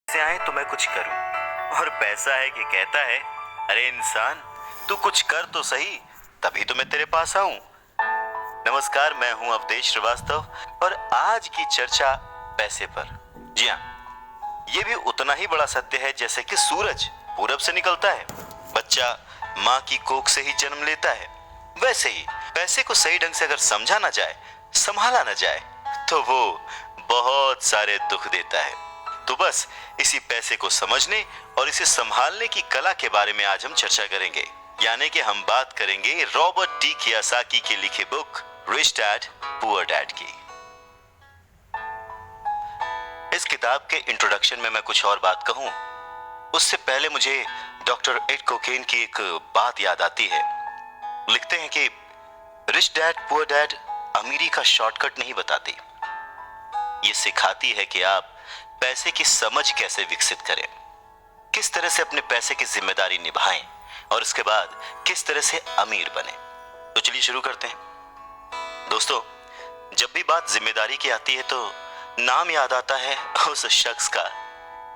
से आए तो मैं कुछ करूं, और पैसा है कि कहता है, अरे इंसान तू कुछ कर तो सही, तभी तो मैं तेरे पास आऊं। नमस्कार, मैं हूं अवधेश श्रीवास्तव और आज की चर्चा पैसे पर। जी हाँ, ये भी उतना ही बड़ा सत्य है जैसे कि सूरज पूरब से निकलता है, बच्चा माँ की कोख से ही जन्म लेता है, वैसे ही पैसे को सही ढंग से अगर समझा ना जाए, संभाला ना जाए, तो वो बहुत सारे दुख देता है। तो बस इसी पैसे को समझने और इसे संभालने की कला के बारे में आज हम चर्चा करेंगे। यानी कि हम बात करेंगे रॉबर्ट टी कियोसाकी की लिखी book rich dad poor dad की। इस किताब के इंट्रोडक्शन में मैं कुछ और बात कहूं, उससे पहले मुझे डॉक्टर एड कोकेन की एक बात याद आती है। लिखते हैं कि रिच डैड पुअर डैड अमीरी का शॉर्टकट नहीं बताती, ये सिखाती है कि आप पैसे की समझ कैसे विकसित करें, किस तरह से अपने पैसे की जिम्मेदारी निभाएं और उसके बाद किस तरह से अमीर बने। तो चलिए शुरू करते हैं। दोस्तों, जब भी बात जिम्मेदारी की आती है तो नाम याद आता है उस शख्स का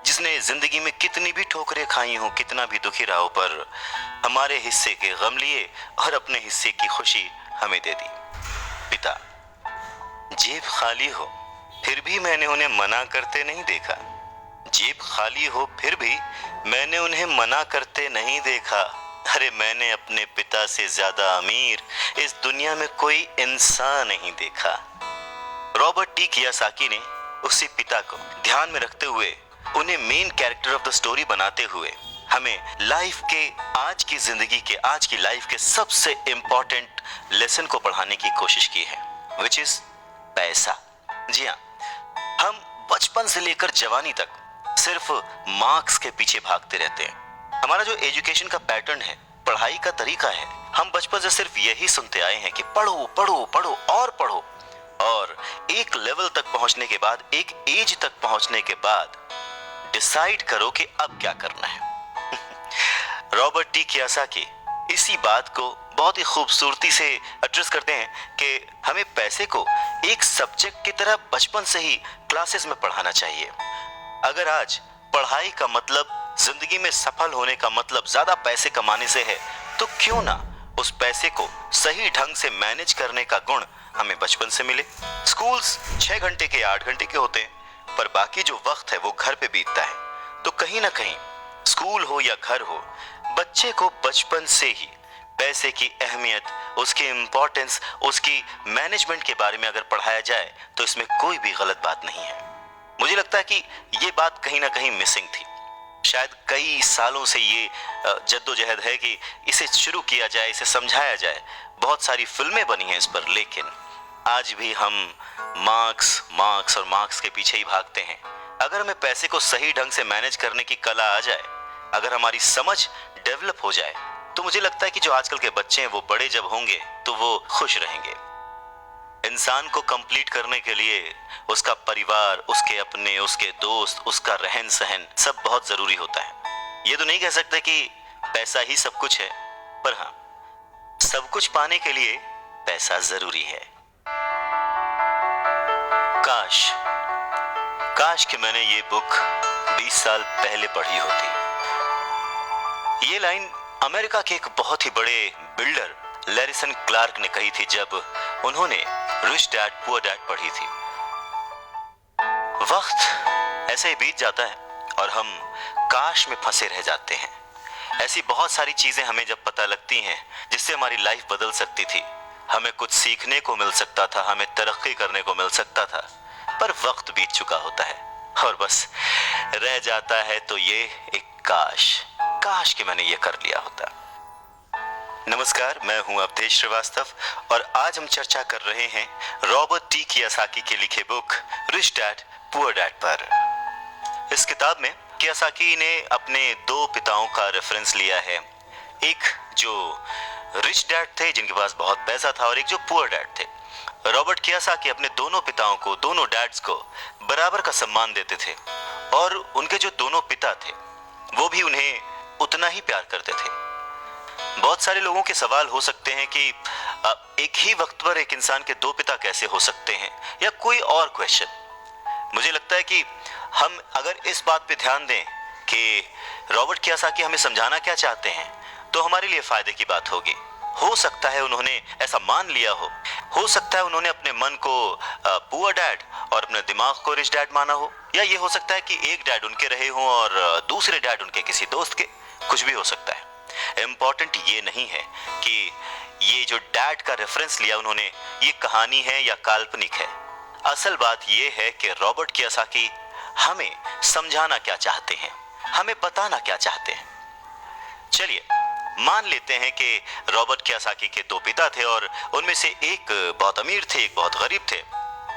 जिसने जिंदगी में कितनी भी ठोकरें खाई हो, कितना भी दुखी रहा हो, पर हमारे हिस्से के गम लिए और अपने हिस्से की खुशी हमें दे दी। पिता। जेब खाली हो फिर भी मैंने उन्हें मना करते नहीं देखा, जेब खाली हो फिर भी मैंने उन्हें मना करते नहीं देखा। अरे मैंने अपने पिता से ज्यादा अमीर इस दुनिया में कोई इंसान नहीं देखा। रॉबर्ट टी कियोसाकी ने उसी पिता को ध्यान में रखते हुए, उन्हें main character of the story बनाते हुए हमें लाइफ के, आज की जिंदगी के, आज की लाइफ के सबसे इंपॉर्टेंट लेसन को पढ़ाने की कोशिश की है, विच इज पैसा। जी हाँ, हम बचपन से लेकर जवानी तक सिर्फ मार्क्स के पीछे भागते रहते हैं। हमारा जो एजुकेशन का पैटर्न है, पढ़ाई का तरीका है, हम बचपन से सिर्फ यही सुनते आए हैं कि पढ़ो पढ़ो पढ़ो और पढ़ो, और एक लेवल तक पहुंचने के बाद, एक एज तक पहुंचने के बाद डिसाइड करो कि अब क्या करना है। रॉबर्ट टी कियोसाकी इसी बात को बहुत ही खूबसूरती से एड्रेस करते हैं कि हमें पैसे को एक सब्जेक्ट की तरह बचपन से ही क्लासेस में पढ़ाना चाहिए। अगर आज पढ़ाई का मतलब, जिंदगी में सफल होने का मतलब ज्यादा पैसे कमाने से है, तो क्यों ना उस पैसे को सही ढंग से मैनेज करने का गुण हमें बचपन से मिले। स्कूल्स 6 घंटे के, 8 घंटे के होते हैं, पर बाकी जो वक्त है वो घर पे बीतता है। तो कहीं ना कहीं स्कूल हो या घर हो, बच्चे को बचपन से ही पैसे की अहमियत, उसकी इंपॉर्टेंस, उसकी मैनेजमेंट के बारे में अगर पढ़ाया जाए तो इसमें कोई भी गलत बात नहीं है। मुझे लगता है कि ये बात कहीं ना कहीं मिसिंग थी। शायद कई सालों से ये जद्दोजहद है कि इसे शुरू किया जाए, इसे समझाया जाए। बहुत सारी फिल्में बनी हैं इस पर, लेकिन आज भी हम मार्क्स मार्क्स और मार्क्स के पीछे ही भागते हैं। अगर हमें पैसे को सही ढंग से मैनेज करने की कला आ जाए, अगर हमारी समझ डेवलप हो जाए, तो मुझे लगता है कि जो आजकल के बच्चे हैं वो बड़े जब होंगे तो वो खुश रहेंगे। इंसान को कंप्लीट करने के लिए उसका परिवार, उसके अपने, उसके दोस्त, उसका रहन सहन सब बहुत जरूरी होता है। ये तो नहीं कह सकते कि पैसा ही सब कुछ है, पर हाँ, सब कुछ पाने के लिए पैसा जरूरी है। काश काश कि मैंने ये बुक 20 साल पहले पढ़ी होती। ये लाइन अमेरिका के एक बहुत ही बड़े बिल्डर लैरिसन क्लार्क ने कही थी जब उन्होंने रिच डैड पुअर डैड पढ़ी थी। वक्त ऐसे ही बीत जाता है और हम काश में फंसे रह जाते हैं। ऐसी बहुत सारी चीजें हमें जब पता लगती हैं जिससे हमारी लाइफ बदल सकती थी, हमें कुछ सीखने को मिल सकता था, हमें तरक्की करने को मिल सकता था, पर वक्त बीत चुका होता है और बस रह जाता है तो ये एक काश, काश कि मैंने ये कर लिया होता। नमस्कार, मैं हूं अवधेश श्रीवास्तव और आज हम चर्चा कर रहे हैं रॉबर्ट टी कियोसाकी की लिखी book rich dad poor dad पर। इस किताब में कियोसाकी ने अपने 2 पिताओं का रेफरेंस लिया है, एक जो रिच डैड थे जिनके पास बहुत पैसा था और एक जो पुअर डैड थे। रॉबर्ट कियोसाकी अपने दोनों पिताओं को, दोनों डैड्स को बराबर का सम्मान देते थे और उनके जो दोनों पिता थे वो भी उन्हें उतना ही प्यार करते थे। बहुत सारे लोगों के सवाल हो सकते हैं कि एक ही वक्त पर एक इंसान के 2 पिता कैसे हो सकते हैं, या कोई और क्वेश्चन। मुझे लगता है कि हम अगर इस बात पे ध्यान दें कि रॉबर्ट कियोसाकी हमें समझाना क्या चाहते हैं, तो हमारे लिए फायदे की बात होगी। हो सकता है उन्होंने ऐसा मान लिया हो सकता है उन्होंने अपने मन को पुअर डैड और अपने दिमाग को रिच डैड माना हो, या ये हो सकता है कि एक डैड उनके रहे हों और दूसरे डैड उनके किसी दोस्त के, कुछ भी हो सकता है। इम्पोर्टेंट ये नहीं है कि ये जो डैड का रेफरेंस लिया उन्होंने, ये कहानी है या काल्पनिक है। असल बात ये है कि रॉबर्ट कियोसाकी हमें समझाना क्या चाहते हैं, हमें बताना क्या चाहते हैं। चलिए मान लेते हैं कि रॉबर्ट कियोसाकी के दो पिता थे और उनमें से एक बहुत अमीर थे, एक बहुत गरीब थे।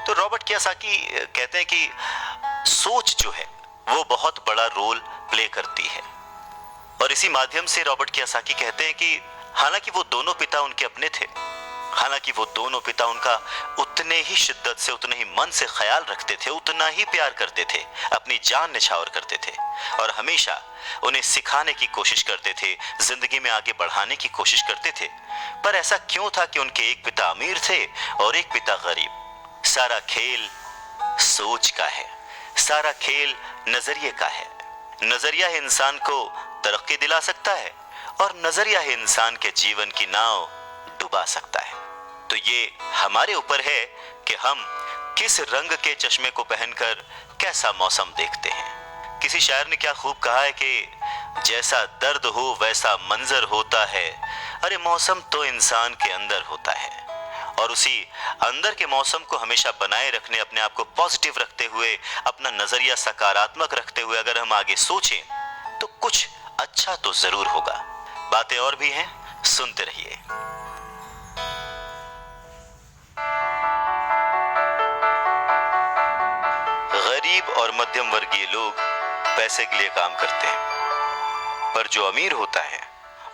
तो रॉबर्ट कियोसाकी कहते हैं कि सोच जो है वो बहुत बड़ा रोल प्ले करती है, और इसी माध्यम से रॉबर्ट कियोसाकी कहते हैं कि हालांकि वो दोनों पिता उनके अपने थे, हालांकि वो दोनों पिता उनका उतने ही शिद्दत से, उतने ही मन से ख्याल रखते थे, उतना ही प्यार करते थे, अपनी जान निछावर करते थे और हमेशा उन्हें सिखाने की कोशिश करते थे, जिंदगी में आगे बढ़ाने की कोशिश करते थे। पर ऐसा क्यों था कि उनके एक पिता अमीर थे और एक पिता गरीब? सारा खेल सोच का है, सारा खेल नजरिए का है। नजरिया ही इंसान को तरक्की दिला सकता है और नजरिया ही इंसान के जीवन की नाव डुबा सकता है। तो ये हमारे ऊपर है कि हम किस रंग के चश्मे को पहनकर कैसा मौसम देखते हैं। किसी शायर ने क्या खूब कहा है कि जैसा दर्द हो वैसा मंजर होता है, अरे मौसम तो इंसान के अंदर होता है। और उसी अंदर के मौसम को हमेशा बनाए रखने, अपने आप को पॉजिटिव रखते हुए, अपना नजरिया सकारात्मक रखते हुए अगर हम आगे सोचें तो कुछ अच्छा तो जरूर होगा। बातें और भी हैं, सुनते रहिए। गरीब और मध्यम वर्गीय लोग पैसे के लिए काम करते हैं, पर जो अमीर होता है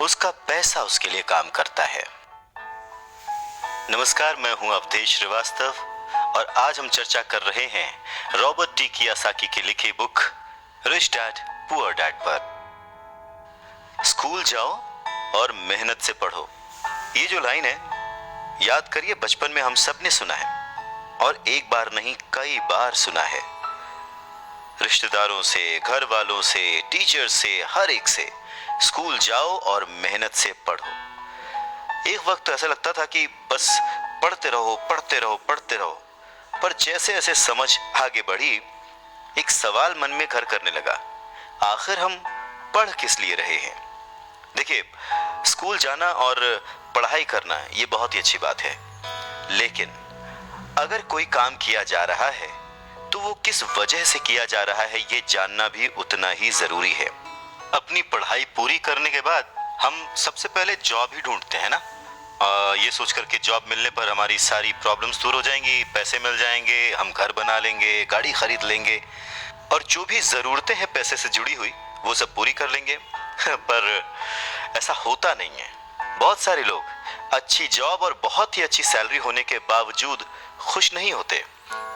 उसका पैसा उसके लिए काम करता है। नमस्कार, मैं हूं अवधेश श्रीवास्तव और आज हम चर्चा कर रहे हैं रॉबर्ट टी कियोसाकी की लिखी book rich dad poor dad पर। स्कूल जाओ और मेहनत से पढ़ो, ये जो लाइन है याद करिए, बचपन में हम सब ने सुना है और एक बार नहीं कई बार सुना है। रिश्तेदारों से, घर वालों से, टीचर से, हर एक से, स्कूल जाओ और मेहनत से पढ़ो। एक वक्त ऐसा लगता था कि बस पढ़ते रहो पढ़ते रहो पढ़ते रहो, पर जैसे जैसे समझ आगे बढ़ी एक सवाल मन में घर करने लगा, आखिर हम पढ़ किस लिए रहे हैं? देखिए, स्कूल जाना और पढ़ाई करना ये बहुत ही अच्छी बात है, लेकिन अगर कोई काम किया जा रहा है तो वो किस वजह से किया जा रहा है ये जानना भी उतना ही जरूरी है। अपनी पढ़ाई पूरी करने के बाद हम सबसे पहले जॉब ही ढूंढते हैं ना, ये सोच कर के जॉब मिलने पर हमारी सारी प्रॉब्लम्स दूर हो जाएंगी, पैसे मिल जाएंगे, हम घर बना लेंगे, गाड़ी खरीद लेंगे और जो भी ज़रूरतें हैं पैसे से जुड़ी हुई वो सब पूरी कर लेंगे। पर ऐसा होता नहीं है। बहुत सारे लोग अच्छी जॉब और बहुत ही अच्छी सैलरी होने के बावजूद खुश नहीं होते।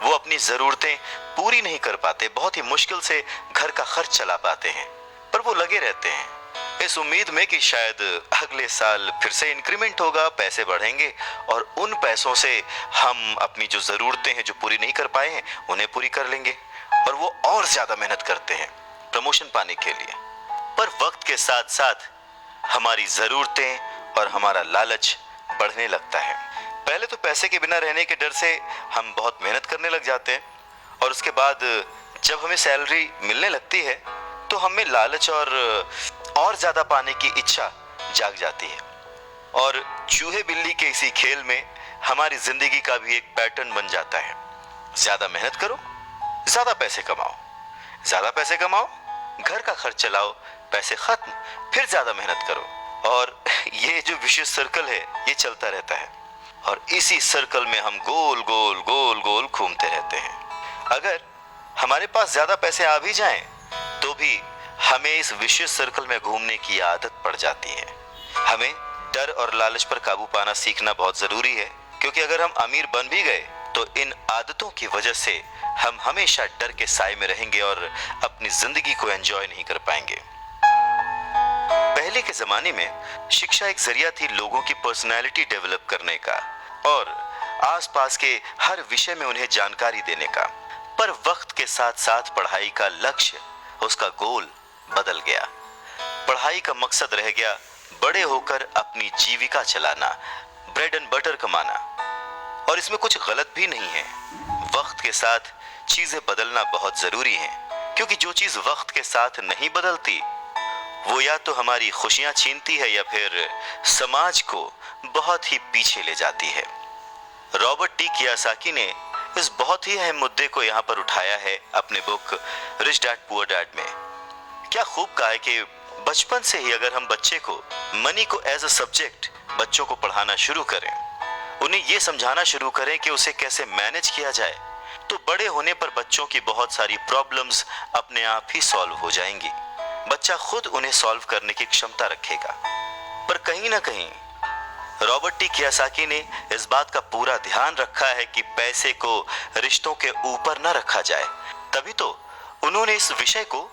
वो अपनी ज़रूरतें पूरी नहीं कर पाते, बहुत ही मुश्किल से घर का खर्च चला पाते हैं, पर वो लगे रहते हैं इस उम्मीद में कि शायद अगले साल फिर से इंक्रीमेंट होगा, पैसे बढ़ेंगे और उन पैसों से हम अपनी जो ज़रूरतें हैं जो पूरी नहीं कर पाए हैं उन्हें पूरी कर लेंगे। और वो और ज़्यादा मेहनत करते हैं प्रमोशन पाने के लिए। पर वक्त के साथ साथ हमारी ज़रूरतें और हमारा लालच बढ़ने लगता है। पहले तो पैसे के बिना रहने के डर से हम बहुत मेहनत करने लग जाते हैं और उसके बाद जब हमें सैलरी मिलने लगती है तो हमें लालच और ज़्यादा पाने की इच्छा जाग जाती है। और चूहे बिल्ली के इसी खेल में हमारी ज़िंदगी का भी एक पैटर्न बन जाता है। ज़्यादा मेहनत करो, ज़्यादा पैसे कमाओ, ज़्यादा पैसे कमाओ, घर का खर्च चलाओ, पैसे खत्म, फिर ज़्यादा मेहनत करो। और ये जो विशेष सर्कल है ये चलता रहता है और इसी सर्कल में हम गोल गोल गोल गोल घूमते रहते हैं। अगर हमारे पास ज़्यादा पैसे आ भी जाएं तो भी हमें इस विशेष सर्कल में घूमने की आदत पड़ जाती है। हमें डर और लालच पर काबू पाना सीखना बहुत ज़रूरी है, क्योंकि अगर हम अमीर बन भी गए तो इन आदतों की वजह से हम हमेशा डर के साए में रहेंगे और अपनी ज़िंदगी को एंजॉय नहीं कर पाएंगे। पहले के ज़माने में शिक्षा एक जरिया थी लोगों की पर्सनैलिटी डेवलप करने का और आसपास के हर विषय में उन्हें जानकारी देने का। पर वक्त के साथ साथ पढ़ाई का लक्ष्य, उसका गोल बदल गया। पढ़ाई का मकसद रह गया बड़े होकर अपनी जीविका चलाना, ब्रेड एंड बटर कमाना। और इसमें कुछ गलत भी नहीं है। वक्त के साथ चीजें बदलना बहुत जरूरी है, क्योंकि जो चीज वक्त के साथ नहीं बदलती वो या तो हमारी खुशियां छीनती है या फिर समाज को बहुत ही पीछे ले जाती है। रॉबर्ट टी कियोसाकी ने इस बहुत ही अहम मुद्दे को यहाँ पर उठाया है अपने book rich dad poor dad में। क्या खूब कहा है कि बचपन से ही अगर हम बच्चे को मनी को एज अ सब्जेक्ट बच्चों को पढ़ाना शुरू करें, उन्हें ये समझाना शुरू करें कि उसे कैसे मैनेज किया जाए, तो बड़े होने पर बच्चों की बहुत सारी प्रॉब्लम्स अपने आप ही सॉल्व हो जाएंगी। बच्चा खुद उन्हें सॉल्व करने की क्षमता रखेगा। पर कहीं ना कहीं रॉबर्ट टी कियोसाकी ने इस बात का पूरा ध्यान रखा है कि पैसे को रिश्तों के ऊपर न रखा जाए। तभी तो उन्होंने इस विषय को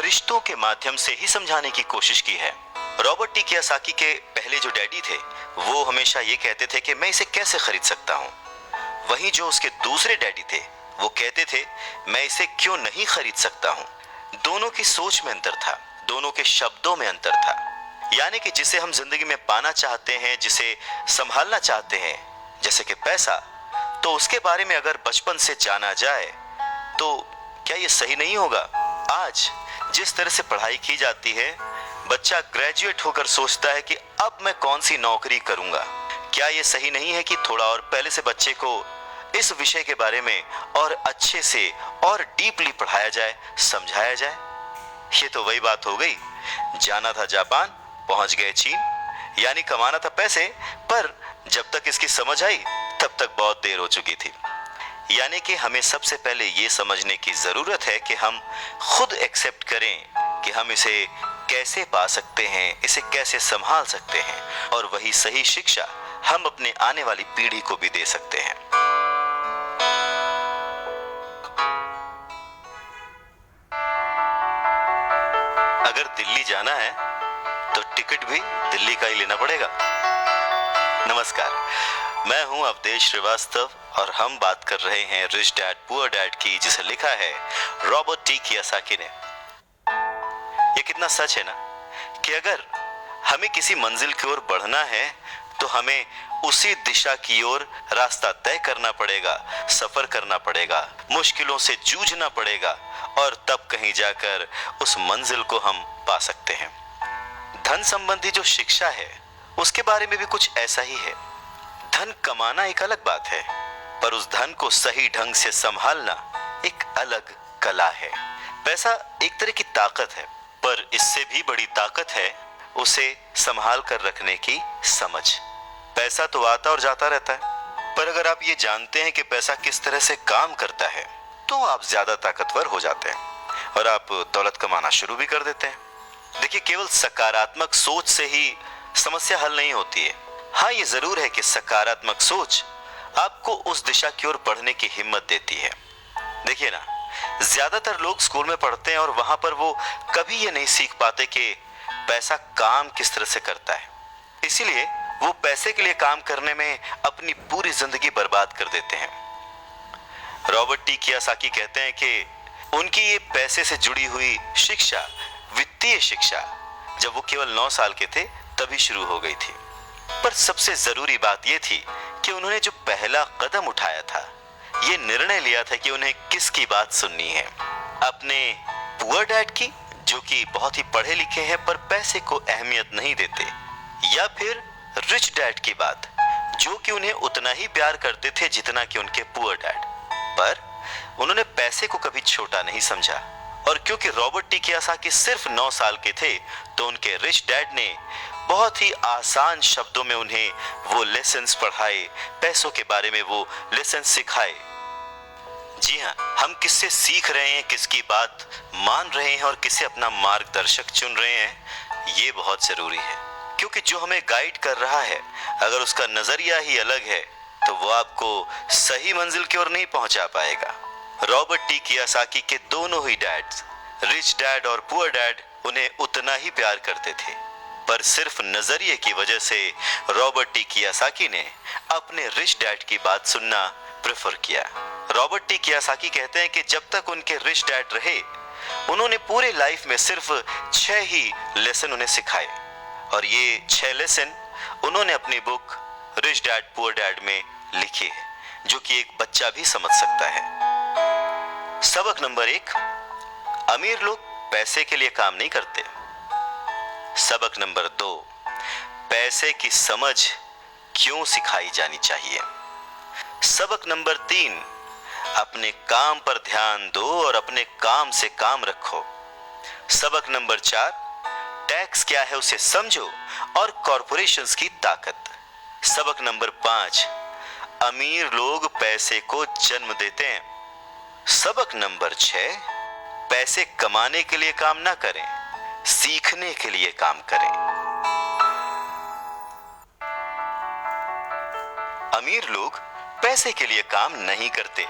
रिश्तों के माध्यम से ही समझाने की कोशिश की है। रॉबर्ट टी कियोसाकी के पहले जो डैडी थे वो हमेशा ये कहते थे कि मैं इसे कैसे खरीद सकता हूँ। वहीं जो उसके दूसरे डैडी थे वो कहते थे मैं इसे क्यों नहीं खरीद सकता हूँ। दोनों की सोच में अंतर था, दोनों के शब्दों में अंतर था। यानी कि जिसे हम जिंदगी में पाना चाहते हैं, जिसे संभालना चाहते हैं, जैसे कि पैसा, तो उसके बारे में अगर बचपन से जाना जाए तो क्या ये सही नहीं होगा? आज जिस तरह से पढ़ाई की जाती है, बच्चा ग्रेजुएट होकर सोचता है कि अब मैं कौन सी नौकरी करूंगा। क्या ये सही नहीं है कि थोड़ा और पहले से बच्चे को इस विषय के बारे में और अच्छे से और डीपली पढ़ाया जाए, समझाया जाए? ये तो वही बात हो गई, जाना था जापान, पहुंच गए चीन। यानी कमाना था पैसे, पर जब तक इसकी समझ आई तब तक बहुत देर हो चुकी थी। यानी कि हमें सबसे पहले ये समझने की जरूरत है कि हम खुद एक्सेप्ट करें कि हम इसे कैसे पा सकते हैं, इसे कैसे संभाल सकते हैं, और वही सही शिक्षा हम अपने आने वाली पीढ़ी को भी दे सकते हैं। अगर दिल्ली जाना है तो टिकट भी दिल्ली का ही लेना पड़ेगा। नमस्कार, मैं हूं अवधेश श्रीवास्तव और हम बात कर रहे हैं रिच डैड पुअर डैड की, जिसे लिखा है रॉबर्ट टी कियोसाकी ने। ये कितना सच है ना कि अगर हमें किसी मंजिल की ओर बढ़ना है तो हमें उसी दिशा की ओर रास्ता तय करना पड़ेगा, सफर करना पड़ेगा, मुश्किलों से जूझना पड़ेगा, और तब कहीं जाकर उस मंजिल को हम पा सकते हैं। धन संबंधी जो शिक्षा है उसके बारे में भी कुछ ऐसा ही है। धन कमाना एक अलग बात है, पर उस धन को सही ढंग से संभालना एक अलग कला है। पैसा एक तरह की ताकत है, पर इससे भी बड़ी ताकत है उसे संभाल कर रखने की समझ। पैसा तो आता और जाता रहता है, पर अगर आप ये जानते हैं कि पैसा किस तरह से काम करता है तो आप ज्यादा ताकतवर हो जाते हैं और आप दौलत कमाना शुरू भी कर देते हैं। देखिए, केवल सकारात्मक सोच से ही समस्या हल नहीं होती है। हाँ, ये जरूर है कि सकारात्मक सोच आपको उस दिशा की ओर बढ़ने की हिम्मत देती है। देखिए ना, ज्यादातर लोग स्कूल में पढ़ते हैं और वहां पर वो कभी ये नहीं सीख पाते कि पैसा काम किस तरह से करता है। इसीलिए वो पैसे के लिए काम करने में अपनी पूरी जिंदगी बर्बाद कर देते हैं। रॉबर्ट टी कियोसाकी कहते हैं कि उनकी ये पैसे से जुड़ी हुई शिक्षा, वित्तीय शिक्षा, जब वो केवल 9 साल के थे तभी शुरू हो गई थी। पर सबसे जरूरी बात ये थी कि उन्होंने जो पहला कदम उठाया था, ये निर्णय लिया था कि उन्हें किसकी बात सुननी है, अपने पुअर डैड की, जो कि बहुत ही पढ़े लिखे हैं पर पैसे को अहमियत नहीं देते, या फिर रिच डैड की बात, जो कि उन्हें उतना ही प्यार करते थे जितना कि उनके पुअर डैड। पर उन्होंने पैसे को कभी छोटा नहीं समझा, और क्योंकि रॉबर्ट टी कियोसाकी सिर्फ 9 साल के थे तो उनके रिच डैड ने बहुत ही आसान शब्दों में उन्हें वो लेसन्स पढ़ाए, पैसों के बारे में वो लेसन्स सिखाए। जी हाँ, हम किससे सीख रहे हैं, किसकी बात मान रहे हैं और किसे अपना मार्गदर्शक चुन रहे हैं, ये बहुत जरूरी है। क्योंकि जो हमें गाइड कर रहा है, अगर उसका नजरिया ही अलग है तो वो आपको सही मंजिल की ओर नहीं पहुंचा पाएगा। रॉबर्ट टी कियोसाकी के दोनों ही डैड्स, रिच डैड और पुअर डैड, उन्हें उतना ही प्यार करते थे, पर सिर्फ नजरिए की वजह से रॉबर्ट टी कियोसाकी ने अपने रिच डैड की बात सुनना प्रेफर किया। रॉबर्ट टी कियासाकी कहते हैं कि जब तक उनके रिच डैड रहे, उन्होंने पूरे लाइफ में सिर्फ 6 ही लेसन उन्हें सिखाए, और ये 6 लेसन उन्होंने अपनी book rich dad poor dad में लिखे हैं, जो कि एक बच्चा भी समझ सकता है। सबक नंबर 1, अमीर लोग पैसे के लिए काम नहीं करते। सबक नंबर 2, पैसे की समझ क्यों सिखाई जानी चाहिए। सबक नंबर 3, अपने काम पर ध्यान दो और अपने काम से काम रखो। सबक नंबर 4, टैक्स क्या है उसे समझो और कॉरपोरेशंस की ताकत। सबक नंबर 5, अमीर लोग पैसे को जन्म देते हैं। सबक नंबर 6, पैसे कमाने के लिए काम ना करें, सीखने के लिए काम करें। अमीर लोग पैसे के लिए काम नहीं करते।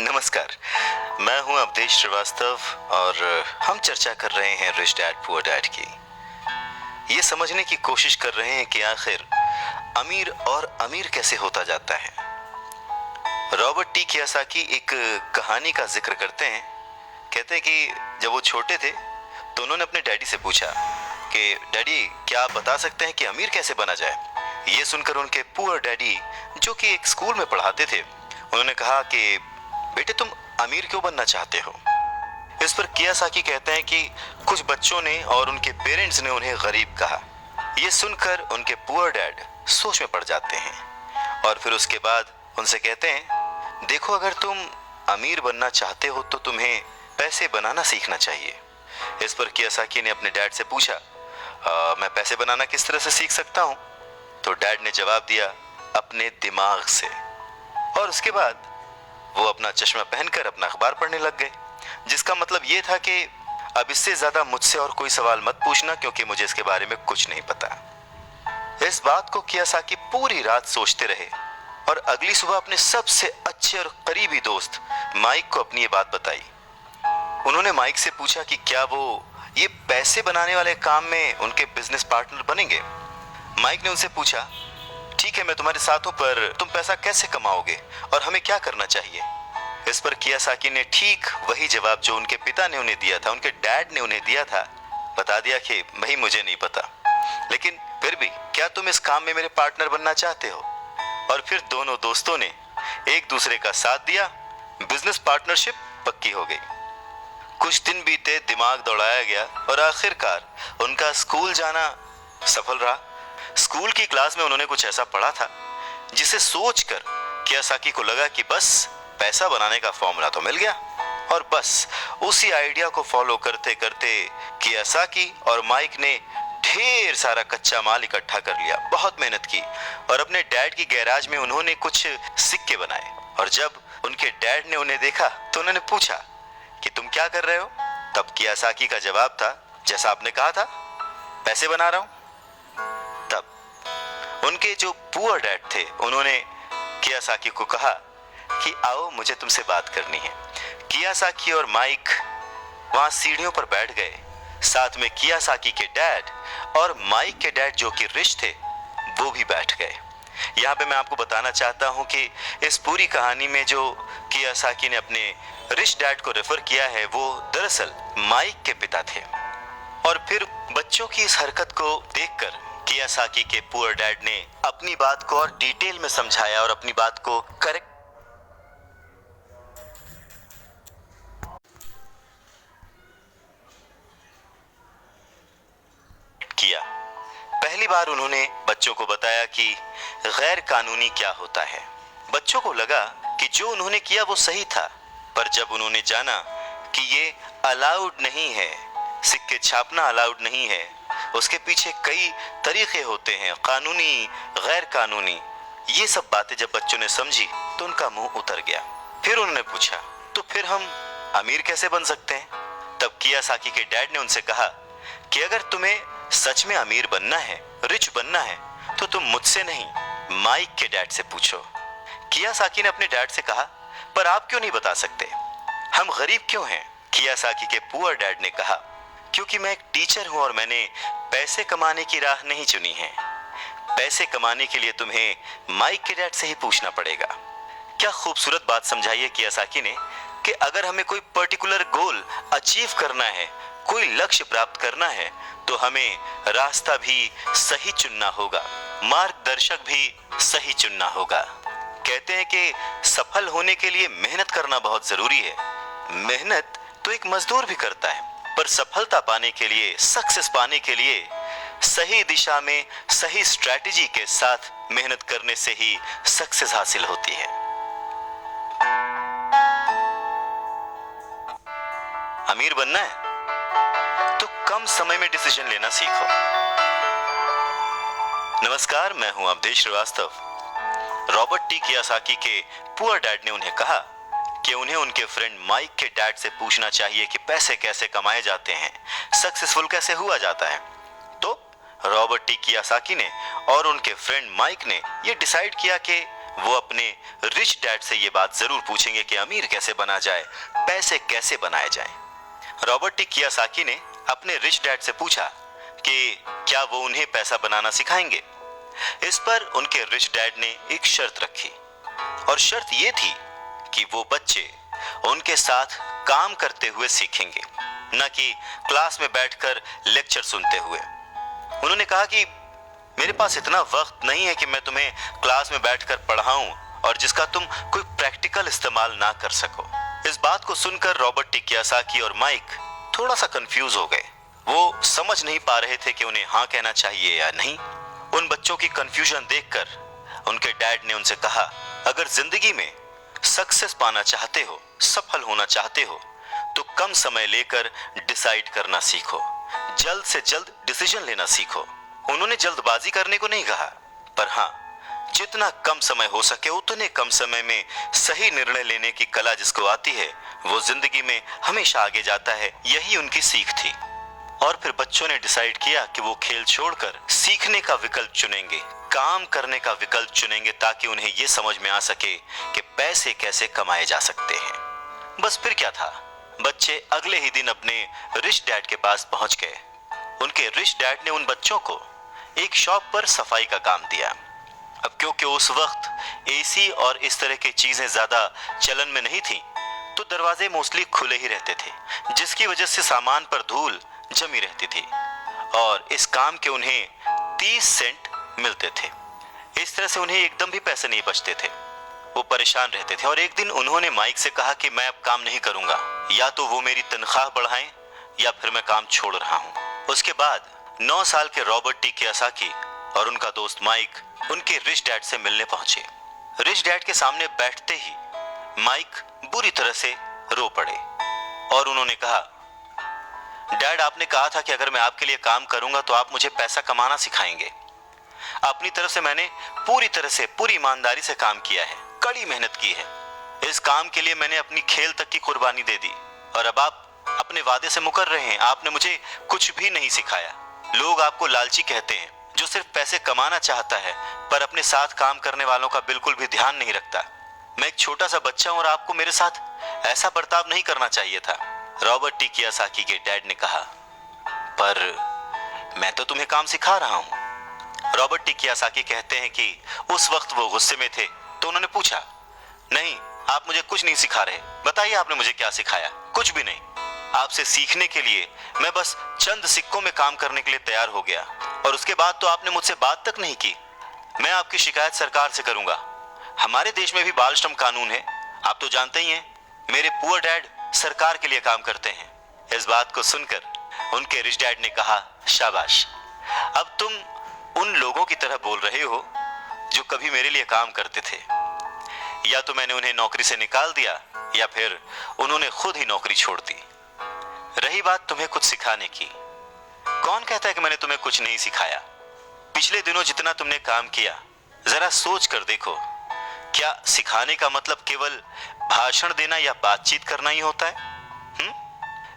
नमस्कार, मैं हूं अवधेश श्रीवास्तव और हम चर्चा कर रहे हैं रिच डैड पुअर डैड की। ये समझने की कोशिश कर रहे हैं कि आखिर अमीर और अमीर कैसे होता जाता है। रॉबर्ट टी कियासाकी एक कहानी का जिक्र करते हैं। कहते हैं कि जब वो छोटे थे तो उन्होंने अपने डैडी से पूछा कि डैडी, क्या आप बता सकते हैं कि अमीर कैसे बना जाए। ये सुनकर उनके पुअर डैडी, जो कि एक स्कूल में पढ़ाते थे, उन्होंने कहा कि बेटे, तुम अमीर क्यों बनना चाहते हो। इस पर कियासाकी कहते हैं कि कुछ बच्चों ने और उनके पेरेंट्स ने उन्हें गरीब कहा। ये सुनकर उनके पुअर डैड सोच में पड़ जाते हैं और फिर उसके बाद उनसे कहते हैं, देखो, अगर तुम अमीर बनना चाहते हो तो तुम्हें पैसे बनाना सीखना चाहिए। इस पर कियासाकी ने अपने डैड से पूछा, मैं पैसे बनाना किस तरह से सीख सकता हूँ। तो डैड ने जवाब दिया, अपने दिमाग से। और उसके बाद वो अपना चश्मा पहनकर अपना अखबार पढ़ने लग गए, जिसका मतलब ये था कि अब इससे ज्यादा मुझसे और कोई सवाल मत पूछना, क्योंकि मुझे इसके बारे में कुछ नहीं पता। इस बात को कियासाकी पूरी रात सोचते रहे और अगली सुबह अपने सबसे अच्छे और करीबी दोस्त माइक को अपनी ये बात बताई। उन्होंने माइक से पूछा कि क्या वो ये पैसे बनाने वाले काम में उनके बिजनेस पार्टनर बनेंगे। माइक ने उनसे पूछा, ठीक है, मैं तुम्हारे साथ हूं, पर तुम पैसा कैसे कमाओगे और हमें क्या करना चाहिए। इस पर कियासाकी ने ठीक वही जवाब जो उनके पिता ने उन्हें दिया था, उनके डैड ने उन्हें दिया था, बता दिया कि भाई, मुझे नहीं पता, लेकिन फिर भी क्या तुम इस काम में मेरे पार्टनर बनना चाहते हो। और फिर दोनों दोस्तों ने एक दूसरे का साथ दिया, बिजनेस पार्टनरशिप पक्की हो गई। कुछ दिन बीते, दिमाग दौड़ाया गया और आखिरकार उनका स्कूल जाना सफल रहा। स्कूल की क्लास में उन्होंने कुछ ऐसा पढ़ा था जिसे सोचकर कियासाकी को लगा कि बस पैसा बनाने का फॉर्मूला तो मिल गया, और बस उसी आइडिया को फॉलो करते करते कियासाकी और माइक ने ढेर सारा कच्चा माल इकट्ठा कर लिया, बहुत मेहनत की, और अपने डैड की गैराज में उन्होंने कुछ सिक्के बनाए। और जब उनके डैड ने उन्हें देखा तो उन्होंने पूछा कि तुम क्या कर रहे हो। तब कियासाकी का जवाब था, जैसा आपने कहा था, पैसे बना रहा हूं। तब उनके जो पुअर डैड थे, उन्होंने कियासाकी को कहा कि आओ, मुझे तुमसे बात करनी है। कियासाकी और माइक वहां सीढ़ियों पर बैठ गए। साथ में कियासाकी के डैड और माइक के डैड, जो कि रिच थे, वो भी बैठ गए। यहाँ पे मैं आपको बताना चाहता हूँ कि इस पूरी कहानी में जो कियासाकी ने अपने रिच डैड को रेफर किया है, वो दरअसल माइक के पिता थे। और फिर बच्चों की इस हरकत को देखकर कियासाकी के पुअर डैड ने अपनी बात को और डिटेल में समझाया और अपनी बात को करेक्ट किया। पहली बार उन्होंने बच्चों को बताया कि गैर कानूनी क्या होता है। बच्चों को लगा कि जो उन्होंने किया वो सही था, पर जब उन्होंने जाना कि ये अलाउड नहीं है, सिक्के छापना अलाउड नहीं है, उसके पीछे कई तरीके होते हैं, कानूनी, गैर कानूनी, ये सब बातें जब बच्चों ने समझी तो उनका मुंह उतर गया। फिर उन्होंने पूछा, तो फिर हम अमीर कैसे बन सकते हैं। तब कियासाकी के डैड ने उनसे कहा कि अगर तुम्हें सच में अमीर बनना है, रिच बनना है, तो तुम मुझसे नहीं, माइक के डैड से पूछो। कियासाकी ने अपने डैड से कहा, पर आप क्यों नहीं बता सकते, हम गरीब क्यों हैं। कियासाकी के पुअर डैड ने कहा, क्योंकि मैं एक टीचर हूं और मैंने पैसे कमाने की राह नहीं चुनी है। पैसे कमाने के लिए तुम्हें माइक के डैड से ही पूछना पड़ेगा। क्या खूबसूरत बात समझाई है कियासाकी ने कि अगर हमें कोई पर्टिकुलर गोल अचीव करना है, कोई लक्ष्य प्राप्त करना है, तो हमें रास्ता भी सही चुनना होगा, मार्गदर्शक भी सही चुनना होगा। कहते हैं कि सफल होने के लिए मेहनत करना बहुत जरूरी है। मेहनत तो एक मजदूर भी करता है, पर सफलता पाने के लिए, सक्सेस पाने के लिए सही दिशा में सही स्ट्रैटेजी के साथ मेहनत करने से ही सक्सेस हासिल होती है। अमीर बनना है तो कम समय में डिसीजन लेना सीखो। नमस्कार, मैं हूं अवधेश श्रीवास्तव। रॉबर्ट टी कियासाकी के पुअर डैड ने उन्हें कहा कि उन्हें उनके फ्रेंड माइक के डैड से पूछना चाहिए कि पैसे कैसे कमाए जाते हैं, सक्सेसफुल कैसे हुआ जाता है। तो रॉबर्ट टी कियासाकी ने और उनके फ्रेंड माइक ने यह डिसाइड किया कि वो अपने रिच डैड से ये बात जरूर पूछेंगे कि अमीर कैसे बना जाए, पैसे कैसे बनाए जाए। रॉबर्ट टी कियासाकी ने अपने रिच डैड से पूछा कि क्या वो उन्हें पैसा बनाना सिखाएंगे। इस पर उनके रिच डैड ने एक शर्त रखी, और शर्त ये थी कि वो बच्चे उनके साथ काम करते हुए सीखेंगे, न कि क्लास में बैठकर लेक्चर सुनते हुए। उन्होंने कहा कि मेरे पास इतना वक्त नहीं है कि मैं तुम्हें क्लास में बैठकर पढ़ाऊं और जिसका तुम कोई प्रैक्टिकल इस्तेमाल ना कर सको। इस बात को सुनकर रॉबर्ट टी कियासाकी और माइक थोड़ा सा कंफ्यूज हो गए। वो समझ नहीं पा रहे थे कि उन्हें हाँ कहना चाहिए या नहीं। उन बच्चों की कंफ्यूजन देखकर उनके डैड ने उनसे कहा, अगर जिंदगी में सक्सेस पाना चाहते हो, सफल होना चाहते हो, तो कम समय लेकर डिसाइड करना सीखो, जल्द से जल्द डिसीजन लेना सीखो। उन्होंने जल्दबाजी करने को नहीं कहा, पर हाँ, जितना कम समय हो सके उतने कम समय में सही निर्णय लेने की कला जिसको आती है, वो जिंदगी में हमेशा आगे जाता है। यही उनकी सीख थी। और फिर बच्चों ने डिसाइड किया कि वो खेल छोड़कर सीखने का विकल्प चुनेंगे, काम करने का विकल्प चुनेंगे, ताकि उन्हें ये समझ में आ सके कि पैसे कैसे कमाए जा सकते हैं। बस फिर क्या था, बच्चे अगले ही दिन अपने रिच डैड के पास पहुंच गए। उनके रिच डैड ने उन बच्चों को एक शॉप पर सफाई का काम दिया। अब क्योंकि उस वक्त एसी और इस तरह की चीजें ज्यादा चलन में नहीं थी, तो दरवाजे मोस्टली खुले ही रहते थे, जिसकी वजह से सामान पर धूल जमी रहती थी और इस काम के उन्हें 30 सेंट मिलते थे। इस तरह से उन्हें एकदम भी पैसे नहीं बचते थे। वो परेशान रहते थे और एक दिन उन्होंने माइक से कहा कि मैं अब काम नहीं करूंगा, या तो वो मेरी तनख्वाह बढ़ाएं या फिर मैं काम छोड़ रहा हूं। उसके बाद 9 साल के रॉबर्ट टी कियासाकी और उनका दोस्त माइक उनके रिच डैड से मिलने पहुंचे। रिच डैड के सामने बैठते ही माइक बुरी तरह से रो पड़े और उन्होंने कहा, डैड, आपने कहा था कि अगर मैं आपके लिए काम करूंगा तो आप मुझे पैसा कमाना सिखाएंगे। अपनी तरफ से मैंने पूरी तरह से, पूरी ईमानदारी से काम किया है, कड़ी मेहनत की है। इस काम के लिए मैंने अपनी खेल तक की कुर्बानी दे दी और अब आप अपने वादे से मुकर रहे हैं। आपने मुझे कुछ भी नहीं सिखाया। लोग आपको लालची कहते हैं, जो सिर्फ पैसे कमाना चाहता है पर अपने साथ काम करने वालों का बिल्कुल भी ध्यान नहीं रखता। मैं एक छोटा सा बच्चा हूं और आपको मेरे साथ ऐसा बर्ताव नहीं करना चाहिए था। रॉबर्ट टी कियासाकी के डैड ने कहा, पर मैं तो तुम्हें काम सिखा रहा हूं। रॉबर्ट टी कियासाकी कहते हैं कि उस वक्त वो गुस्से में थे, तो उन्होंने पूछा, नहीं, आप मुझे कुछ नहीं सिखा रहे, बताइए आपने मुझे क्या सिखाया। कुछ भी नहीं। आपसे सीखने के लिए मैं बस चंद सिक्कों में काम करने के लिए तैयार हो गया और उसके बाद तो आपने मुझसे बात तक नहीं की। मैं आपकी शिकायत सरकार से करूंगा। हमारे देश में भी बाल श्रम कानून है, आप तो जानते ही हैं। मेरे पुअर डैड सरकार के लिए काम करते हैं। इस बात को सुनकर उनके रिच डैड ने कहा, शाबाश, अब तुम उन लोगों की तरह बोल रहे हो जो कभी मेरे लिए काम करते थे। या तो मैंने उन्हें नौकरी से निकाल दिया या फिर उन्होंने खुद ही नौकरी छोड़ दी। रही बात तुम्हें कुछ सिखाने की, कौन कहता है कि मैंने तुम्हें कुछ नहीं सिखाया। पिछले दिनों जितना तुमने काम किया, जरा सोच कर देखो, क्या सिखाने का मतलब केवल भाषण देना या बातचीत करना ही होता है?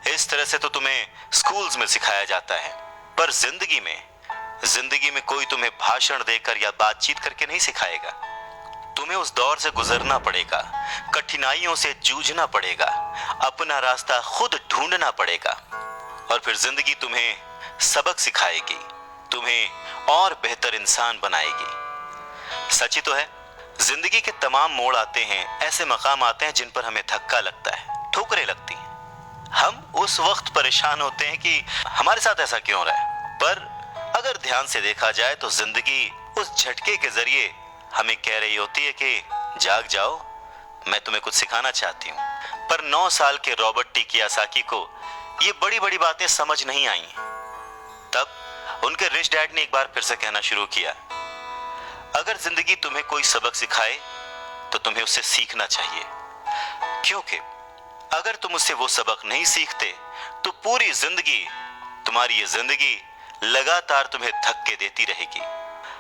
इस तरह से तो तुम्हें स्कूल्स में सिखाया जाता है, पर जिंदगी में कोई तुम्हें भाषण देकर या बातचीत करके नहीं सिखाएगा। तुम्हें उस दौर से गुजरना पड़ेगा, कठिनाइयों से जूझना पड़ेगा, अपना रास्ता खुद ढूंढना पड़ेगा और फिर जिंदगी तुम्हें सबक सिखाएगी, तुम्हें और बेहतर इंसान बनाएगी। सच ही तो है, जिंदगी के तमाम मोड़ आते हैं, ऐसे मकाम आते हैं जिन पर हमें धक्का लगता है, ठोकरें लगती हैं। हम उस वक्त परेशान होते हैं कि हमारे साथ ऐसा क्यों हो रहा है, पर अगर ध्यान से देखा जाए तो जिंदगी उस झटके के जरिए हमें कह रही होती है कि जाग जाओ, मैं तुम्हें कुछ सिखाना चाहती हूँ। पर 9 साल के रॉबर्ट टी कियोसाकी को ये बड़ी बड़ी बातें समझ नहीं आई। तब उनके रिच डैड ने एक बार फिर से कहना शुरू किया, अगर जिंदगी तुम्हें कोई सबक सिखाए तो तुम्हें उससे सीखना चाहिए, क्योंकि अगर तुम उससे वो सबक नहीं सीखते तो पूरी जिंदगी, तुम्हारी ये जिंदगी लगातार तुम्हें धक्के देती रहेगी।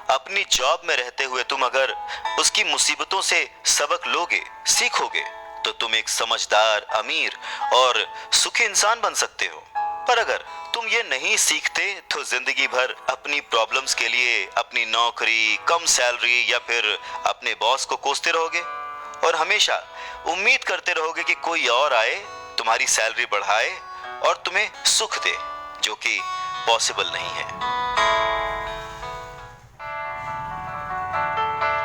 अपनी जॉब में रहते हुए तुम अगर उसकी मुसीबतों से सबक लोगे, सीखोगे, तो तुम एक समझदार, अमीर और सुखी इंसान बन सकते हो। पर अगर तुम ये नहीं सीखते तो जिंदगी भर अपनी प्रॉब्लम्स के लिए अपनी नौकरी, कम सैलरी या फिर अपने बॉस को कोसते रहोगे और हमेशा उम्मीद करते रहोगे कि कोई और आए, तुम्हारी सैलरी बढ़ाए और तुम्हें सुख दे, जो कि पॉसिबल नहीं है।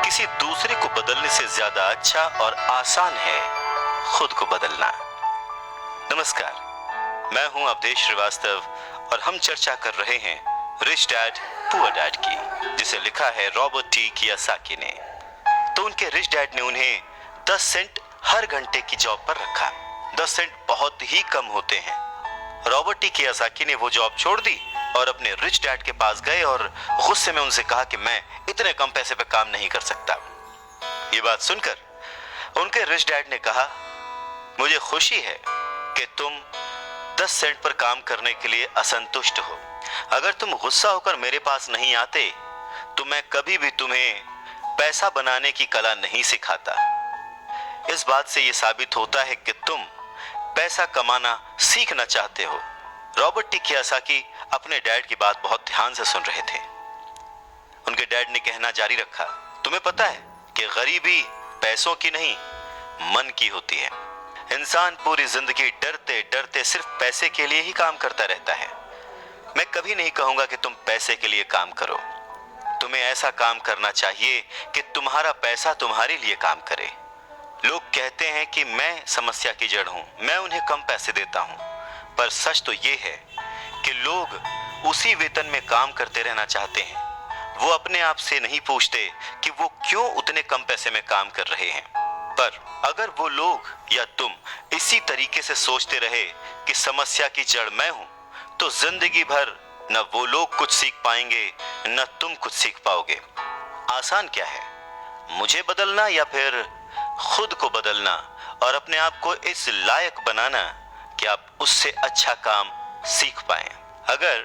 किसी दूसरे को बदलने से ज्यादा अच्छा और आसान है खुद को बदलना। नमस्कार, मैं हूं अवधेश श्रीवास्तव और हम चर्चा कर रहे हैं रिच डैड पुअर डैड की, जिसे लिखा है रॉबर्ट टी कियोसाकी ने। तो उनके रिच डैड ने उन्हें 10 सेंट हर घंटे की जॉब पर रखा। 10 सेंट बहुत ही कम होते हैं। रॉबर्ट टी कियोसाकी ने वो जॉब छोड़ दी और अपने रिच डैड के पास गए और गुस्से में उनसे कहा कि मैं इतने कम पैसे पे काम नहीं कर सकता। ये बात सुनकर उनके रिच डैड ने कहा, मुझे खुशी है कि तुम 10 सेंट पर काम करने के लिए असंतुष्ट हो। अगर तुम गुस्सा होकर मेरे पास नहीं आते तो मैं कभी भी तुम्हें पैसा बनाने की कला नहीं सिखाता। इस बात से यह साबित होता है कि तुम पैसा कमाना सीखना चाहते हो। रॉबर्ट टी कियोसाकी अपने डैड की बात बहुत ध्यान से सुन रहे थे। उनके डैड ने कहना जारी रखा, तुम्हें पता है कि गरीबी पैसों की नहीं, मन की होती है। इंसान पूरी जिंदगी डरते डरते सिर्फ पैसे के लिए ही काम करता रहता है। मैं कभी नहीं कहूंगा कि तुम पैसे के लिए काम करो। तुम्हें ऐसा काम करना चाहिए कि तुम्हारा पैसा तुम्हारे लिए काम करे। लोग कहते हैं कि मैं समस्या की जड़ हूं, मैं उन्हें कम पैसे देता हूं, पर सच तो ये है कि लोग उसी वेतन में काम करते रहना चाहते हैं। वो अपने आप से नहीं पूछते कि वो क्यों उतने कम पैसे में काम कर रहे हैं। पर अगर वो लोग या तुम इसी तरीके से सोचते रहे कि समस्या की जड़ मैं हूं, तो जिंदगी भर न वो लोग कुछ सीख पाएंगे न तुम कुछ सीख पाओगे। आसान क्या है, मुझे बदलना या फिर खुद को बदलना और अपने आप को इस लायक बनाना कि आप उससे अच्छा काम सीख पाएं। अगर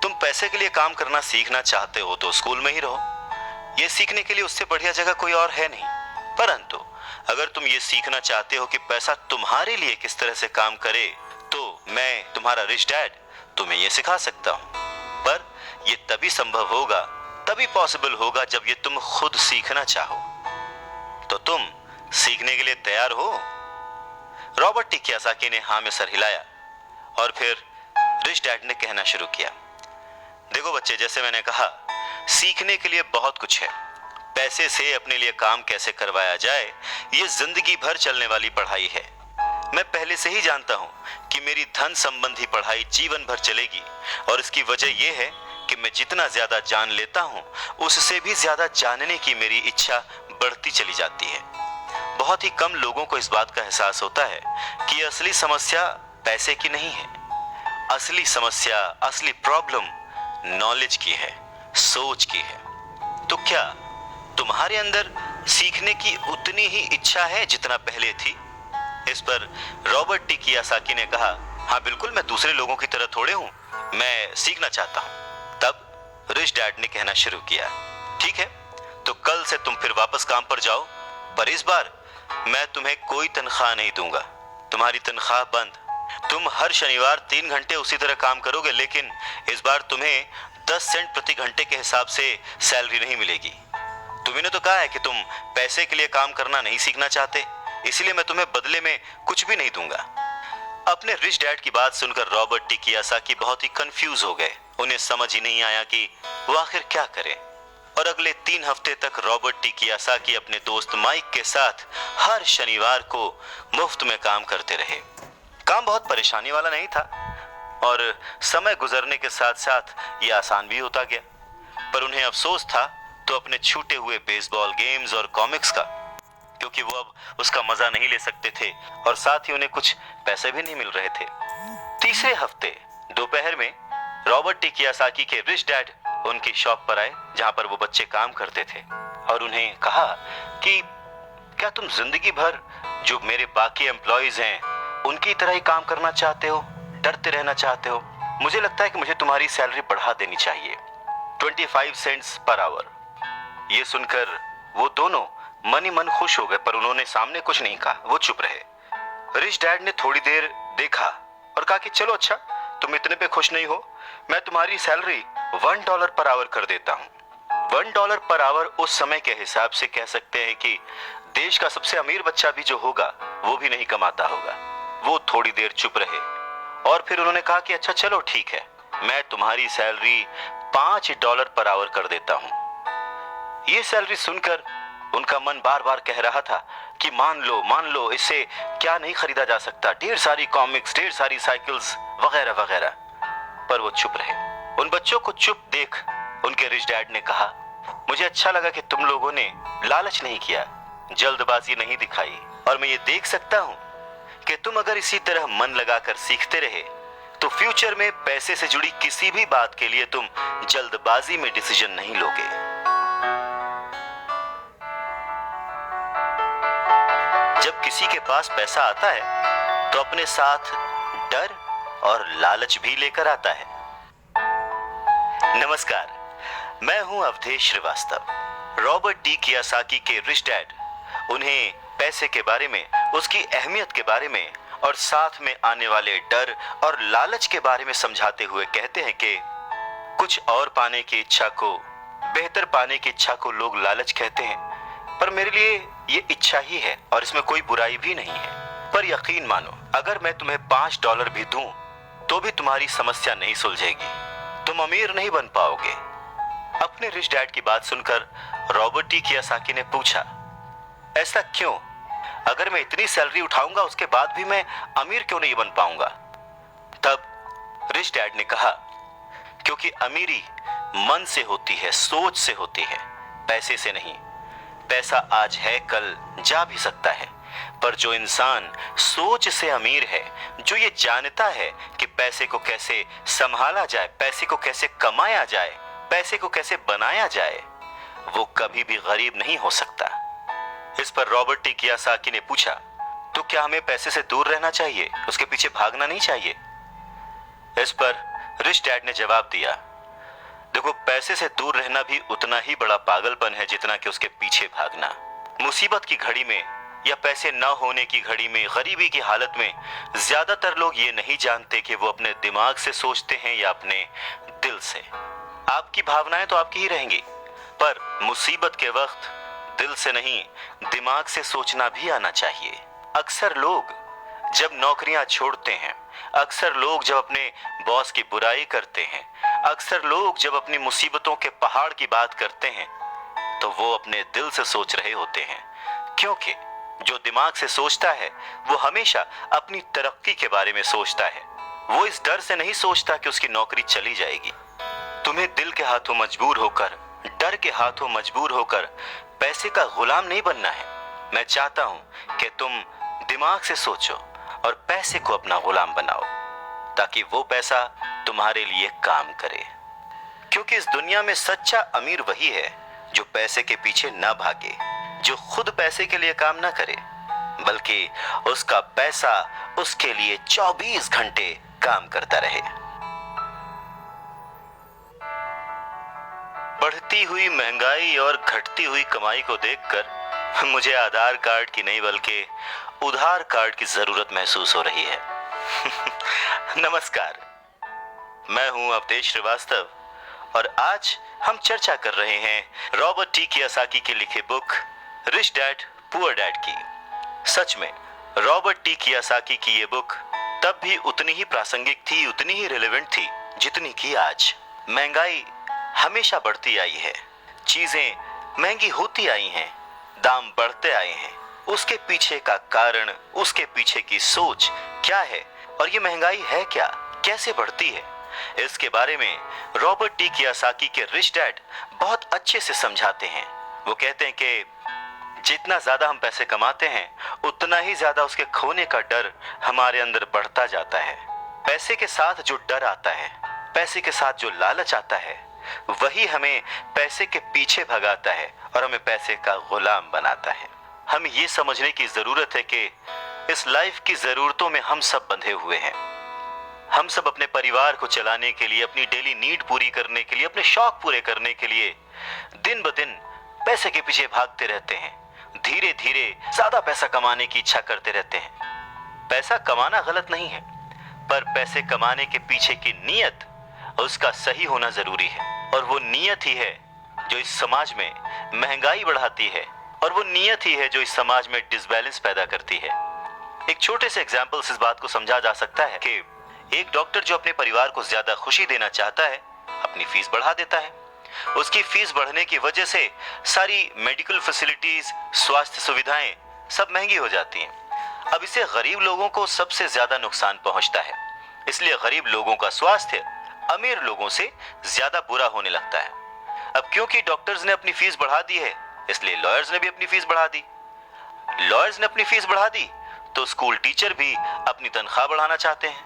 तुम पैसे के लिए काम करना सीखना चाहते हो तो स्कूल में ही रहो। यह सीखने के लिए उससे बढ़िया जगह कोई और है नहीं। परंतु अगर तुम ये सीखना चाहते हो कि पैसा तुम्हारे लिए किस तरह से काम करे, तो मैं तुम्हारा रिच डैड तुम्हें यह सिखा सकता हूं। पर यह तभी संभव होगा, तभी पॉसिबल होगा जब ये तुम खुद सीखना चाहो। तो तुम सीखने के लिए तैयार हो? रॉबर्ट टी कियोसाकी ने हाँ में सर हिलाया और फिर रिच डैड ने कहना शुरू किया, देखो बच्चे, जैसे मैंने कहा, सीखने के लिए बहुत कुछ है। पैसे से अपने लिए काम कैसे करवाया जाए, ये जिंदगी भर चलने वाली पढ़ाई है। मैं पहले से ही जानता हूं कि मेरी धन संबंधी पढ़ाई जीवन भर चलेगी और इसकी वजह यह है कि मैं जितना ज्यादा जान लेता हूं, उससे भी ज्यादा जानने की मेरी इच्छा बढ़ती चली जाती है। बहुत ही कम लोगों को इस बात का एहसास होता है कि असली समस्या पैसे की नहीं है। असली समस्या, असली प्रॉब्लम नॉलेज की है, सोच की है। तो क्या तुम्हारे अंदर सीखने की उतनी ही इच्छा है जितना पहले थी? इस पर रॉबर्ट टी कियोसाकी ने कहा, हाँ बिल्कुल, मैं दूसरे लोगों की तरह थोड़े हूं, मैं सीखना चाहता हूं। तब रिच डैड ने कहना शुरू किया, ठीक है, तो कल से तुम फिर वापस काम पर जाओ, पर इस बार मैं तुम्हें कोई तनख्वाह नहीं दूंगा। तुम्हारी तनख्वाह बंद। तुम हर शनिवार 3 घंटे उसी तरह काम करोगे, लेकिन इस बार तुम्हें 10 सेंट प्रति घंटे के हिसाब से सैलरी नहीं मिलेगी। तुमने तो कहा है कि तुम पैसे के लिए काम करना नहीं सीखना चाहते, इसलिए मैं तुम्हें बदले में कुछ भी नहीं दूंगा। अपने रिच डैड की बात सुनकर रॉबर्ट टी कियोसाकी बहुत ही कंफ्यूज हो गए। उन्हें समझ ही नहीं आया कि वो आखिर क्या करें। और अगले 3 हफ्ते तक रॉबर्ट टी कियोसाकी अपने दोस्त माइक के साथ हर शनिवार को मुफ्त में काम करते रहे। काम बहुत परेशानी वाला नहीं था और समय गुजरने के साथ साथ ये आसान भी होता गया। पर उन्हें अफसोस था तो अपने छूटे हुए बेसबॉल गेम्स और कॉमिक्स का, क्योंकि वो अब उसका मजा नहीं ले सकते थे और साथ ही उन्हें कुछ पैसे भी नहीं मिल रहे थे। तीसरे हफ्ते दोपहर में रॉबर्ट टी कियोसाकी के रिच डैड उनकी शॉप पर आए जहां पर वो बच्चे काम करते थे और उन्हें कहा कि क्या तुम जिंदगी भर जो मेरे बाकी एम्प्लॉयज हैं उनकी तरह ही काम करना चाहते हो, डरते रहना चाहते हो? मुझे लगता है कि मुझे तुम्हारी सैलरी बढ़ा देनी चाहिए, 25 सेंट्स पर आवर। ये सुनकर वो दोनों मन ही मन खुश हो गए, पर उन्होंने सामने कुछ नहीं कहा, वो चुप रहे। रिच डैड ने थोड़ी देर देखा और कहा कि चलो अच्छा, तुम इतने पे खुश नहीं हो, मैं तुम्हारी सैलरी $1 पर आवर कर देता हूँ। $1 पर आवर उस समय के हिसाब से कह सकते हैं कि देश का सबसे अमीर बच्चा भी जो होगा वो भी नहीं कमाता होगा। वो थोड़ी देर चुप रहे और फिर उन्होंने कहा कि अच्छा चलो ठीक है, मैं तुम्हारी सैलरी $5 पर आवर कर देता हूँ। ये सैलरी सुनकर उनका मन बार बार कह रहा था कि मान लो, इससे क्या नहीं खरीदा जा सकता, ढेर सारी कॉमिक्स, ढेर सारी साइकिल्स वगैरह वगैरह। पर वो चुप रहे। उन बच्चों को चुप देख उनके रिच डैड ने कहा, मुझे अच्छा लगा कि तुम लोगों ने लालच नहीं किया, जल्दबाजी नहीं दिखाई, और मैं ये देख सकता हूँ कि तुम अगर इसी तरह मन लगाकर सीखते रहे तो फ्यूचर में पैसे से जुड़ी किसी भी बात के लिए तुम जल्दबाजी में डिसीजन नहीं लोगे। जब किसी के पास पैसा आता है तो अपने साथ डर और लालच भी लेकर आता है। नमस्कार, मैं हूं Awadhesh Srivastava. Robert T Kiyosaki के रिच डैड उन्हें पैसे के बारे में, उसकी अहमियत के बारे में और साथ में आने वाले डर और लालच के बारे में समझाते हुए कहते हैं कि कुछ और पाने की इच्छा को, बेहतर पाने की इच्छा को लोग लालच कहते हैं, पर मेरे लिए ये इच्छा ही है और इसमें कोई बुराई भी नहीं है। पर यकीन मानो, अगर मैं तुम्हें $5 भी दूं तो भी तुम्हारी समस्या नहीं सुलझेगी, तुम अमीर नहीं बन पाओगे। अपने रिच डैड की बात सुनकर रॉबर्ट टी कियोसाकी ने पूछा, ऐसा क्यों? अगर मैं इतनी सैलरी उठाऊंगा उसके बाद भी मैं अमीर क्यों नहीं बन पाऊंगा? तब रिच डैड ने कहा, क्योंकि अमीरी मन से होती है, सोच से होती है, पैसे से नहीं। पैसा आज है, कल जा भी सकता है, पर जो इंसान सोच से अमीर है, जो ये जानता है कि पैसे को कैसे संभाला जाए, पैसे को कैसे कमाया जाए, पैसे को कैसे बनाया जाए, वो कभी भी गरीब नहीं हो सकता। इस पर रॉबर्ट टी कियोसाकी ने पूछा, तो क्या हमें पैसे से दूर रहना चाहिए, उसके पीछे भागना नहीं चाहिए? इस पर रिच डैड ने जवाब दिया, देखो, पैसे से दूर रहना भी उतना ही बड़ा पागलपन है जितना कि उसके पीछे भागना। मुसीबत की घड़ी में या पैसे न होने की घड़ी में, गरीबी की हालत में ज्यादातर लोग ये नहीं जानते कि वो अपने दिमाग से सोचते हैं या अपने दिल से। आपकी भावनाएं तो आपकी ही रहेंगी, पर मुसीबत के वक्त दिल से नहीं, दिमाग से सोचना भी आना चाहिए। अक्सर लोग जब नौकरियां छोड़ते हैं, अक्सर लोग जब अपने बॉस की बुराई करते हैं, अक्सर लोग जब अपनी मुसीबतों के पहाड़ की बात करते हैं, तो वो अपने दिल से सोच रहे होते हैं, क्योंकि जो दिमाग से सोचता है वो हमेशा अपनी तरक्की के बारे में सोचता है। वो इस डर से नहीं सोचता कि उसकी नौकरी चली जाएगी। तुम्हें दिल के हाथों मजबूर होकर, डर के हाथों मजबूर होकर पैसे का गुलाम नहीं बनना है। मैं चाहता हूं कि तुम दिमाग से सोचो और पैसे को अपना गुलाम बनाओ, ताकि वो पैसा तुम्हारे लिए काम करे। क्योंकि इस दुनिया में सच्चा अमीर वही है जो पैसे के पीछे ना भागे, जो खुद पैसे के लिए काम ना करे, बल्कि उसका पैसा उसके लिए 24 घंटे काम करता रहे। बढ़ती हुई महंगाई और घटती हुई कमाई को देखकर मुझे आधार कार्ड की नहीं बल्कि उधार कार्ड की जरूरत महसूस हो रही है। नमस्कार, मैं हूं अवधेश श्रीवास्तव और आज हम चर्चा कर रहे हैं रॉबर्ट टी कियोसाकी की लिखी book rich dad poor dad की। सच में रॉबर्ट टी कियोसाकी की ये बुक तब भी उतनी ही प्रासंगिक थी, उतनी ही रिलेवेंट थी जितनी की आज। महंगाई हमेशा बढ़ती आई है, चीजें महंगी होती आई हैं, दाम बढ़ते आए हैं। उसके पीछे का कारण, उसके पीछे की सोच क्या है और ये महंगाई है क्या, कैसे बढ़ती है, इसके बारे में रॉबर्ट टी कियोसाकी के रिच डैड बहुत अच्छे से समझाते हैं। वो कहते हैं कि जितना ज्यादा हम पैसे कमाते हैं उतना ही ज्यादा उसके खोने का डर हमारे अंदर बढ़ता जाता है। पैसे के साथ जो डर आता है, पैसे के साथ जो लालच आता है, वही हमें पैसे के पीछे भगाता है और हमें पैसे का गुलाम बनाता है। हमें ये समझने की जरूरत है कि इस लाइफ की जरूरतों में हम सब बंधे हुए हैं। हम सब अपने परिवार को चलाने के लिए, अपनी डेली नीड पूरी करने के लिए, अपने शौक पूरे करने के लिए दिन ब दिन पैसे के पीछे भागते रहते हैं। धीरे धीरे ज्यादा पैसा कमाने की इच्छा करते रहते हैं। पैसा कमाना गलत नहीं है, पर पैसे कमाने के पीछे की नीयत, उसका सही होना जरूरी है। और वो नीयत ही है जो इस समाज में महंगाई बढ़ाती है, और वो नीयत ही है जो इस समाज में डिसबैलेंस पैदा करती है। एक छोटे से एग्जाम्पल से इस बात को समझा जा सकता है कि एक डॉक्टर जो अपने परिवार को ज्यादा खुशी देना चाहता है, अपनी फीस बढ़ा देता है। उसकी फीस बढ़ने की वजह से सारी मेडिकल फैसिलिटीज, स्वास्थ्य सुविधाएं सब महंगी हो जाती हैं। अब इससे गरीब लोगों को सबसे ज्यादा नुकसान पहुंचता है, इसलिए गरीब लोगों का स्वास्थ्य अमीर लोगों से ज्यादा बुरा होने लगता है। अब क्योंकि डॉक्टर्स ने अपनी फीस बढ़ा दी है, इसलिए लॉयर्स ने भी अपनी फीस बढ़ा दी। लॉयर्स ने अपनी फीस बढ़ा दी तो स्कूल टीचर भी अपनी तनख्वाह बढ़ाना चाहते हैं,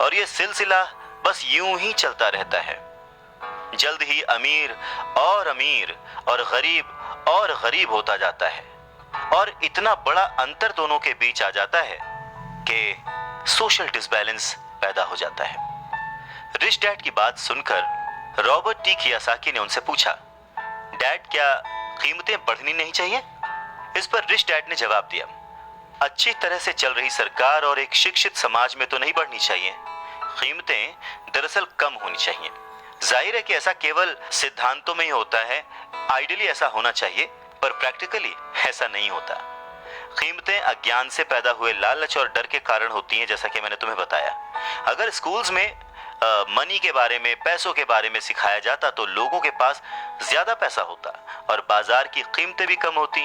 और ये सिलसिला बस यूं ही चलता रहता है। जल्द ही अमीर और गरीब होता जाता है, और इतना बड़ा अंतर दोनों के बीच आ जाता है कि सोशल डिसबैलेंस पैदा हो जाता है। रिच डैड की बात सुनकर रॉबर्ट टी कियोसाकी ने उनसे पूछा, डैड क्या कीमतें बढ़नी नहीं चाहिए? इस पर रिच डैड ने जवाब दिया, अच्छी तरह से चल रही सरकार और एक शिक्षित समाज में तो नहीं बढ़नी चाहिए, कीमतें दरअसल कम होनी चाहिए। जाहिर है कि ऐसा केवल सिद्धांतों में ही होता है, आइडियली ऐसा होना चाहिए, पर प्रैक्टिकली ऐसा नहीं होता। कीमतें अज्ञान से पैदा हुए लालच और डर के कारण होती हैं, जैसा कि मैंने तुम्हें बताया। अगर स्कूल्स में मनी के बारे में, पैसों के बारे में सिखाया जाता तो लोगों के पास ज्यादा पैसा होता और बाजार की कीमतें भी कम होती।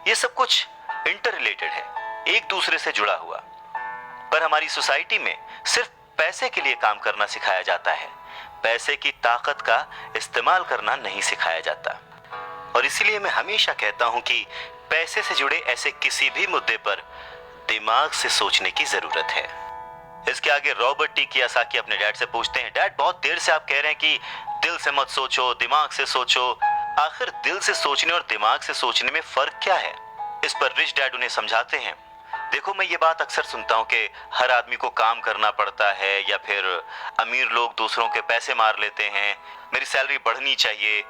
ये सब कुछ इंटर रिलेटेड है, एक दूसरे से जुड़ा हुआ। पर हमारी सोसाइटी में सिर्फ पैसे के लिए काम करना सिखाया जाता है, पैसे की ताकत का इस्तेमाल करना नहीं सिखाया जाता। और इसीलिए मैं हमेशा कहता हूं कि पैसे से जुड़े ऐसे किसी भी मुद्दे पर दिमाग से सोचने की जरूरत है। इसके आगे रॉबर्ट टी कियोसाकी अपने डैड से पूछते हैं, डैड बहुत देर से आप कह रहे हैं कि दिल से मत सोचो, दिमाग से सोचो, आखिर दिल से सोचने और दिमाग से सोचने में फर्क क्या है? इस पर रिच डैड उन्हें समझाते हैं, देखो मैं ये बात अक्सर सुनता हूँ कि हर आदमी को काम करना पड़ता है, या फिर अमीर लोग दूसरों के पैसे मार लेते हैं, मेरी सैलरी बढ़नी चाहिए,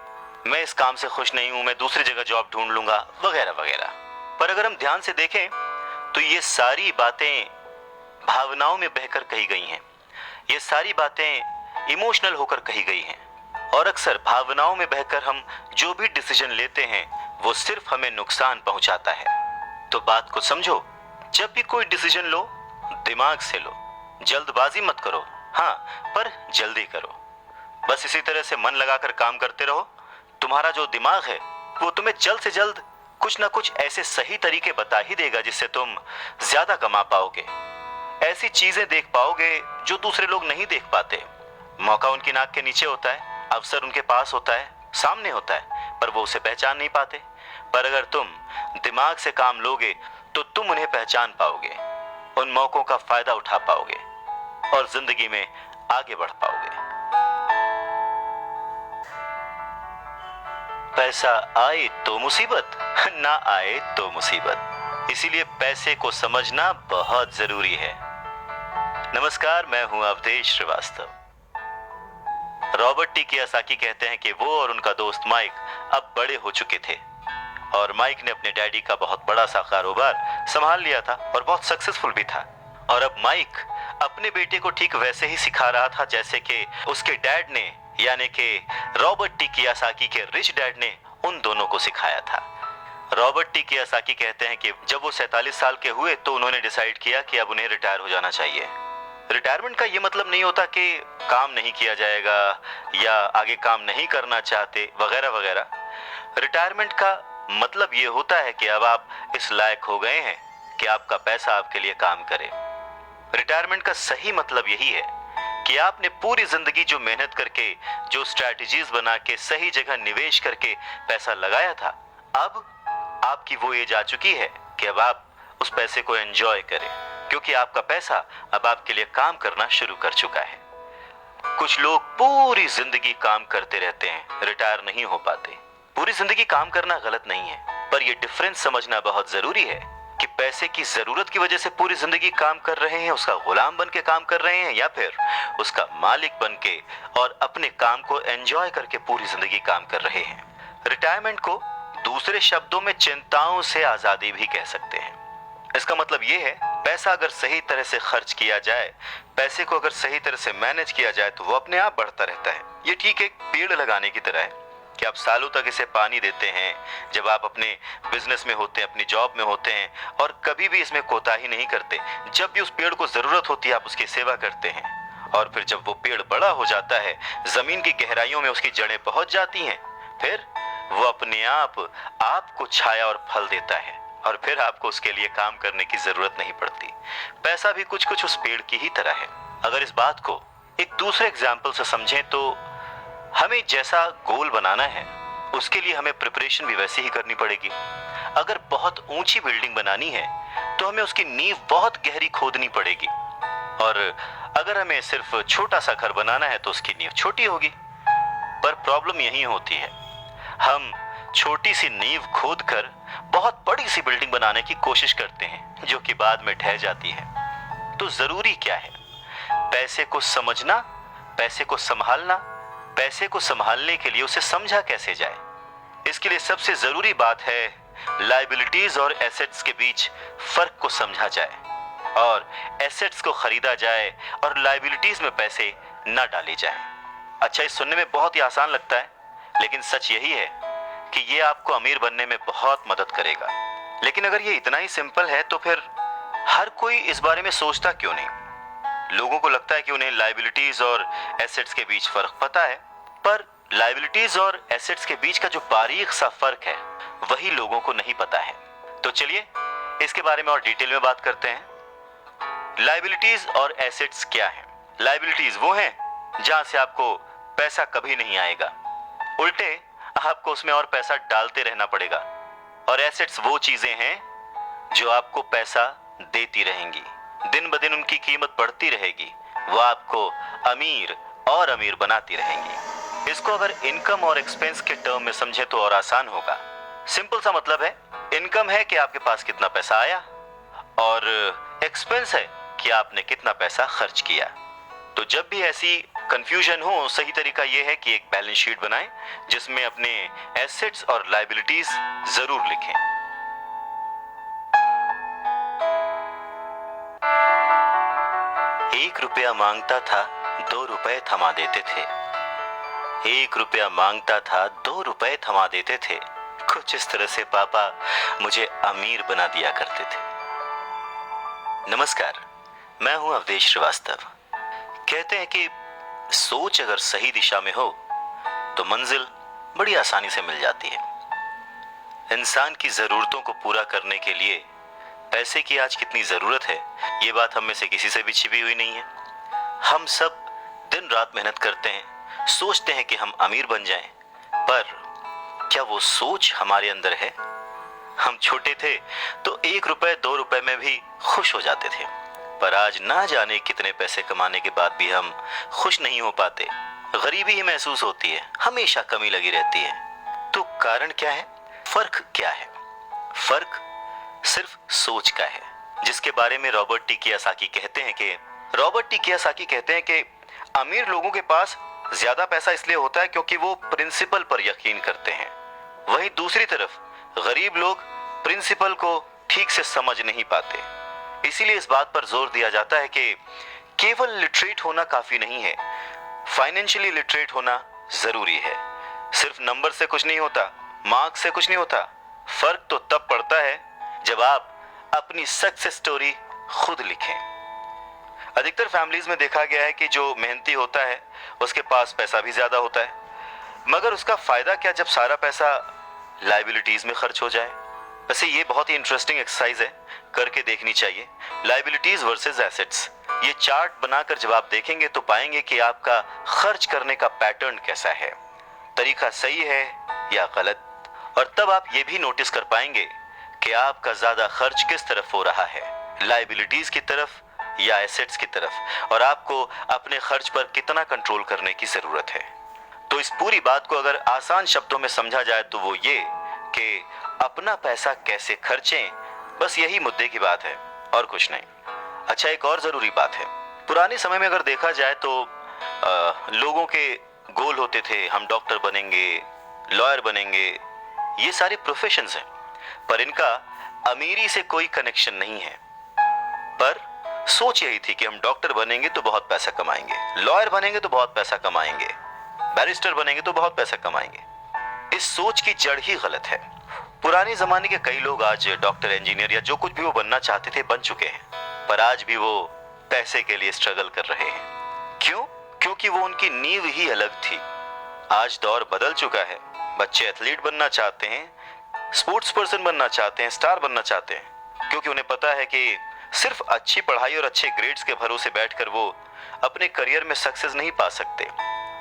मैं इस काम से खुश नहीं हूँ, मैं दूसरी जगह जॉब ढूंढ लूंगा, वगैरह वगैरह। पर अगर हम ध्यान से देखें तो ये सारी बातें भावनाओं में बहकर कही गई हैं, ये सारी बातें इमोशनल होकर कही गई हैं, और अक्सर भावनाओं में बहकर हम जो भी डिसीजन लेते हैं वो सिर्फ हमें नुकसान पहुंचाता है। तो बात को समझो, जब भी कोई डिसीजन लो दिमाग से लो, जल्दबाजी मत करो, हाँ पर जल्दी करो। बस इसी तरह से मन लगाकर काम करते रहो, तुम्हारा जो दिमाग है वो तुम्हें जल्द से जल्द कुछ ना कुछ ऐसे सही तरीके बता ही देगा जिससे तुम ज्यादा कमा पाओगे, ऐसी चीजें देख पाओगे जो दूसरे लोग नहीं देख पाते। मौका उनकी नाक के नीचे होता है, अवसर उनके पास होता है, सामने होता है, पर वो उसे पहचान नहीं पाते। पर अगर तुम दिमाग से काम लोगे तो तुम उन्हें पहचान पाओगे, उन मौकों का फायदा उठा पाओगे और जिंदगी में आगे बढ़ पाओगे। पैसा आए तो मुसीबत, ना आए तो मुसीबत, इसीलिए पैसे को समझना बहुत जरूरी है। नमस्कार, मैं हूं Awadhesh Srivastava. Robert T Kiyosaki कहते हैं कि वो और उनका दोस्त माइक अब बड़े हो चुके थे, और माइक ने अपने डैडी का बहुत बड़ा सा कारोबार संभाल लिया था और बहुत सक्सेसफुल भी था। और अब माइक अपने बेटे को ठीक वैसे ही सिखा रहा था जैसे कि उसके डैड ने, यानी कि रॉबर्ट टी कियोसाकी के रिच डैड ने उन दोनों को सिखाया था। रॉबर्ट टी कियोसाकी कहते हैं कि जब वो 47 साल के हुए तो उन्होंने डिसाइड किया कि अब उन्हें रिटायर हो जाना चाहिए। रिटायरमेंट का ये मतलब नहीं होता कि काम नहीं किया जाएगा या आगे काम नहीं करना चाहते वगैरह वगैरह। रिटायरमेंट का मतलब ये होता है कि अब आप इस लायक हो गए हैं कि आपका पैसा आपके लिए काम करे। रिटायरमेंट का सही मतलब यही है कि आपने पूरी जिंदगी जो मेहनत करके, जो स्ट्रैटेजीज बना के, सही जगह निवेश करके पैसा लगाया था, अब आपकी वो एज आ चुकी है कि अब आप उस पैसे को एंजॉय करें, क्योंकि आपका पैसा अब आपके लिए काम करना शुरू कर चुका है। कुछ लोग पूरी जिंदगी काम करते रहते हैं, रिटायर नहीं हो पाते। पूरी जिंदगी काम करना गलत नहीं है, पर यह डिफरेंस समझना बहुत जरूरी है कि पैसे की जरूरत की वजह से पूरी जिंदगी काम कर रहे हैं, उसका गुलाम बन के काम कर रहे हैं, या फिर उसका मालिक बन के और अपने काम को एंजॉय करके पूरी जिंदगी काम कर रहे हैं। रिटायरमेंट को दूसरे शब्दों में चिंताओं से आजादी भी कह सकते हैं। इसका मतलब यह है, पैसा अगर सही तरह से खर्च किया जाए, पैसे को अगर सही तरह से मैनेज किया जाए तो वो अपने आप बढ़ता रहता है। ये ठीक एक पेड़ लगाने की तरह है कि आप सालों तक इसे पानी देते हैं। जब आप अपने बिजनेस में होते हैं, अपनी जॉब में होते हैं और कभी भी इसमें कोताही नहीं करते, जब भी उस पेड़ को जरूरत होती है आप उसकी सेवा करते हैं, और फिर जब वो पेड़ बड़ा हो जाता है, जमीन की गहराइयों में उसकी जड़ें पहुंच जाती हैं, फिर वो अपने आप आपको छाया और फल देता है, और फिर आपको उसके लिए काम करने की जरूरत नहीं पड़ती। पैसा भी कुछ कुछ उस पेड़ की ही तरह है। अगर इस बात को एक दूसरे एग्जाम्पल से समझें तो हमें जैसा गोल बनाना है उसके लिए हमें प्रिपरेशन भी वैसी ही करनी पड़ेगी। अगर बहुत ऊंची बिल्डिंग बनानी है तो हमें उसकी नींव बहुत गहरी खोदनी पड़ेगी, और अगर हमें सिर्फ छोटा सा घर बनाना है तो उसकी नींव छोटी होगी। पर प्रॉब्लम यही होती है, हम छोटी सी नींव खोदकर बहुत बड़ी सी बिल्डिंग बनाने की कोशिश करते हैं जो कि बाद में ढह जाती है। तो जरूरी क्या है? पैसे को समझना, पैसे को संभालना, पैसे को संभालने के लिए उसे समझा कैसे जाए। इसके लिए सबसे जरूरी बात है लायबिलिटीज और एसेट्स के बीच फर्क को समझा जाए, और एसेट्स को खरीदा जाए और लायबिलिटीज में पैसे न डाले जाए। अच्छा, इस सुनने में बहुत ही आसान लगता है, लेकिन सच यही है कि ये आपको अमीर बनने में बहुत मदद करेगा। लेकिन अगर ये इतना ही सिंपल है तो फिर हर कोई इस बारे में सोचता क्यों नहीं? लोगों को लगता है कि उन्हें लायबिलिटीज और एसेट्स के बीच फर्क पता है, पर लायबिलिटीज और एसेट्स के बीच का जो बारीक सा फर्क है वही लोगों को नहीं पता है। तो चलिए इसके बारे में और डिटेल में बात करते हैं। लायबिलिटीज और एसेट्स क्या है? लायबिलिटीज वो हैं जहां से आपको पैसा कभी नहीं आएगा, उल्टे आपको उसमें और पैसा डालते रहना पड़ेगा। और एसेट्स वो चीजें हैं जो आपको पैसा देती रहेंगी, दिन ब दिन उनकी कीमत बढ़ती रहेगी, वो आपको अमीर और अमीर बनाती रहेंगी। इसको अगर इनकम और एक्सपेंस के टर्म में समझे तो और आसान होगा। सिंपल सा मतलब है, इनकम है कि आपके पास कितना पैसा आया, और एक्सपेंस है कि आपने कितना पैसा खर्च किया। तो जब भी ऐसी कंफ्यूजन हो, सही तरीका यह है कि एक बैलेंस शीट बनाएं जिसमें अपने एसेट्स और लायबिलिटीज जरूर लिखें। एक रुपया मांगता था, 2 रुपए थमा देते थे। 1 रुपया मांगता था, 2 रुपए थमा देते थे। कुछ इस तरह से पापा मुझे अमीर बना दिया करते थे। नमस्कार, मैं हूं अवधेश श्रीवास्तव। कहते हैं कि सोच अगर सही दिशा में हो तो मंजिल बड़ी आसानी से मिल जाती है। इंसान की जरूरतों को पूरा करने के लिए पैसे की आज कितनी जरूरत है, ये बात हम में से किसी से भी छिपी हुई नहीं है। हम सब दिन रात मेहनत करते हैं, सोचते हैं कि हम अमीर बन जाएं, पर क्या वो सोच हमारे अंदर है? हम छोटे थे तो 1 रुपए 2 रुपए में भी खुश हो जाते थे, पर आज ना जाने कितने पैसे कमाने के बाद भी हम खुश नहीं हो पाते। गरीबी ही महसूस होती है, हमेशा कमी लगी रहती है। तो कारण क्या है? फर्क क्या है? फर्क सिर्फ सोच का है, जिसके बारे में रॉबर्ट टी कियोसाकी कहते हैं कि अमीर लोगों के पास ज्यादा पैसा इसलिए होता है क्योंकि वो प्रिंसिपल पर यकीन करते हैं। वहीं दूसरी तरफ गरीब लोग प्रिंसिपल को ठीक से समझ नहीं पाते। इसीलिए इस बात पर जोर दिया जाता है कि केवल लिटरेट होना काफी नहीं है, फाइनेंशियली लिटरेट होना जरूरी है। सिर्फ नंबर से कुछ नहीं होता, मार्क्स से कुछ नहीं होता, फर्क तो तब पड़ता है जब आप अपनी सक्सेस स्टोरी खुद लिखें। अधिकतर फैमिलीज में देखा गया है कि जो मेहनती होता है उसके पास पैसा भी ज्यादा होता है, मगर उसका फायदा क्या जब सारा पैसा लाइबिलिटीज में खर्च हो जाए। वैसे ये बहुत ही इंटरेस्टिंग एक्सरसाइज है, करके देखनी चाहिए। लाइबिलिटीज वर्सेस एसेट्स, ये चार्ट बनाकर जब आप देखेंगे तो पाएंगे कि आपका खर्च करने का पैटर्न कैसा है, तरीका सही है या गलत। और तब आप ये भी नोटिस कर पाएंगे कि आपका ज्यादा खर्च किस तरफ हो रहा है, लाइबिलिटीज की तरफ या एसेट्स की तरफ, और आपको अपने खर्च पर कितना कंट्रोल करने की जरूरत है। तो इस पूरी बात को अगर आसान शब्दों में समझा जाए तो वो ये कि अपना पैसा कैसे खर्चें, बस यही मुद्दे की बात है और कुछ नहीं। अच्छा, एक और जरूरी बात है, पुराने समय में अगर देखा जाए तो लोगों के गोल होते थे, हम डॉक्टर बनेंगे, लॉयर बनेंगे, ये सारे प्रोफेशंस हैं, पर इनका अमीरी से कोई कनेक्शन नहीं है। पर सोच यही थी कि हम डॉक्टर बनेंगे तो बहुत पैसा कमाएंगे, लॉयर बनेंगे तो बहुत पैसा कमाएंगे, बैरिस्टर बनेंगे तो बहुत पैसा कमाएंगे। इस सोच की जड़ ही गलत है। पुराने जमाने के कई लोग आज डॉक्टर, इंजीनियर या जो कुछ भी वो बनना चाहते थे बन चुके हैं, पर आज भी वो पैसे के लिए स्ट्रगल कर रहे हैं। क्यों? क्योंकि वो उनकी नींव ही अलग थी। आज दौर बदल चुका है, बच्चे एथलीट बनना चाहते हैं, स्पोर्ट्स पर्सन बनना चाहते हैं, स्टार बनना चाहते हैं, क्योंकि उन्हें पता है कि सिर्फ अच्छी पढ़ाई और अच्छे ग्रेड्स के भरोसे बैठकर वो अपने करियर में सक्सेस नहीं पा सकते।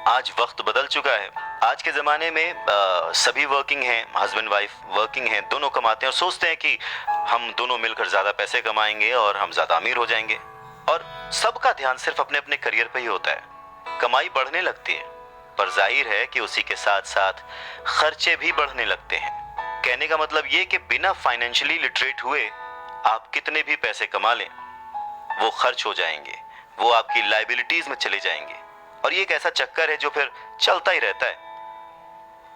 आज वक्त बदल चुका है। आज के ज़माने में सभी वर्किंग हैं, हस्बैंड वाइफ वर्किंग हैं, दोनों कमाते हैं और सोचते हैं कि हम दोनों मिलकर ज़्यादा पैसे कमाएंगे और हम ज़्यादा अमीर हो जाएंगे। और सबका ध्यान सिर्फ अपने अपने करियर पे ही होता है। कमाई बढ़ने लगती है, पर जाहिर है कि उसी के साथ साथ खर्चे भी बढ़ने लगते हैं। कहने का मतलब ये कि बिना फाइनेंशियली लिटरेट हुए आप कितने भी पैसे कमा लें, वो खर्च हो जाएंगे, वो आपकी लाइबिलिटीज में चले जाएंगे, और ये एक ऐसा चक्कर है जो फिर चलता ही रहता है।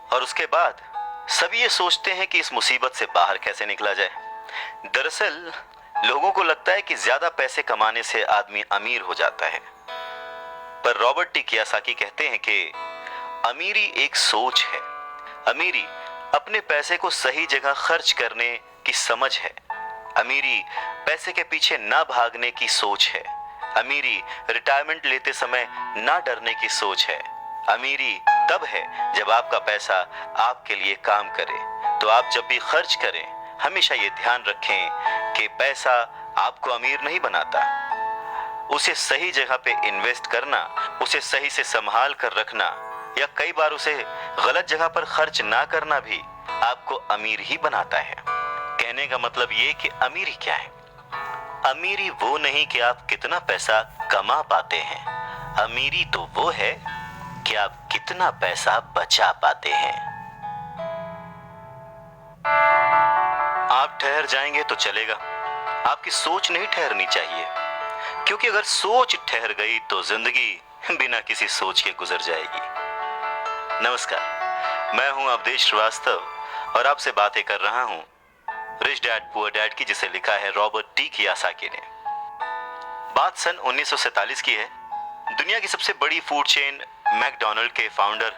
और उसके बाद सभी ये सोचते हैं कि इस मुसीबत से बाहर कैसे निकला जाए। दरअसल लोगों को लगता है कि ज्यादा पैसे कमाने से आदमी अमीर हो जाता है, पर रॉबर्ट टी कियोसाकी कहते हैं कि अमीरी एक सोच है। अमीरी अपने पैसे को सही जगह खर्च करने की समझ है। अमीरी पैसे के पीछे ना भागने की सोच है। अमीरी रिटायरमेंट लेते समय ना डरने की सोच है। अमीरी तब है जब आपका पैसा आपके लिए काम करे। तो आप जब भी खर्च करें हमेशा ये ध्यान रखें कि पैसा आपको अमीर नहीं बनाता। उसे सही जगह पे इन्वेस्ट करना, उसे सही से संभाल कर रखना, या कई बार उसे गलत जगह पर खर्च ना करना भी आपको अमीर ही बनाता है। कहने का मतलब ये कि अमीरी क्या है? अमीरी वो नहीं कि आप कितना पैसा कमा पाते हैं, अमीरी तो वो है कि आप कितना पैसा बचा पाते हैं। आप ठहर जाएंगे तो चलेगा, आपकी सोच नहीं ठहरनी चाहिए, क्योंकि अगर सोच ठहर गई तो जिंदगी बिना किसी सोच के गुजर जाएगी। नमस्कार, मैं हूं अवधेश श्रीवास्तव और आपसे बातें कर रहा हूं रिच डैड पुअर डैड की, जिसे लिखा है रॉबर्ट टी कियोसाकी ने। बात सन 1947 की है। दुनिया की सबसे बड़ी फूड चेन मैकडॉनल्ड के फाउंडर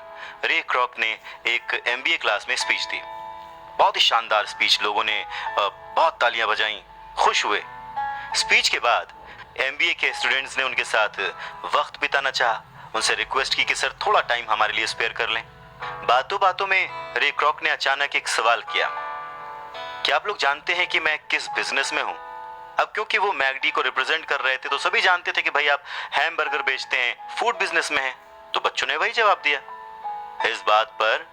रे क्रॉक ने एक एमबीए क्लास में स्पीच दी। बहुत ही शानदार स्पीच, लोगों ने बहुत तालियां बजाईं, खुश हुए। स्पीच के बाद एमबीए के स्टूडेंट्स ने उनके साथ वक्त बिताना चाहा, उनसे रिक्वेस्ट की कि सर थोड़ा टाइम हमारे लिए स्पेयर कर लें। बातों बातों में रे क्रॉक ने अचानक एक सवाल किया, क्या आप लोग जानते हैं कि मैं किस बिजनेस में हूं? अब क्योंकि वो मैकडी को रिप्रेजेंट कर रहे थे तो सभी जानते थे कि भाई आप हैमबर्गर बेचते हैं, फूड बिजनेस में हैं, तो बच्चों ने वही जवाब दिया। इस बात पर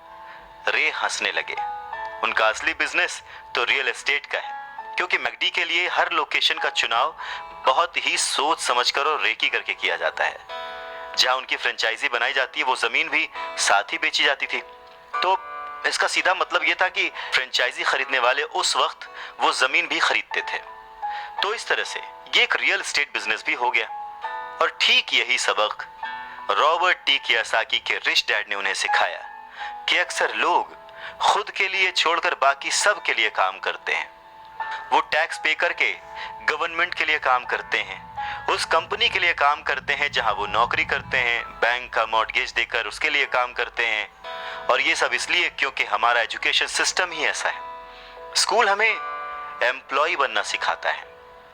रे हंसने लगे। उनका असली बिजनेस तो रियल एस्टेट का है, क्योंकि मैकडी के लिए हर लोकेशन का चुनाव बहुत ही सोच समझकर और रेकी करके किया जाता है। जहां उनकी फ्रेंचाइजी बनाई जाती है वो जमीन भी साथ ही बेची जाती थी। तो इसका सीधा मतलब यह था कि फ्रेंचाइजी खरीदने वाले उस वक्त वो जमीन भी खरीदते थे। तो इस तरह से ये एक रियल एस्टेट बिजनेस भी हो गया। और ठीक यही सबक रॉबर्ट टी कियोसाकी के रिच डैड ने उन्हें सिखाया कि अक्सर लोग खुद के लिए छोड़कर बाकी सब के लिए काम करते हैं। वो टैक्स पे करके गवर्नमेंट के लिए काम करते हैं, उस कंपनी के लिए काम करते हैं जहां वो नौकरी करते हैं, बैंक का मॉर्गेज देकर उसके लिए काम करते हैं। और ये सब इसलिए क्योंकि हमारा एजुकेशन सिस्टम ही ऐसा है। स्कूल हमें एम्प्लॉय बनना सिखाता है,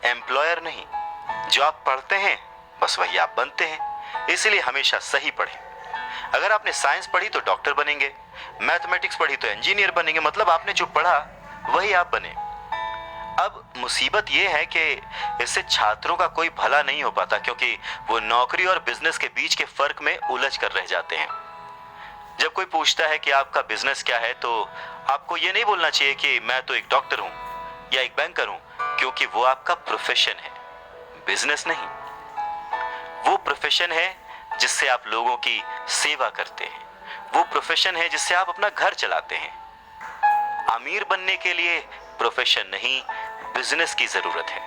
एम्प्लॉयर नहीं। जो आप पढ़ते हैं बस वही आप बनते हैं, इसलिए हमेशा सही पढ़ें। अगर आपने साइंस पढ़ी तो डॉक्टर बनेंगे, मैथमेटिक्स पढ़ी तो इंजीनियर बनेंगे, मतलब आपने जो पढ़ा वही आप बने। अब मुसीबत यह है कि इससे छात्रों का कोई भला नहीं हो पाता, क्योंकि वो नौकरी और बिजनेस के बीच के फर्क में उलझ कर रह जाते हैं। जब कोई पूछता है कि आपका बिजनेस क्या है, तो आपको ये नहीं बोलना चाहिए कि मैं तो एक डॉक्टर हूं या एक बैंकर हूं, क्योंकि वो आपका प्रोफेशन है, बिजनेस नहीं। वो प्रोफेशन है जिससे आप लोगों की सेवा करते हैं, वो प्रोफेशन है जिससे आप अपना घर चलाते हैं। अमीर बनने के लिए प्रोफेशन नहीं, बिजनेस की जरूरत है।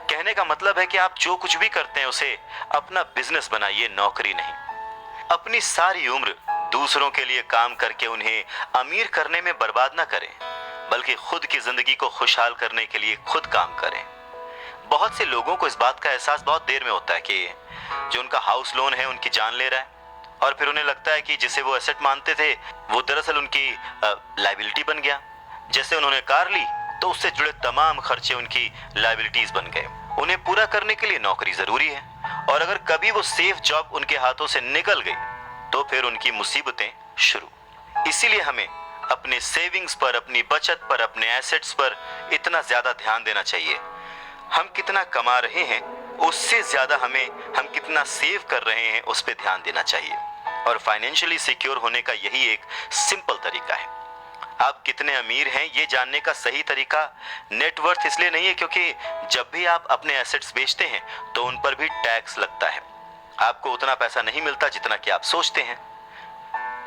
कहने का मतलब है कि आप जो कुछ भी करते हैं उसे अपना बिजनेस बनाइए, नौकरी नहीं। अपनी सारी उम्र दूसरों के लिए काम करके उन्हें अमीर करने में बर्बाद ना करें, बल्कि खुद की जिंदगी को खुशहाल करने के लिए खुद काम करें। बहुत से लोगों को इस बात का एहसास बहुत देर में होता है कि जो उनका हाउस लोन है उनकी जान ले रहा है, और फिर उन्हें लगता है कि जिसे वो एसेट मानते थे वो दरअसल उनकी लायबिलिटी बन गया। जैसे उन्होंने कार ली तो उससे जुड़े तमाम खर्चे उनकी लायबिलिटीज बन गए। उन्हें पूरा करने के लिए नौकरी जरूरी है, और अगर कभी वो सेफ जॉब उनके हाथों से निकल गई तो फिर उनकी मुसीबतें शुरू। इसीलिए हमें अपने सेविंग्स पर, अपनी बचत पर, अपने एसेट्स पर इतना ज्यादा ध्यान देना चाहिए। हम कितना कमा रहे हैं उससे ज्यादा हम कितना सेव कर रहे हैं उस पर ध्यान देना चाहिए। और फाइनेंशियली सिक्योर होने का यही एक सिंपल तरीका है। आप कितने अमीर हैं ये जानने का सही तरीका नेटवर्थ इसलिए नहीं है क्योंकि जब भी आप अपने एसेट्स बेचते हैं तो उन पर भी टैक्स लगता है। आपको उतना पैसा नहीं मिलता जितना कि आप सोचते हैं।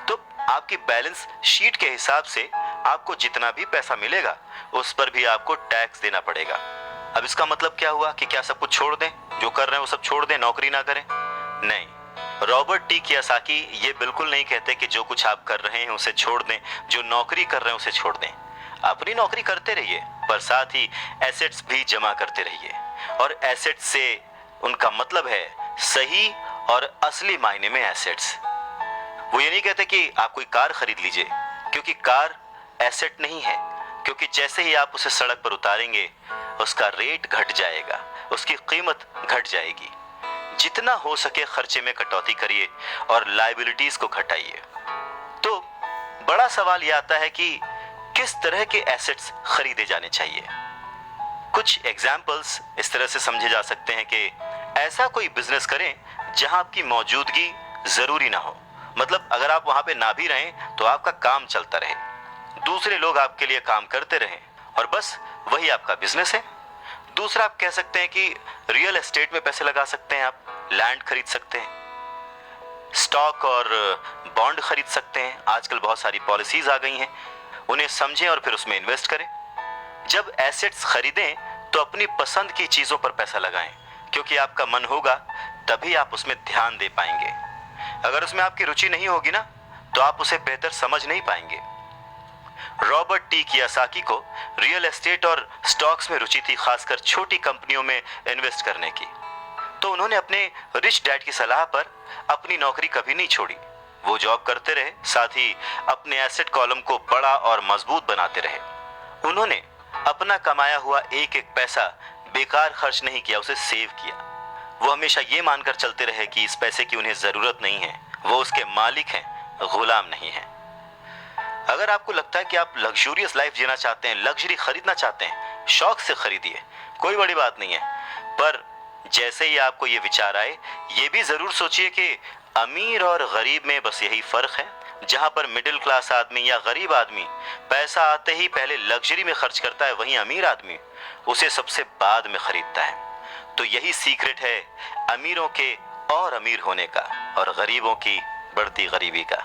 तो आपकी बैलेंस शीट के हिसाब से आपको जितना भी पैसा मिलेगा उस पर भी आपको टैक्स देना पड़ेगा। अब इसका मतलब क्या हुआ कि क्या सब कुछ छोड़ दें, जो कर रहे हैं वो सब छोड़ दें, नौकरी ना करें? नहीं, रॉबर्ट टी कियोसाकी ये बिल्कुल नहीं कहते कि जो कुछ आप कर रहे हैं उसे छोड़ दें, जो नौकरी कर रहे हैं उसे छोड़ दें। अपनी नौकरी करते रहिए, पर साथ ही एसेट्स भी जमा करते रहिए। और एसेट्स से उनका मतलब है सही और असली मायने में एसेट्स। वो ये नहीं कहते कि आप कोई कार खरीद लीजिए, क्योंकि कार एसेट नहीं है, क्योंकि जैसे ही आप उसे सड़क पर उतारेंगे उसका रेट घट जाएगा, उसकी कीमत घट जाएगी। जितना हो सके खर्चे में कटौती करिए और लायबिलिटीज को घटाइए। तो बड़ा सवाल यह आता है कि किस तरह के एसेट्स खरीदे जाने चाहिए। कुछ एग्जाम्पल्स इस तरह से समझे जा सकते हैं कि ऐसा कोई बिजनेस करें जहां आपकी मौजूदगी जरूरी ना हो। मतलब अगर आप वहां पे ना भी रहें तो आपका काम चलता रहे, दूसरे लोग आपके लिए काम करते रहें, और बस वही आपका बिजनेस है। दूसरा, आप कह सकते हैं कि रियल एस्टेट में पैसे लगा सकते हैं, आप लैंड खरीद सकते हैं, स्टॉक और बॉन्ड खरीद सकते हैं। आजकल बहुत सारी पॉलिसीज आ गई हैं, उन्हें समझें और फिर उसमें इन्वेस्ट करें। जब एसेट्स खरीदें तो अपनी पसंद की चीजों पर पैसा लगाएं, क्योंकि आपका मन होगा तभी आप उसमें ध्यान दे पाएंगे। अगर उसमें आपकी रुचि नहीं होगी ना तो आप उसे बेहतर समझ नहीं पाएंगे। रॉबर्ट टी कियोसाकी को रियल एस्टेट और स्टॉक्स में रुचि थी, खासकर छोटी कंपनियों में इन्वेस्ट करने की। तो उन्होंने अपने रिच डैड की सलाह पर अपनी नौकरी कभी नहीं छोड़ी। वो जॉब करते रहे, साथ ही अपने एसेट कॉलम को बड़ा और मजबूत बनाते रहे। उन्होंने अपना कमाया हुआ एक एक पैसा बेकार खर्च नहीं किया, उसे सेव किया। वो हमेशा ये मानकर चलते रहे कि इस पैसे की उन्हें जरूरत नहीं है, वो उसके मालिक हैं, गुलाम नहीं है। अगर आपको लगता है कि आप लग्जूरियस लाइफ जीना चाहते हैं, लग्जरी खरीदना चाहते हैं, शौक से खरीदिए, कोई बड़ी बात नहीं है। पर जैसे ही आपको ये विचार आए, ये भी जरूर सोचिए कि अमीर और गरीब में बस यही फर्क है। जहां पर मिडिल क्लास आदमी या गरीब आदमी पैसा आते ही पहले लग्जरी में खर्च करता है, वहीं अमीर आदमी उसे सबसे बाद में खरीदता है। तो यही सीक्रेट है अमीरों के और अमीर होने का और गरीबों की बढ़ती गरीबी का।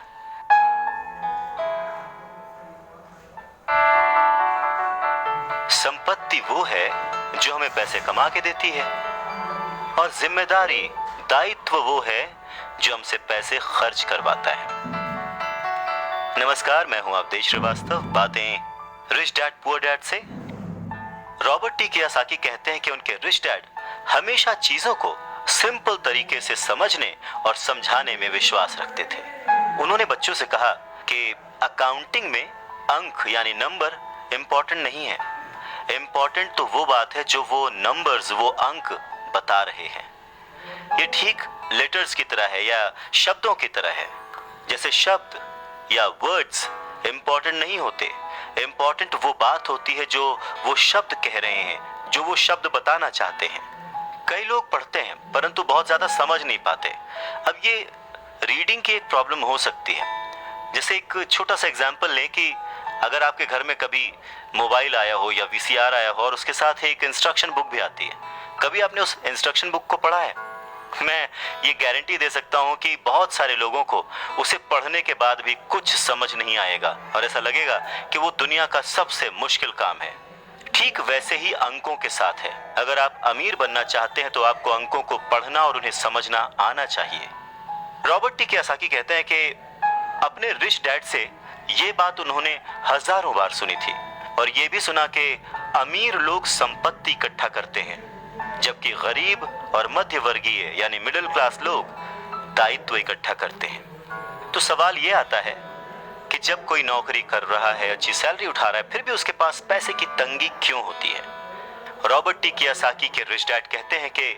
संपत्ति वो है जो हमें पैसे कमा के देती है, और जिम्मेदारी, दायित्व वो है जो हमसे पैसे खर्च करवाता है। नमस्कार, मैं हूं अवधेश श्रीवास्तव, बातें रिच डैड पुअर डैड से। रॉबर्ट टी कियोसाकी कहते हैं कि उनके रिच डैड हमेशा चीजों को सिंपल तरीके से समझने और समझाने में विश्वास रखते थे। उन्होंने बच्चों से कहा कि अकाउंटिंग में अंक यानी नंबर इंपॉर्टेंट नहीं है। इंपॉर्टेंट तो वो बात है जो वो नंबर्स, वो अंक बता रहे हैं। ये ठीक लेटर्स की तरह है या शब्दों की तरह है। जैसे शब्द या वर्ड्स इंपॉर्टेंट नहीं होते, इंपॉर्टेंट वो बात होती है जो वो शब्द कह रहे हैं, जो वो शब्द बताना चाहते हैं। कई लोग पढ़ते हैं परंतु बहुत ज्यादा समझ नहीं पाते। अब ये रीडिंग की एक प्रॉब्लम हो सकती है। जैसे एक छोटा सा एग्जांपल लें कि अगर आपके घर में कभी मोबाइल आया हो या वीसीआर आया हो और उसके साथ एक इंस्ट्रक्शन बुक भी आती है, कभी आपने उस इंस्ट्रक्शन बुक को पढ़ा है? मैं ये गारंटी दे सकता हूँ कि बहुत सारे लोगों को उसे पढ़ने के बाद भी कुछ समझ नहीं आएगा और ऐसा लगेगा कि वो दुनिया का सबसे मुश्किल काम है। ठीक वैसे ही अंकों के साथ है। अगर आप अमीर बनना चाहते हैं तो आपको अंकों को पढ़ना और उन्हें समझना आना चाहिए। रॉबर्ट टी कियोसाकी कहते हैं कि अपने रिच डैड से ये बात उन्होंने हजारों बार सुनी थी और ये भी सुना कि अमीर लोग संपत्ति इकट्ठा करते हैं जबकि गरीब और मध्य वर्गीय यानी मिडिल क्लास लोग दायित्व इकट्ठा करते हैं। तो सवाल ये आता है कि जब कोई नौकरी कर रहा है, अच्छी सैलरी उठा रहा है, फिर भी उसके पास पैसे की तंगी क्यों होती है? रॉबर्ट टी कियोसाकी के रिच डैड कहते हैं कि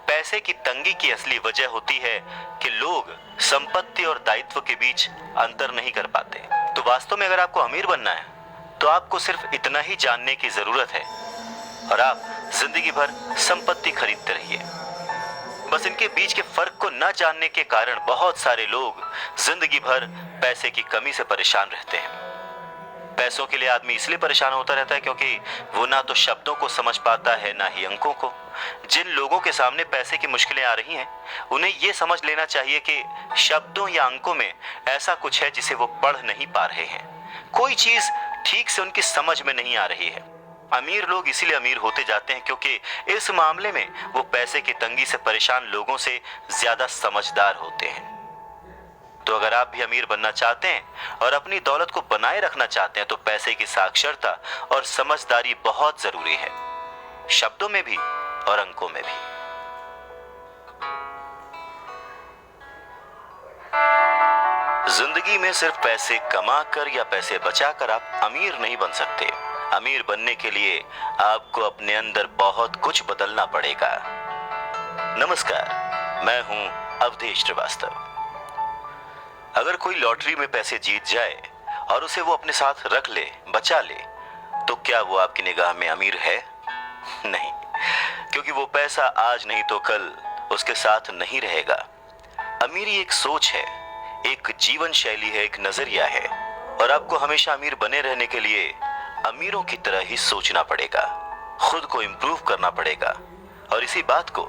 पैसे की तंगी की असली वजह होती है कि लोग संपत्ति और दायित्व के बीच अंतर नहीं कर पाते। तो वास्तव में अगर आपको अमीर बनना है तो आपको सिर्फ इतना ही जानने की जरूरत है और आप जिंदगी भर संपत्ति खरीदते रहिए। बस इनके बीच के फर्क को न जानने के कारण बहुत सारे लोग जिंदगी भर पैसे की कमी से परेशान रहते हैं। पैसों के लिए आदमी इसलिए परेशान होता रहता है क्योंकि वो ना तो शब्दों को समझ पाता है ना ही अंकों को। जिन लोगों के सामने पैसे की मुश्किलें आ रही हैं, उन्हें ये समझ लेना चाहिए कि शब्दों या अंकों में ऐसा कुछ है जिसे वो पढ़ नहीं पा रहे हैं। कोई चीज ठीक से उनकी समझ में नहीं आ रही है। अमीर लोग इसीलिए अमीर होते जाते हैं क्योंकि इस मामले में वो पैसे की तंगी से परेशान लोगों से ज्यादा समझदार होते हैं। तो अगर आप भी अमीर बनना चाहते हैं और अपनी दौलत को बनाए रखना चाहते हैं तो पैसे की साक्षरता और समझदारी बहुत जरूरी है, शब्दों में भी और अंकों में भी। जिंदगी में सिर्फ पैसे कमाकर या पैसे बचाकर आप अमीर नहीं बन सकते। अमीर बनने के लिए आपको अपने अंदर बहुत कुछ बदलना पड़ेगा। नमस्कार, मैं हूं अवधेश श्रीवास्तव। अगर कोई लॉटरी में पैसे जीत जाए और उसे वो अपने साथ रख ले, बचा ले, तो क्या वो आपकी निगाह में अमीर है? नहीं, क्योंकि वो पैसा आज नहीं तो कल उसके साथ नहीं रहेगा। अमीरी एक सोच है, एक जीवन शैली है, एक नजरिया है और आपको हमेशा अमीर बने रहने के लिए अमीरों की तरह ही सोचना पड़ेगा, खुद को इम्प्रूव करना पड़ेगा। और इसी बात को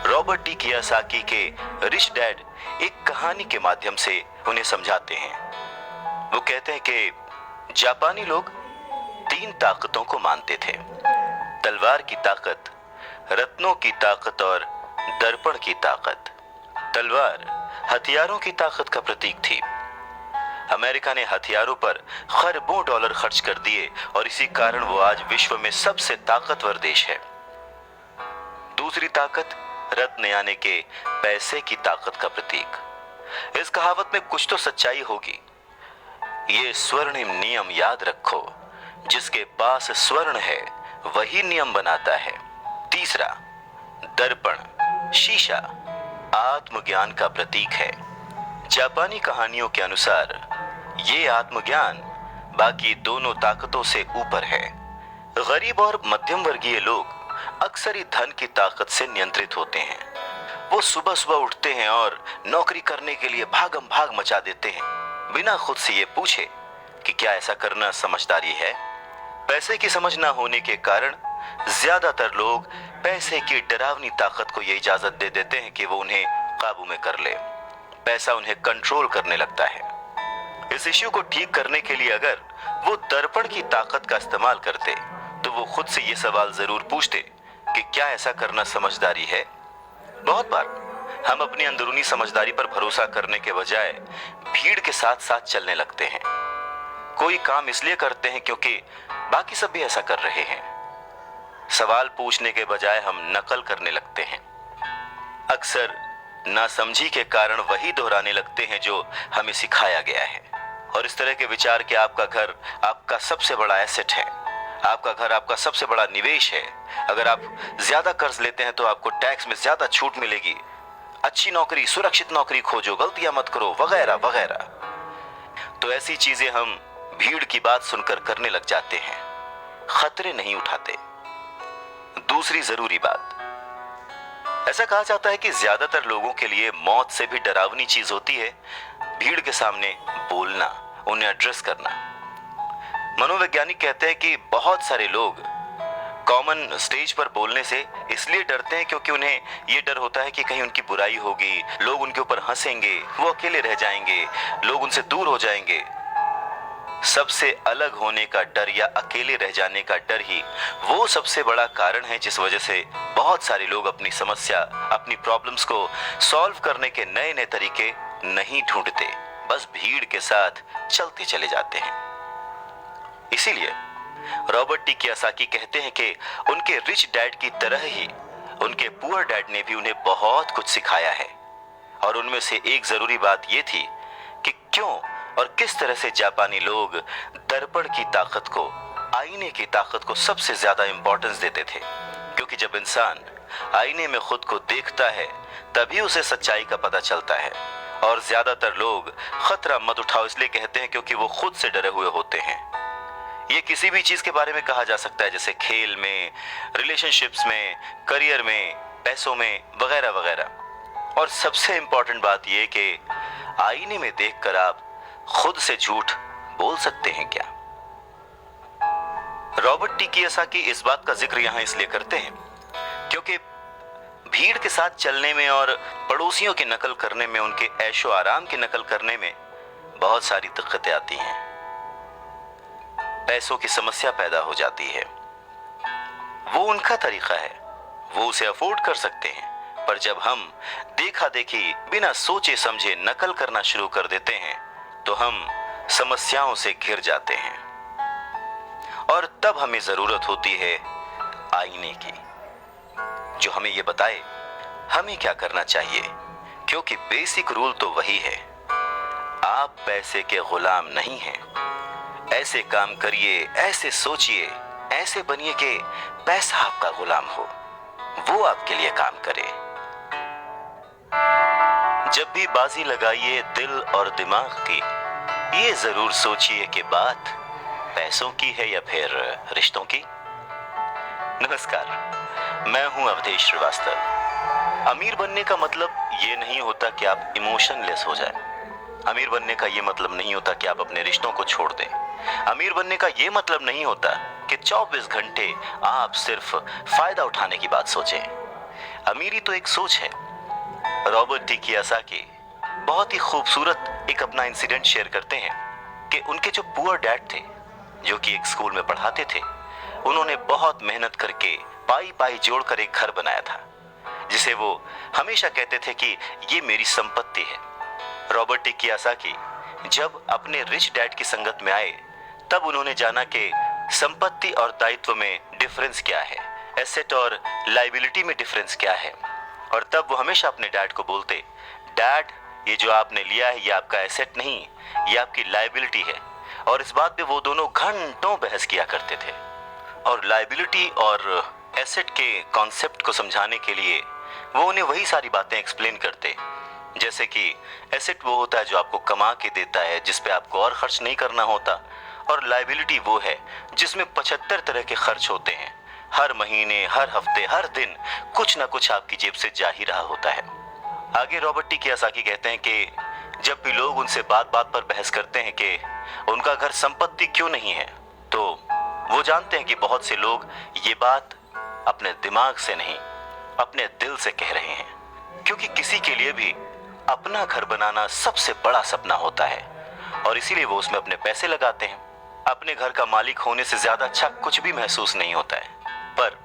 रॉबर्ट टी कियोसाकी के रिच डैड एक कहानी के माध्यम से उन्हें समझाते हैं। वो कहते हैं कि जापानी लोग 3 ताकतों को मानते थे, तलवार की ताकत, रत्नों की ताकत और दर्पण की ताकत। तलवार हथियारों की ताकत का प्रतीक थी। अमेरिका ने हथियारों पर खरबों डॉलर खर्च कर दिए और इसी कारण वो आज विश्व में सबसे ताकतवर देश है। दूसरी ताकत रत्न यानी के पैसे की ताकत का प्रतीक। इस कहावत में कुछ तो सच्चाई होगी। ये स्वर्णिम नियम याद रखो, जिसके पास स्वर्ण है वही नियम बनाता है। तीसरा, दर्पण, शीशा, आत्मज्ञान का प्रतीक है। जापानी कहानियों के अनुसार ये आत्मज्ञान बाकी दोनों ताकतों से ऊपर है। गरीब और मध्यम वर्गीय लोग अक्सर ही धन की ताकत से नियंत्रित होते हैं। वो सुबह सुबह उठते हैं और नौकरी करने के लिए भागम भाग मचा देते हैं, बिना खुद से ये पूछे कि क्या ऐसा करना समझदारी है। पैसे की समझ ना होने के कारण ज्यादातर लोग पैसे की डरावनी ताकत को ये इजाजत दे देते हैं कि वो उन्हें काबू में कर ले। पैसा उन्हें कंट्रोल करने लगता है। इस इश्यू को ठीक करने के लिए अगर वो दर्पण की ताकत का इस्तेमाल करते तो वो खुद से ये सवाल जरूर पूछते कि क्या ऐसा करना समझदारी है। बहुत बार हम अपनी अंदरूनी समझदारी पर भरोसा करने के बजाय भीड़ के साथ साथ चलने लगते हैं। कोई काम इसलिए करते हैं क्योंकि बाकी सब भी ऐसा कर रहे हैं। सवाल पूछने के बजाय हम नकल करने लगते हैं। अक्सर नासमझी के कारण वही दोहराने लगते हैं जो हमें सिखाया गया है। और इस तरह के विचार कि आपका घर आपका सबसे बड़ा एसेट है, आपका घर आपका सबसे बड़ा निवेश है, अगर आप ज्यादा कर्ज लेते हैं तो आपको टैक्स में ज्यादा छूट मिलेगी, अच्छी नौकरी, सुरक्षित नौकरी खोजो, गलतियां मत करो, वगैरह वगैरह। तो ऐसी चीजें हम भीड़ की बात सुनकर करने लग जाते हैं, खतरे नहीं उठाते। दूसरी जरूरी बात, ऐसा कहा जाता है कि ज्यादातर लोगों के लिए मौत से भी डरावनी चीज होती है भीड़ के सामने बोलना, उन्हें एड्रेस करना। मनोवैज्ञानिक कहते हैं कि बहुत सारे लोग कॉमन स्टेज पर बोलने से इसलिए डरते हैं क्योंकि उन्हें यह डर होता है कि कहीं उनकी बुराई होगी, लोग उनके ऊपर हंसेंगे, वो अकेले रह जाएंगे, लोग उनसे दूर हो जाएंगे। सबसे अलग होने का डर या अकेले रह जाने का डर ही वो सबसे बड़ा कारण है जिस वजह से बहुत सारे लोग अपनी समस्या, अपनी प्रॉब्लम्स को सॉल्व करने के नए नए तरीके नहीं ढूंढते, बस भीड़ के साथ चलते चले जाते हैं। इसीलिए रॉबर्ट टी कियोसाकी कहते हैं कि उनके रिच डैड की तरह ही उनके पुअर डैड ने भी उन्हें बहुत कुछ सिखाया है। और उनमें से एक जरूरी बात यह थी कि क्यों और किस तरह से जापानी लोग दर्पण की ताकत को, आईने की ताकत को सबसे ज्यादा इंपॉर्टेंस देते थे। क्योंकि जब इंसान आईने में खुद को देखता है तभी उसे सच्चाई का पता चलता है। और ज्यादातर लोग खतरा मत उठाओ इसलिए कहते हैं क्योंकि वो खुद से डरे हुए होते हैं। ये किसी भी चीज के बारे में कहा जा सकता है, जैसे खेल में, रिलेशनशिप्स में, करियर में, पैसों में, वगैरह वगैरह। और सबसे इंपॉर्टेंट बात यह कि आईने में देखकर आप खुद से झूठ बोल सकते हैं क्या? रॉबर्ट टी कियोसाकी इस बात का जिक्र यहां इसलिए करते हैं क्योंकि भीड़ के साथ चलने में और पड़ोसियों की नकल करने में, उनके ऐशो आराम की नकल करने में बहुत सारी दिक्कतें आती हैं। पैसों की समस्या पैदा हो जाती है। वो उनका तरीका है, वो उसे अफोर्ड कर सकते हैं, पर जब हम देखा देखी बिना सोचे समझे नकल करना शुरू कर देते हैं तो हम समस्याओं से घिर जाते हैं। और तब हमें जरूरत होती है आईने की, जो हमें यह बताए हमें क्या करना चाहिए। क्योंकि बेसिक रूल तो वही है, आप पैसे के गुलाम नहीं हैं। ऐसे काम करिए, ऐसे सोचिए, ऐसे बनिए कि पैसा आपका गुलाम हो, वो आपके लिए काम करे। जब भी बाजी लगाइए दिल और दिमाग की, ये जरूर सोचिए कि बात पैसों की है या फिर रिश्तों की। नमस्कार, मैं हूं अवधेश श्रीवास्तव। अमीर बनने का मतलब ये नहीं होता कि आप इमोशनलेस हो जाएं। अमीर बनने का ये मतलब नहीं होता कि आप अपने रिश्तों को छोड़ दें। अमीर बनने का ये मतलब नहीं होता कि 24 घंटे आप सिर्फ फायदा उठाने की बात सोचें। अमीरी तो एक सोच है। रॉबर्ट टी कियोसाकी बहुत ही खूबसूरत एक अपना इंसिडेंट शेयर करते हैं कि उनके जो पुअर डैड थे, जो कि एक स्कूल में पढ़ाते थे, उन्होंने बहुत मेहनत करके पाई पाई जोड़कर एक घर बनाया था जिसे वो हमेशा कहते थे कि ये मेरी संपत्ति है। रॉबर्ट टी कियोसाकी जब अपने रिच डैड की संगत में आए तब उन्होंने जाना कि संपत्ति और दायित्व में डिफरेंस क्या है, एसेट और लायबिलिटी में डिफरेंस क्या है। और तब वो हमेशा अपने डैड को बोलते, डैड ये जो आपने लिया है ये आपका एसेट नहीं, ये आपकी लायबिलिटी है। और इस बात पे वो दोनों घंटों बहस किया करते थे। और लायबिलिटी और एसेट के कॉन्सेप्ट को समझाने के लिए वो उन्हें वही सारी बातें एक्सप्लेन करते, जैसे कि एसेट वो होता है जो आपको कमा के देता है, जिस पे आपको और खर्च नहीं करना होता, और लायबिलिटी वो है जिसमें 75 तरह के खर्च होते हैं। हर महीने, हर हफ्ते, हर दिन कुछ ना कुछ आपकी जेब से जा ही रहा होता है। आगे रॉबर्ट टी कियोसाकी कहते हैं कि जब भी लोग उनसे बात बात पर बहस करते हैं कि उनका घर संपत्ति क्यों नहीं है, तो वो जानते हैं कि बहुत से लोग ये बात अपने दिमाग से नहीं, अपने दिल से कह रहे हैं। क्योंकि किसी के लिए भी अपना घर बनाना सबसे बड़ा सपना होता है और इसीलिए वो उसमें अपने पैसे लगाते हैं। अपने घर का मालिक होने से ज्यादा अच्छा कुछ भी महसूस नहीं होता है। पर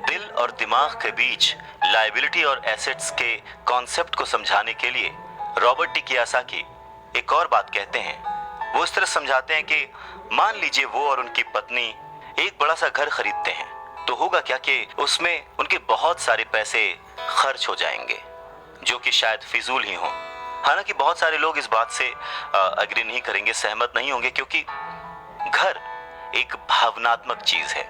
दिल और दिमाग के बीच लायबिलिटी और एसेट्स के कॉन्सेप्ट को समझाने के लिए रॉबर्ट टी कियोसाकी एक और बात कहते हैं। वो इस तरह समझाते हैं कि मान लीजिए वो और उनकी पत्नी एक बड़ा सा घर खरीदते हैं, तो होगा क्या कि उसमें उनके बहुत सारे पैसे खर्च हो जाएंगे जो कि शायद फिजूल ही हों। हालांकि बहुत सारे लोग इस बात से अग्री नहीं करेंगे, सहमत नहीं होंगे, क्योंकि घर एक भावनात्मक चीज है,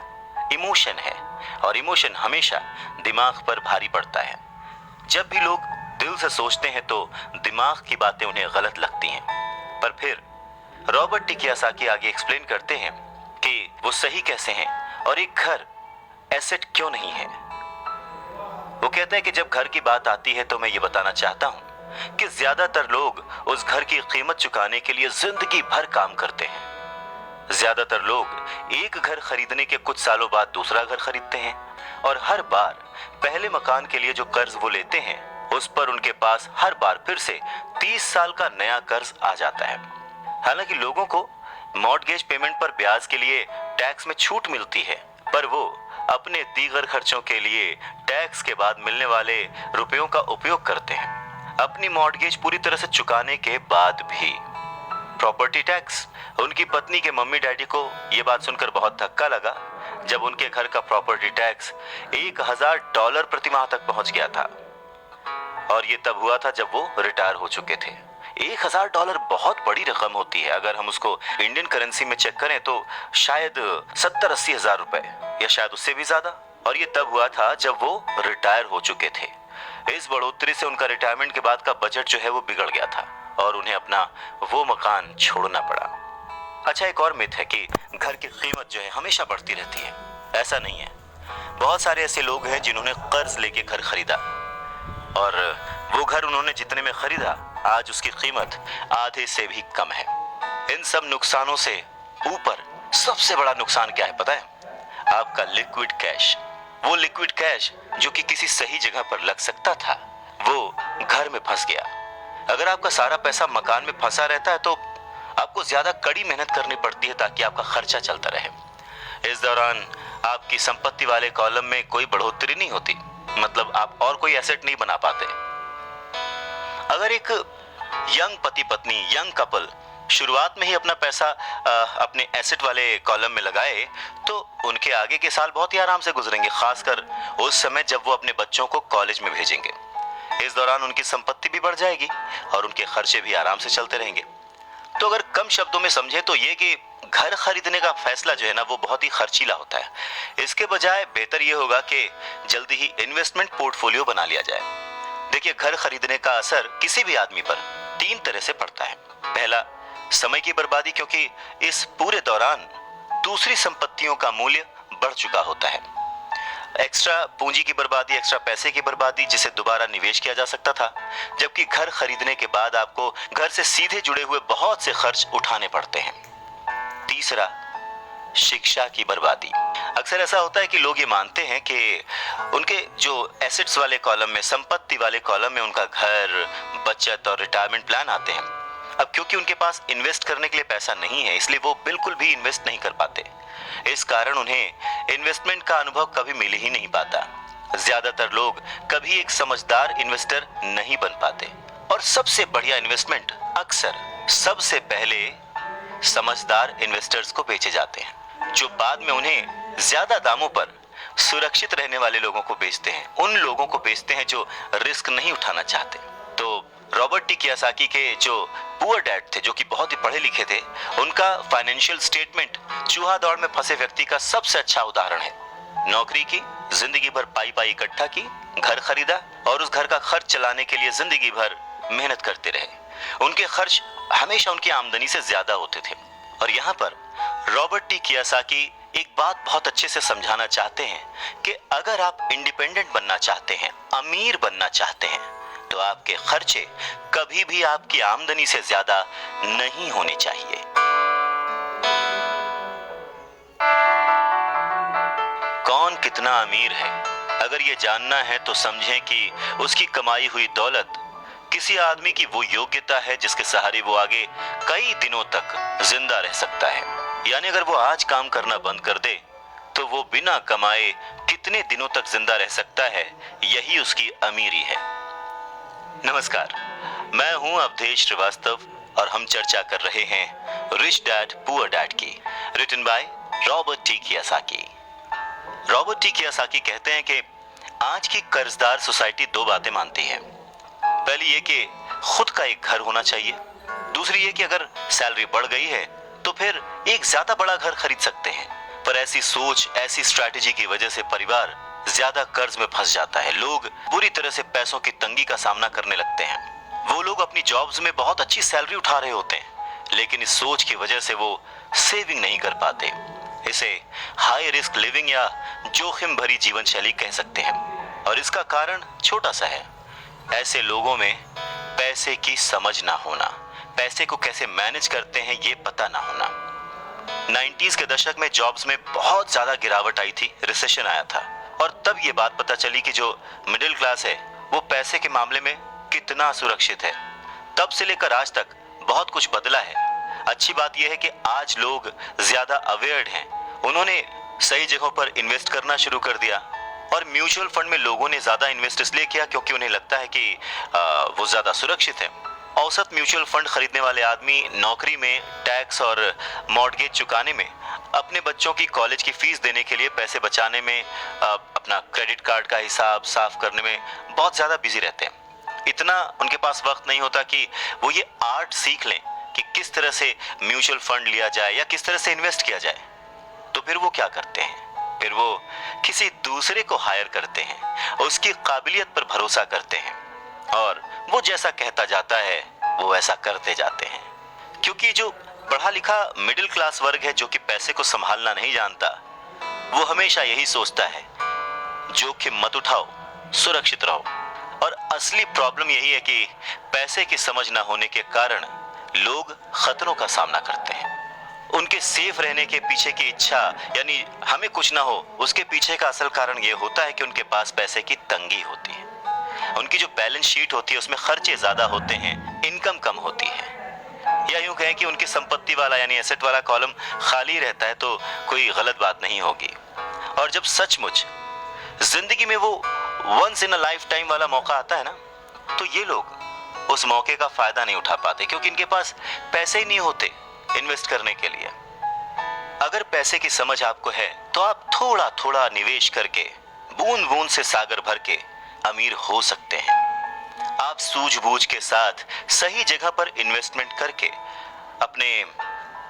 इमोशन है, और इमोशन हमेशा दिमाग पर भारी पड़ता है। जब भी लोग दिल से सोचते हैं तो दिमाग की बातें उन्हें गलत लगती हैं, पर फिर रॉबर्ट टी कियोसाकी आगे एक्सप्लेन करते हैं कि वो सही कैसे हैं और एक घर एसेट क्यों नहीं है। वो कहते हैं कि जब घर की बात आती है तो मैं ये बताना चाहता हूं कि ज्यादातर लोग उस घर की कीमत चुकाने के लिए जिंदगी भर काम करते हैं। ज्यादातर लोग एक घर खरीदने के कुछ सालों बाद दूसरा घर खरीदते हैं, और हर बार पहले मकान के लिए जो कर्ज वो लेते हैं उस पर उनके पास हर बार फिर से 30 साल का नया कर्ज आ जाता है। हालांकि लोगों को मॉर्टगेज पेमेंट पर ब्याज के लिए टैक्स में छूट मिलती है, पर वो अपने दीगर खर्चों के लिए टैक्स के बाद मिलने वाले रुपयों का उपयोग करते हैं, अपनी मॉर्टगेज पूरी तरह से चुकाने के बाद भी। प्रॉपर्टी टैक्स, उनकी पत्नी के मम्मी डैडी को ये बात सुनकर बहुत धक्का लगा जब उनके घर का प्रॉपर्टी टैक्स $1000 प्रति माह तक पहुंच गया था, और ये तब हुआ था जब वो रिटायर हो चुके थे। $1000 बहुत बड़ी रकम होती है। अगर हम उसको इंडियन करेंसी में चेक करें तो शायद 70-80 हजार रुपए, या शायद उससे भी ज्यादा। और ये तब हुआ था जब वो रिटायर हो चुके थे। इस बढ़ोतरी से उनका रिटायरमेंट के बाद का बजट जो है वो बिगड़ गया था और उन्हें अपना वो मकान छोड़ना पड़ा। अच्छा, एक और मिथ है कि घर की कीमत जो है हमेशा बढ़ती रहती है। ऐसा नहीं है। बहुत सारे ऐसे लोग हैं जिन्होंने कर्ज लेके घर खरीदा, और वो घर उन्होंने जितने में खरीदा आज उसकी कीमत आधे से भी कम है। इन सब नुकसानों से ऊपर सबसे बड़ा नुकसान क्या है पता है? आपका लिक्विड कैश। वो लिक्विड कैश जो कि किसी सही जगह पर लग सकता था, वो घर में फंस गया। अगर आपका सारा पैसा मकान में फंसा रहता है तो आपको ज्यादा कड़ी मेहनत करनी पड़ती है ताकि आपका खर्चा चलता रहे। इस दौरान आपकी संपत्ति वाले कॉलम में कोई बढ़ोतरी नहीं होती, मतलब आप और कोई एसेट नहीं बना पाते। अगर एक यंग पति पत्नी, यंग कपल शुरुआत में ही अपना पैसा अपने एसेट वाले कॉलम में लगाए तो उनके आगे के साल बहुत ही आराम से गुजरेंगे, खासकर उस समय जब वो अपने बच्चों को कॉलेज में भेजेंगे। इस दौरान उनकी संपत्ति भी बढ़ जाएगी और उनके खर्चे भी आराम से चलते रहेंगे। तो अगर कम शब्दों में समझे तो ये कि घर खरीदने का फैसला जो है ना वो बहुत ही खर्चीला होता है। इसके बजाय बेहतर ये होगा कि जल्दी ही इन्वेस्टमेंट पोर्टफोलियो बना लिया जाए। देखिए, घर खरीदने का असर किसी भी आदमी पर 3 तरह से पड़ता है। पहला, समय की बर्बादी, क्योंकि इस पूरे दौरान दूसरी संपत्तियों का मूल्य बढ़ चुका होता है। एक्स्ट्रा पूंजी की बर्बादी, एक्स्ट्रा पैसे की बर्बादी जिसे दोबारा निवेश किया जा सकता था, जबकि घर खरीदने के बाद आपको घर से सीधे जुड़े हुए बहुत से खर्च उठाने पड़ते हैं। तीसरा, शिक्षा की बर्बादी। अक्सर ऐसा होता है कि लोग ये मानते हैं कि उनके जो एसेट्स वाले कॉलम में, संपत्ति वाले कॉलम में उनका घर, बचत और रिटायरमेंट प्लान आते हैं। अब क्योंकि उनके पास इन्वेस्ट करने के लिए पैसा नहीं है, इसलिए वो बिल्कुल भी इन्वेस्ट नहीं कर पाते। इस कारण उन्हें इन्वेस्टमेंट का अनुभव कभी मिल ही नहीं पाता। ज्यादातर लोग कभी एक समझदार इन्वेस्टर नहीं बन पाते, और सबसे बढ़िया इन्वेस्टमेंट अक्सर सबसे पहले समझदार इन्वेस्टर्स को बेचे जाते हैं, जो बाद में उन्हें ज्यादा दामों पर सुरक्षित रहने वाले लोगों को बेचते हैं, उन लोगों को बेचते हैं जो रिस्क नहीं उठाना चाहते। तो रॉबर्ट टी कियोसाकी के जो पुअर डैड थे, जो कि बहुत ही पढ़े लिखे थे, उनका फाइनेंशियल स्टेटमेंट चूहा दौड़ में फंसे व्यक्ति का सबसे अच्छा उदाहरण है। नौकरी की, जिंदगी भर पाई पाई इकट्ठा की, घर खरीदा और उस घर का खर्च चलाने के लिए जिंदगी भर मेहनत करते रहे। उनके खर्च हमेशा उनकी आमदनी से ज्यादा होते थे। और यहाँ पर रॉबर्ट टी कियोसाकी एक बात बहुत अच्छे से समझाना चाहते हैं कि अगर आप इंडिपेंडेंट बनना चाहते हैं, अमीर बनना चाहते हैं, तो आपके खर्चे कभी भी आपकी आमदनी से ज्यादा नहीं होने चाहिए। कौन कितना अमीर है, अगर ये जानना है तो समझें कि उसकी कमाई हुई दौलत किसी आदमी की वो योग्यता है जिसके सहारे वो आगे कई दिनों तक जिंदा रह सकता है। यानी अगर वो आज काम करना बंद कर दे तो वो बिना कमाए कितने दिनों तक जिंदा रह सकता है, यही उसकी अमीरी है। नमस्कार, मैं हूं अवधेश श्रीवास्तव और हम चर्चा कर रहे हैं रिच डैड पुअर डैड की, written by Robert T Kiyosaki. Robert T Kiyosaki कहते हैं कि आज की कर्जदार सोसाइटी 2 बातें मानती है। पहली ये कि खुद का एक घर होना चाहिए। दूसरी ये कि अगर सैलरी बढ़ गई है तो फिर एक ज्यादा बड़ा घर खरीद सकते हैं। पर ऐसी सोच, ऐसी स्ट्रैटेजी की वजह से परिवार ज्यादा कर्ज में फंस जाता है। लोग बुरी तरह से पैसों की तंगी का सामना करने लगते हैं। वो लोग अपनी जॉब्स में बहुत अच्छी सैलरी उठा रहे होते हैं, लेकिन इस सोच की वजह से वो सेविंग नहीं कर पाते। इसे हाई रिस्क लिविंग या जोखिम भरी जीवन शैली कह सकते हैं। और इसका कारण छोटा सा है, ऐसे लोगों में पैसे की समझ ना होना, पैसे को कैसे मैनेज करते हैं ये पता ना होना। 90s के दशक में जॉब्स में बहुत ज्यादा गिरावट आई थी, रिसेशन आया था, और तब ये बात पता चली कि जो मिडिल क्लास है वो पैसे के मामले में कितना सुरक्षित है। तब से लेकर आज तक बहुत कुछ बदला है। अच्छी बात यह है कि आज लोग ज्यादा अवेयर्ड हैं। उन्होंने सही जगहों पर इन्वेस्ट करना शुरू कर दिया, और म्यूचुअल फंड में लोगों ने ज्यादा इन्वेस्ट इसलिए किया क्योंकि उन्हें लगता है कि वो ज्यादा सुरक्षित है। औसत म्यूचुअल फंड खरीदने वाले आदमी नौकरी में, टैक्स और मॉर्गेज चुकाने में, अपने बच्चों की कॉलेज की फीस देने के लिए पैसे बचाने में, अपना क्रेडिट कार्ड का हिसाब साफ करने में बहुत ज्यादा बिजी रहते हैं। इतना उनके पास वक्त नहीं होता कि वो ये आर्ट सीख लें कि किस तरह से म्यूचुअल फंड लिया जाए या किस तरह से इन्वेस्ट किया जाए। तो फिर वो क्या करते हैं? फिर वो किसी दूसरे को हायर करते हैं, उसकी काबिलियत पर भरोसा करते हैं, और वो जैसा कहता जाता है वो ऐसा करते जाते हैं। क्योंकि जो पढ़ा लिखा मिडिल क्लास वर्ग है, जो कि पैसे को संभालना नहीं जानता, वो हमेशा यही सोचता है, जोखिम मत उठाओ, सुरक्षित रहो। और असली प्रॉब्लम यही है कि पैसे की समझ ना होने के कारण लोग खतरों का सामना करते हैं। उनके सेफ रहने के पीछे की इच्छा, यानी हमें कुछ ना हो, उसके पीछे का असल कारण यह होता है कि उनके पास पैसे की तंगी होती है। उनकी जो बैलेंस शीट होती है उसमें खर्चे ज्यादा होते हैं, इनकम कम होती है। या यूं कहें कि उनकी संपत्ति वाला यानी एसेट वाला कॉलम खाली रहता है तो कोई गलत बात नहीं होगी। और जब सचमुच जिंदगी में वो once in a lifetime वाला मौका आता है ना, तो ये लोग उस मौके का फायदा नहीं उठा पाते, क्योंकि इनके पास पैसे ही नहीं होते इन्वेस्ट करने के लिए। अगर पैसे की समझ आपको है तो आप थोड़ा थोड़ा निवेश करके, बूंद बूंद से सागर भर के अमीर हो सकते हैं। आप सूझबूझ के साथ सही जगह पर इन्वेस्टमेंट करके अपने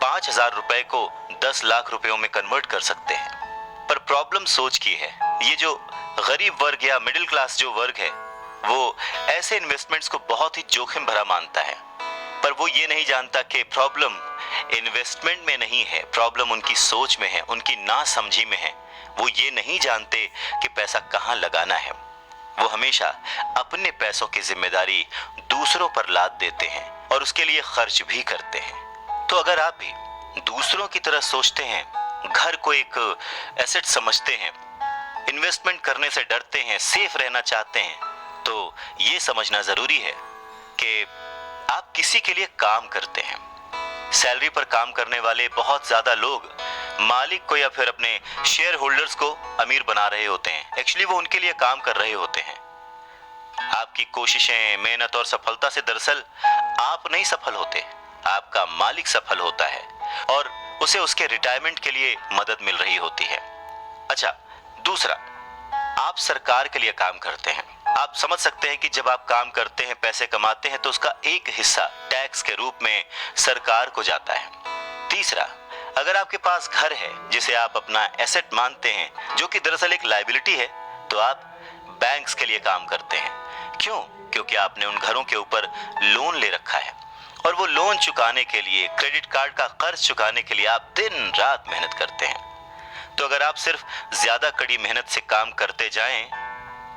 5,000 रुपए को 10 लाख रुपयों में कन्वर्ट कर सकते हैं। पर प्रॉब्लम सोच की है। ये जो गरीब वर्ग या मिडिल क्लास जो वर्ग है, वो ऐसे इन्वेस्टमेंट्स को बहुत ही जोखिम भरा मानता है। पर वो ये नहीं जानता कि प्रॉब्लम इन्वेस्टमेंट में नहीं है, प्रॉब्लम उनकी सोच में है, उनकी नासमझी में है। वो ये नहीं जानते कि पैसा कहाँ लगाना है। वो हमेशा अपने पैसों की जिम्मेदारी दूसरों पर लाद देते हैं और उसके लिए खर्च भी करते हैं। तो अगर आप भी दूसरों की तरह सोचते हैं, घर को एक एसेट समझते हैं, इन्वेस्टमेंट करने से डरते हैं, सेफ रहना चाहते हैं, तो ये समझना जरूरी है कि आप किसी के लिए काम करते हैं। सैलरी पर काम करने वाले बहुत ज्यादा लोग मालिक को या फिर अपने शेयर होल्डर्स को अमीर बना रहे होते हैं। एक्चुअली वो उनके लिए काम कर रहे होते हैं। आपकी कोशिशें, मेहनत और सफलता से दरअसल आप नहीं सफल होते, आपका मालिक सफल होता है और उसे उसके रिटायरमेंट के लिए मदद मिल रही होती है। अच्छा, दूसरा, आप सरकार के लिए काम करते हैं। आप समझ सकते हैं कि जब आप काम करते हैं, पैसे कमाते हैं, तो उसका एक हिस्सा टैक्स के रूप में सरकार को जाता है। तीसरा, अगर आपके पास घर है जिसे आप अपना एसेट मानते हैं, जो कि दरअसल एक लायबिलिटी है, तो आप बैंक्स के लिए काम करते हैं। क्यों? क्योंकि आपने उन घरों के ऊपर लोन ले रखा है और वो लोन चुकाने के लिए, क्रेडिट कार्ड का कर्ज चुकाने के लिए आप दिन रात मेहनत करते हैं। तो अगर आप सिर्फ ज्यादा कड़ी मेहनत से काम करते जाएं,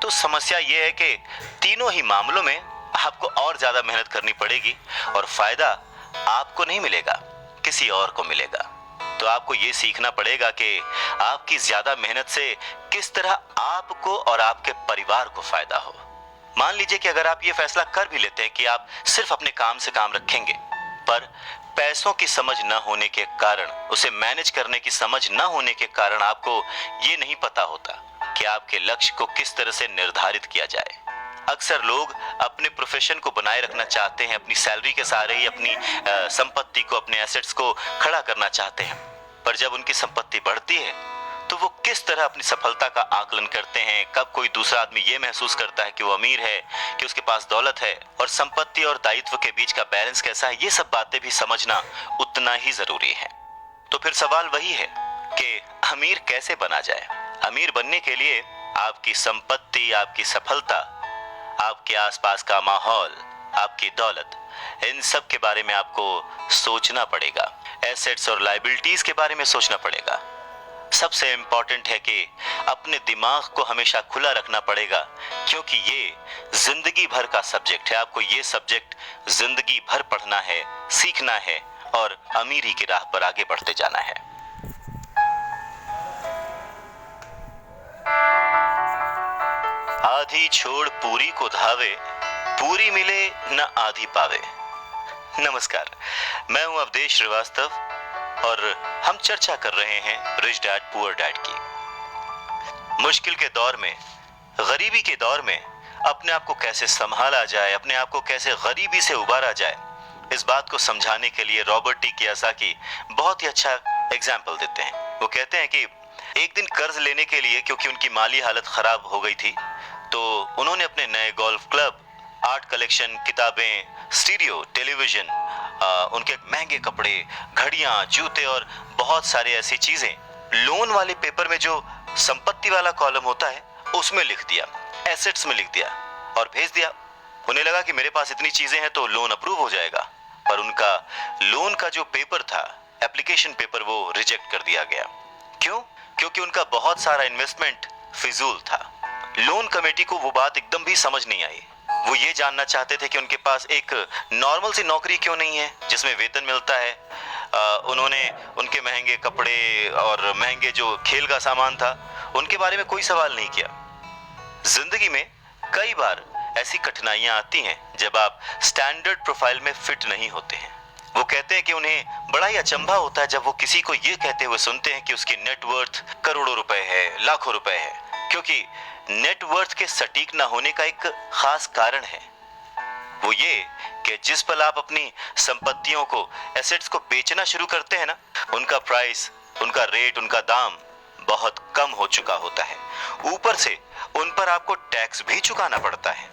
तो समस्या यह है कि तीनों ही मामलों में आपको और ज्यादा मेहनत करनी पड़ेगी और फायदा आपको नहीं मिलेगा, किसी और को मिलेगा। तो आपको ये सीखना पड़ेगा कि आपकी ज्यादा मेहनत से किस तरह आपको और आपके परिवार को फायदा हो। मान लीजिए कि अगर आप ये फैसला कर भी लेते हैं कि आप सिर्फ अपने काम से काम रखेंगे, पर पैसों की समझ न होने के कारण, उसे मैनेज करने की समझ न होने के कारण आपको ये नहीं पता होता कि आपके लक्ष्य को किस तरह से निर्धारित किया जाए। अक्सर लोग अपने प्रोफेशन को बनाए रखना चाहते हैं, अपनी सैलरी के सहारे ही अपनी संपत्ति को, अपने एसेट्स को खड़ा करना चाहते हैं। पर जब उनकी संपत्ति बढ़ती है तो वो किस तरह अपनी सफलता का आकलन करते हैं, कब कोई दूसरा आदमी ये महसूस करता है कि वो अमीर है, कि उसके पास दौलत है, और संपत्ति और दायित्व के बीच का बैलेंस कैसा है, ये सब बातें भी समझना उतना ही जरूरी है। तो फिर सवाल वही है कि अमीर कैसे बना जाए। अमीर बनने के लिए आपकी संपत्ति, आपकी सफलता, आपके आसपास का माहौल, आपकी दौलत, इन सब के बारे में आपको सोचना पड़ेगा। एसेट्स और लायबिलिटीज के बारे में सोचना पड़ेगा। सबसे इंपॉर्टेंट है कि अपने दिमाग को हमेशा खुला रखना पड़ेगा, क्योंकि ये जिंदगी भर का सब्जेक्ट है। आपको ये सब्जेक्ट जिंदगी भर पढ़ना है, सीखना है और अमीरी की राह पर आगे बढ़ते जाना है। आधी छोड़ पूरी को धावे, पूरी मिले न आधी पावे। नमस्कार, मैं हूं अवधेश श्रीवास्तव और हम चर्चा कर रहे हैं रिच डैड पुअर डैड की। मुश्किल के दौर में, गरीबी के दौर में अपने आप को कैसे संभाला जाए, अपने आप को कैसे गरीबी से उबारा जाए, इस बात को समझाने के लिए रॉबर्ट टी कियोसाकी बहुत ही अच्छा एग्जाम्पल देते हैं। वो कहते हैं कि एक दिन कर्ज लेने के लिए, क्योंकि उनकी माली हालत खराब हो गई थी, तो उन्होंने अपने नए गोल्फ क्लब, आर्ट कलेक्शन, किताबें, स्टीरियो, टेलीविजन, उनके महंगे कपड़े, घड़ियां, जूते और बहुत सारे ऐसी चीजें लोन वाले पेपर में जो संपत्ति वाला कॉलम होता है उसमें लिख दिया, एसेट्स में लिख दिया और भेज दिया। उन्हें लगा कि मेरे पास इतनी चीजें हैं तो लोन अप्रूव हो जाएगा, पर उनका लोन का जो पेपर था, एप्लीकेशन पेपर, वो रिजेक्ट कर दिया गया। क्यों? क्योंकि उनका बहुत सारा इन्वेस्टमेंट फिजूल था। लोन कमेटी को वो बात एकदम भी समझ नहीं आई। वो ये जानना चाहते थे कि उनके पास एक नॉर्मल सी नौकरी क्यों नहीं है जिसमें वेतन मिलता है। उन्होंने उनके महंगे कपड़े और महंगे जो खेल का सामान था उनके बारे में कोई सवाल नहीं किया। जिंदगी में कई बार ऐसी कठिनाइयां आती हैं जब आप स्टैंडर्ड प्रोफाइल में फिट नहीं होते हैं। वो कहते हैं कि उन्हें बड़ा ही अचंभा होता है जब वो किसी को ये कहते हुए सुनते हैं कि उसकी नेटवर्थ करोड़ों रुपए है, लाखों रुपए है, क्योंकि नेटवर्थ के सटीक ना होने का एक खास कारण है। वो ये कि जिस पल आप अपनी संपत्तियों को, एसेट्स को बेचना शुरू करते हैं ना, उनका प्राइस, उनका रेट, उनका दाम बहुत कम हो चुका होता है। ऊपर से उन पर आपको टैक्स भी चुकाना पड़ता है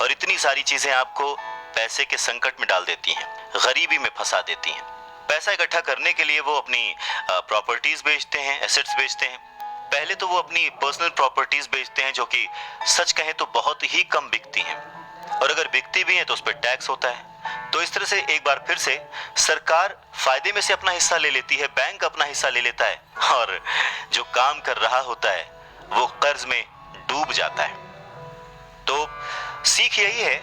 और इतनी सारी चीजें आपको पैसे के संकट में डाल देती हैं, गरीबी में फंसा देती हैं। पैसा इकट्ठा करने के लिए वो अपनी प्रॉपर्टीज बेचते हैं, एसेट्स बेचते हैं। पहले तो वो अपनी पर्सनल प्रॉपर्टीज बेचते हैं जो कि सच कहें तो बहुत ही कम बिकती हैं, और अगर बिकती भी हैं तो उस पर टैक्स होता है। तो इस तरह से एक बार फिर से सरकार फायदे में से अपना हिस्सा ले लेती है, बैंक अपना हिस्सा ले लेता है, और जो काम कर रहा होता है वो कर्ज में डूब जाता है। तो सीख यही है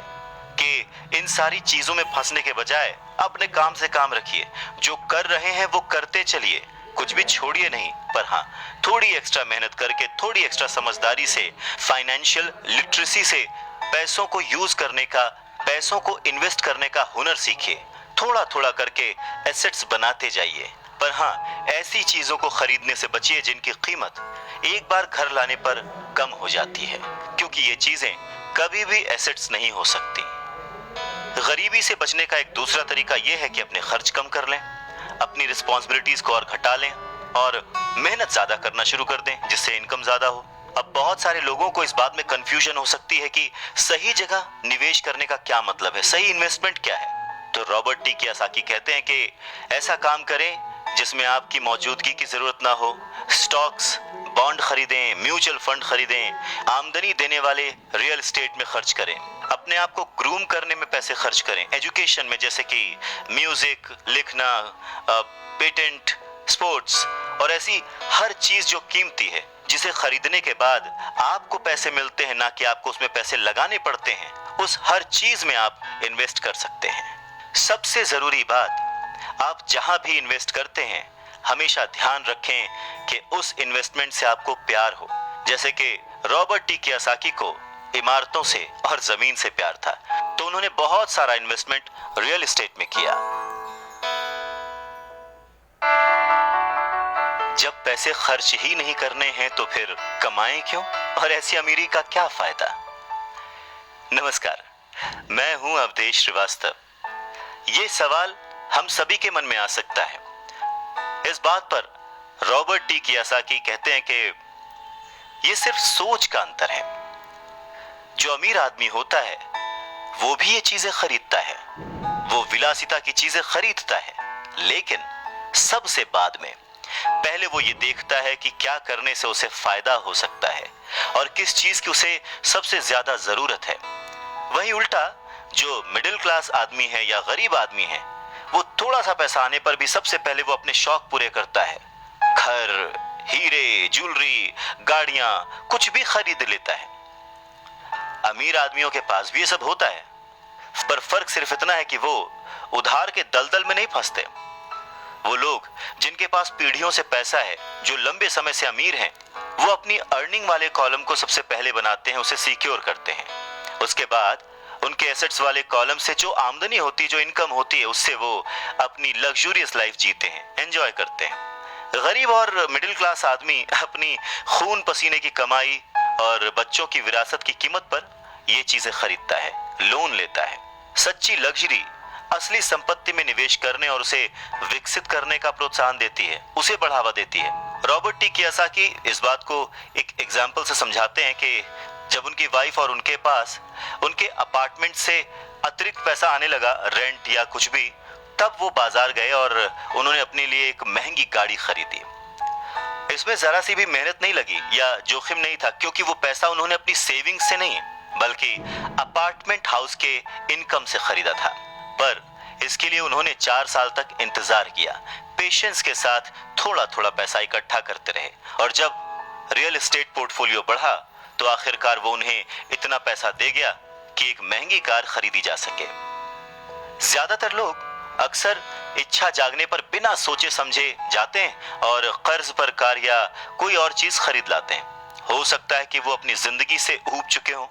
कि इन सारी चीजों में फंसने के बजाय अपने काम से काम रखिए। जो कर रहे हैं वो करते चलिए, कुछ भी छोड़िए नहीं, पर हाँ, थोड़ी एक्स्ट्रा मेहनत करके, थोड़ी एक्स्ट्रा समझदारी से, फाइनेंशियल लिटरेसी से पैसों को यूज करने का, पैसों को इन्वेस्ट करने का हुनर सीखिए। थोड़ा थोड़ा करके एसेट्स बनाते जाइए, पर हाँ, ऐसी चीजों को खरीदने से बचिए जिनकी कीमत एक बार घर लाने पर कम हो जाती है, क्योंकि ये चीजें कभी भी एसेट्स नहीं हो सकती। गरीबी से बचने का एक दूसरा तरीका यह है कि अपने खर्च कम कर लें, अपनी रिस्पॉन्सिबिलिटीज को और घटा लें और मेहनत ज्यादा करना शुरू कर दें जिससे इनकम ज्यादा हो। अब बहुत सारे लोगों को इस बात में कंफ्यूजन हो सकती है कि सही जगह निवेश करने का क्या मतलब है, सही इन्वेस्टमेंट क्या है। तो रॉबर्ट टी कियोसाकी कहते हैं कि ऐसा काम करें जिसमें आपकी मौजूदगी की जरूरत ना हो। स्टॉक्स, बॉन्ड खरीदें, म्यूचुअल फंड खरीदें, आमदनी देने वाले रियल एस्टेट में खर्च करें, अपने आप को ग्रूम करने में पैसे खर्च करें, एजुकेशन में जैसे कि म्यूजिक, लिखना, पेटेंट, स्पोर्ट्स और ऐसी हर चीज जो कीमती है जिसे खरीदने के बाद आपको पैसे मिलते हैं, ना कि आपको उसमें पैसे लगाने पड़ते हैं, उस हर चीज में आप इन्वेस्ट कर सकते हैं। सबसे जरूरी बात, आप जहां भी इन्वेस्ट करते हैं हमेशा ध्यान रखें कि उस इन्वेस्टमेंट से आपको प्यार हो। जैसे कि रॉबर्ट टी कियोसाकी को इमारतों से और जमीन से प्यार था, तो उन्होंने बहुत सारा इन्वेस्टमेंट रियल एस्टेट में किया। जब पैसे खर्च ही नहीं करने हैं तो फिर कमाएं क्यों, और ऐसी अमीरी का क्या फायदा। नमस्कार, मैं हूं अवधेश श्रीवास्तव। ये सवाल हम सभी के मन में आ सकता है। इस बात पर रॉबर्ट टी कियोसाकी कहते हैं कि ये सिर्फ सोच का अंतर है। जो अमीर आदमी होता है वो भी ये चीजें खरीदता है, वो विलासिता की चीजें खरीदता है, लेकिन सबसे बाद में। पहले वो ये देखता है कि क्या करने से उसे फायदा हो सकता है और किस चीज की उसे सबसे ज्यादा जरूरत है। वहीं उल्टा जो मिडिल क्लास आदमी है या गरीब आदमी है, वो थोड़ा सा पैसा आने पर भी सबसे पहले वो अपने शौक पूरे करता है। घर, हीरे, ज्वेलरी, गाड़ियां, कुछ भी खरीद लेता है। अमीर आदमियों के पास भी ये सब होता है, पर फर्क सिर्फ इतना है कि वो उधार के दलदल में नहीं फंसते। वो लोग जिनके पास पीढ़ियों से पैसा है, जो लंबे समय से अमीर हैं, वो अपनी अर्निंग वाले कॉलम को सबसे पहले बनाते हैं, उसे सिक्योर करते हैं। उसके बाद उनके एसेट्स वाले कॉलम से जो आमदनी होती है, जो इनकम होती है, उससे वो अपनी लग्जूरियस लाइफ जीते हैं, एंजॉय करते हैं। गरीब और मिडिल क्लास आदमी अपनी खून पसीने की कमाई और बच्चों की विरासत की कीमत पर ये चीजें खरीदता है, लोन लेता है। सच्ची लग्जरी असली संपत्ति में निवेश करने और उसे विकसित करने का प्रोत्साहन देती है, उसे बढ़ावा देती है। रॉबर्ट टी कियोसाकी इस बात को एक एग्जाम्पल से समझाते हैं कि जब उनकी वाइफ और उनके पास उनके अपार्टमेंट से अतिरिक्त पैसा आने लगा, रेंट या कुछ भी, तब वो बाजार गए और उन्होंने अपने लिए एक महंगी गाड़ी खरीदी। इसमें जरा सी भी मेहनत नहीं लगी या जोखिम नहीं था, क्योंकि वो पैसा उन्होंने अपनी सेविंग से नहीं बल्कि अपार्टमेंट हाउस के इनकम से खरीदा था। पर इसके लिए उन्होंने 4 साल तक इंतजार किया, पेशेंस के साथ थोड़ा थोड़ा पैसा इकट्ठा करते रहे, और जब रियल एस्टेट पोर्टफोलियो बढ़ा तो आखिरकार वो उन्हें इतना पैसा दे गया कि एक महंगी कार खरीदी जा सके। ज्यादातर लोग अक्सर इच्छा जागने पर बिना सोचे समझे जाते हैं और कर्ज पर कार या कोई और चीज खरीद लाते हैं। हो सकता है कि वो अपनी जिंदगी से ऊब चुके हों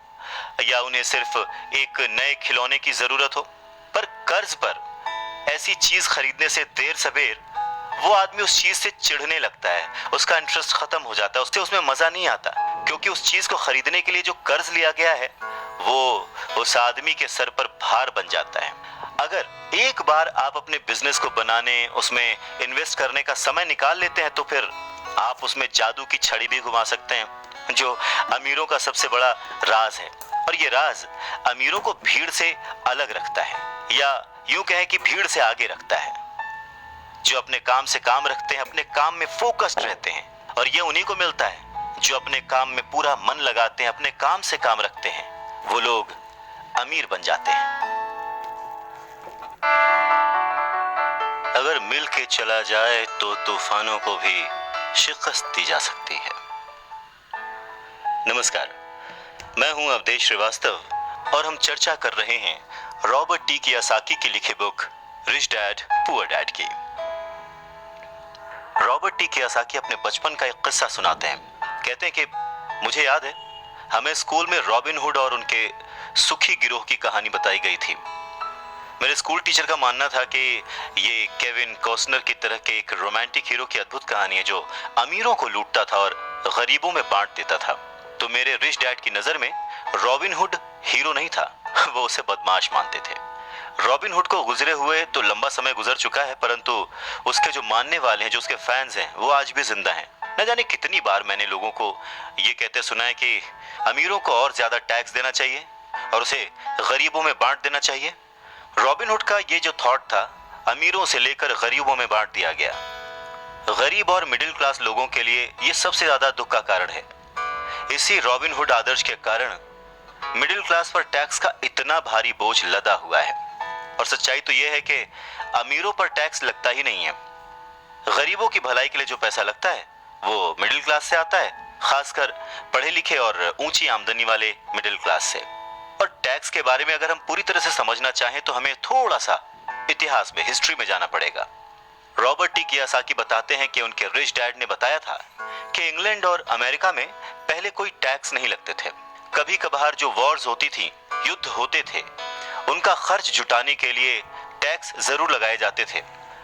या उन्हें सिर्फ एक नए खिलौने की जरूरत हो, पर कर्ज पर ऐसी चीज खरीदने से देर सबेर वो आदमी उस चीज से चिढ़ने लगता है, उसका इंटरेस्ट खत्म हो जाता है, उससे उसमें मजा नहीं आता, क्योंकि उस चीज को खरीदने के लिए जो कर्ज लिया गया है वो उस आदमी के सर पर भार बन जाता है। अगर एक बार आप अपने बिजनेस को बनाने, उसमें इन्वेस्ट करने का समय निकाल लेते हैं, तो फिर आप उसमें जादू की छड़ी भी घुमा सकते हैं, जो अमीरों का सबसे बड़ा राज है। और ये राज अमीरों को भीड़ से अलग रखता है, या यूं कहें कि भीड़ से आगे रखता है। जो अपने काम से काम रखते हैं, अपने काम में फोकस्ड रहते हैं, और ये उन्हीं को मिलता है जो अपने काम में पूरा मन लगाते हैं, अपने काम से काम रखते हैं, वो लोग अमीर बन जाते हैं। अगर मिल के चला जाए तो तूफानों को भी शिकस्त दी जा सकती है। नमस्कार, मैं हूं अवधेश श्रीवास्तव और हम चर्चा कर रहे हैं रॉबर्ट टी कियोसाकी की लिखी book rich dad poor dad की। रॉबर्ट टी कियोसाकी अपने बचपन का एक किस्सा सुनाते हैं। कहते हैं कि मुझे याद है, हमें स्कूल में रॉबिन हुड और उनके सुखी गिरोह की कहानी बताई गई थी। मेरे स्कूल टीचर का मानना था कि ये केविन कॉस्टनर की तरह के एक रोमांटिक हीरो की अद्भुत कहानी है, जो अमीरों को लूटता था और गरीबों में बांट देता था। तो मेरे रिच डैड की नजर में रॉबिन हुड हीरो नहीं था, वो उसे बदमाश मानते थे। रॉबिन हुड को गुजरे हुए तो लंबा समय गुजर चुका है, परंतु उसके जो मानने वाले हैं, जो उसके फैंस हैं, वो आज भी जिंदा हैं। न जाने कितनी बार मैंने लोगों को ये कहते सुना है कि अमीरों को और ज्यादा टैक्स देना चाहिए और उसे गरीबों में बांट देना चाहिए। रॉबिन हुड का ये जो थॉट था, अमीरों से लेकर गरीबों में बांट दिया गया। गरीब और मिडिल क्लास लोगों के लिए ये सबसे ज्यादा दुख का कारण है। इसी रॉबिन हुड आदर्श के कारण मिडिल क्लास पर टैक्स का इतना भारी बोझ लदा हुआ है। और सच्चाई तो यह है कि अमीरों पर टैक्स लगता ही नहीं है। गरीबों की भलाई के लिए जो पैसा लगता है वो मिडिल क्लास से आता है, खासकर पढ़े लिखे और ऊंची आमदनी वाले मिडिल क्लास से। और टैक्स के बारे में अगर हम पूरी तरह से समझना चाहें तो हमें थोड़ा सा इतिहास में, हिस्ट्री में जाना पड़ेगा। रॉबर्ट टी कियोसाकी बताते हैं कि उनके रिच डैड ने बताया था कि इंग्लैंड और अमेरिका में पहले कोई टैक्स नहीं लगते थे। कभी कभार जो वॉर्स होती थी, युद्ध होते थे, उनका खर्च जुटाने के लिए टैक्स जरूर लगाए जाते थे,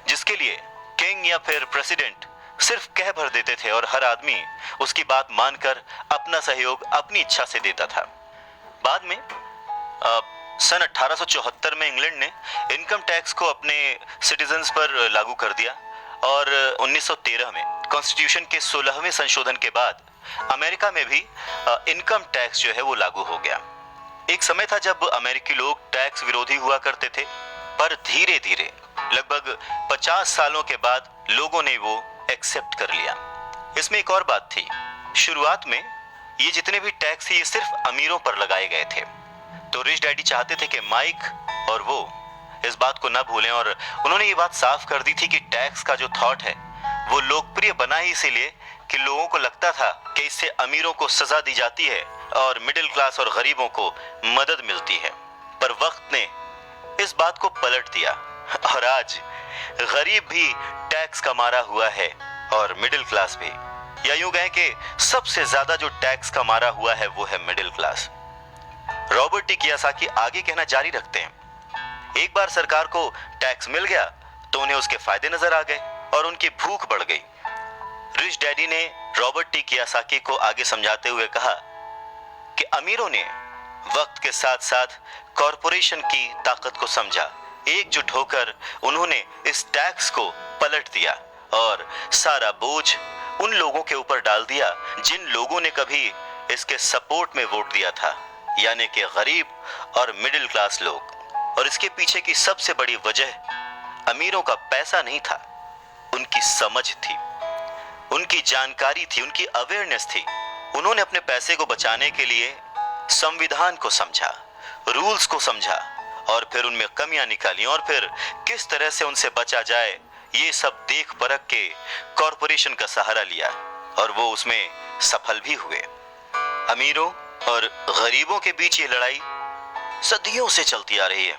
जिसके लिए किंग या फिर प्रेसिडेंट सिर्फ कह भर देते थे और हर आदमी उसकी बात मानकर अपना सहयोग अपनी इच्छा से देता था। बाद में सन 1874 में इंग्लैंड ने इनकम टैक्स को अपने सिटीजन्स पर लागू कर दिया और 1913 में कॉन्स्टिट्यूशन के 16वें संशोधन के बाद अमेरिका में भी इनकम टैक्स जो है वो लागू हो गया। एक समय था जब अमेरिकी लोग टैक्स विरोधी हुआ करते थे, पर धीरे धीरे लगभग 50 सालों के बाद लोगों ने वो एक्सेप्ट कर लिया। इसमें एक और बात थी, शुरुआत में ये जितने भी टैक्स थे ये सिर्फ अमीरों पर लगाए गए थे। तो रिच डैडी चाहते थे कि माइक और वो इस बात को ना भूलें, और उन्होंने ये बात साफ कर दी थी कि टैक्स का जो थॉट है वो लोकप्रिय बना ही इसीलिए कि लोगों को लगता था कि इससे अमीरों को सजा दी जाती है और मिडिल क्लास और गरीबों को मदद मिलती है। पर वक्त ने इस बात को पलट दिया और आज गरीब भी टैक्स का मारा हुआ है और मिडिल क्लास भी, या यूं कहें कि सबसे ज्यादा जो टैक्स का मारा हुआ है वो है middle class. Robert T Kiyosaki आगे कहना जारी रखते हैं, एक बार सरकार को टैक्स मिल गया तो उन्हें उसके फायदे नजर आ गए और उनकी भूख बढ़ गई। रिच डैडी ने रॉबर्ट टी कियोसाकी को आगे समझाते हुए कहा कि अमीरों ने वक्त के साथ साथ कॉरपोरेशन की ताकत को समझा, एकजुट होकर उन्होंने इस टैक्स को पलट दिया और सारा बोझ उन लोगों के ऊपर डाल दिया जिन लोगों ने कभी इसके सपोर्ट में वोट दिया था, यानी कि गरीब और मिडिल क्लास लोग। और इसके पीछे की सबसे बड़ी वजह अमीरों का पैसा नहीं था, उनकी समझ थी, उनकी जानकारी थी, उनकी अवेयरनेस थी। उन्होंने अपने पैसे को बचाने के लिए संविधान को समझा, रूल्स को समझा और फिर उनमें कमियां निकाली और फिर किस तरह से उनसे बचा जाए ये सब देख परख के कॉरपोरेशन का सहारा लिया और वो उसमें सफल भी हुए। अमीरों और गरीबों के बीच ये लड़ाई सदियों से चलती आ रही है।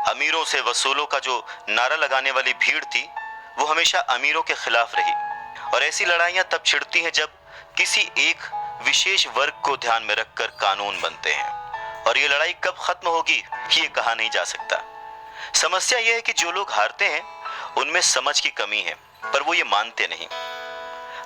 अमीरों से वसूलों का जो नारा लगाने वाली भीड़ थी वो हमेशा अमीरों के खिलाफ रही, और ऐसी लड़ाइयां तब छिड़ती हैं जब किसी एक विशेष वर्ग को ध्यान में रखकर कानून बनते हैं, और ये लड़ाई कब खत्म होगी ये कहा नहीं जा सकता। समस्या यह है कि जो लोग हारते हैं उनमें समझ की कमी है, पर वो ये मानते नहीं।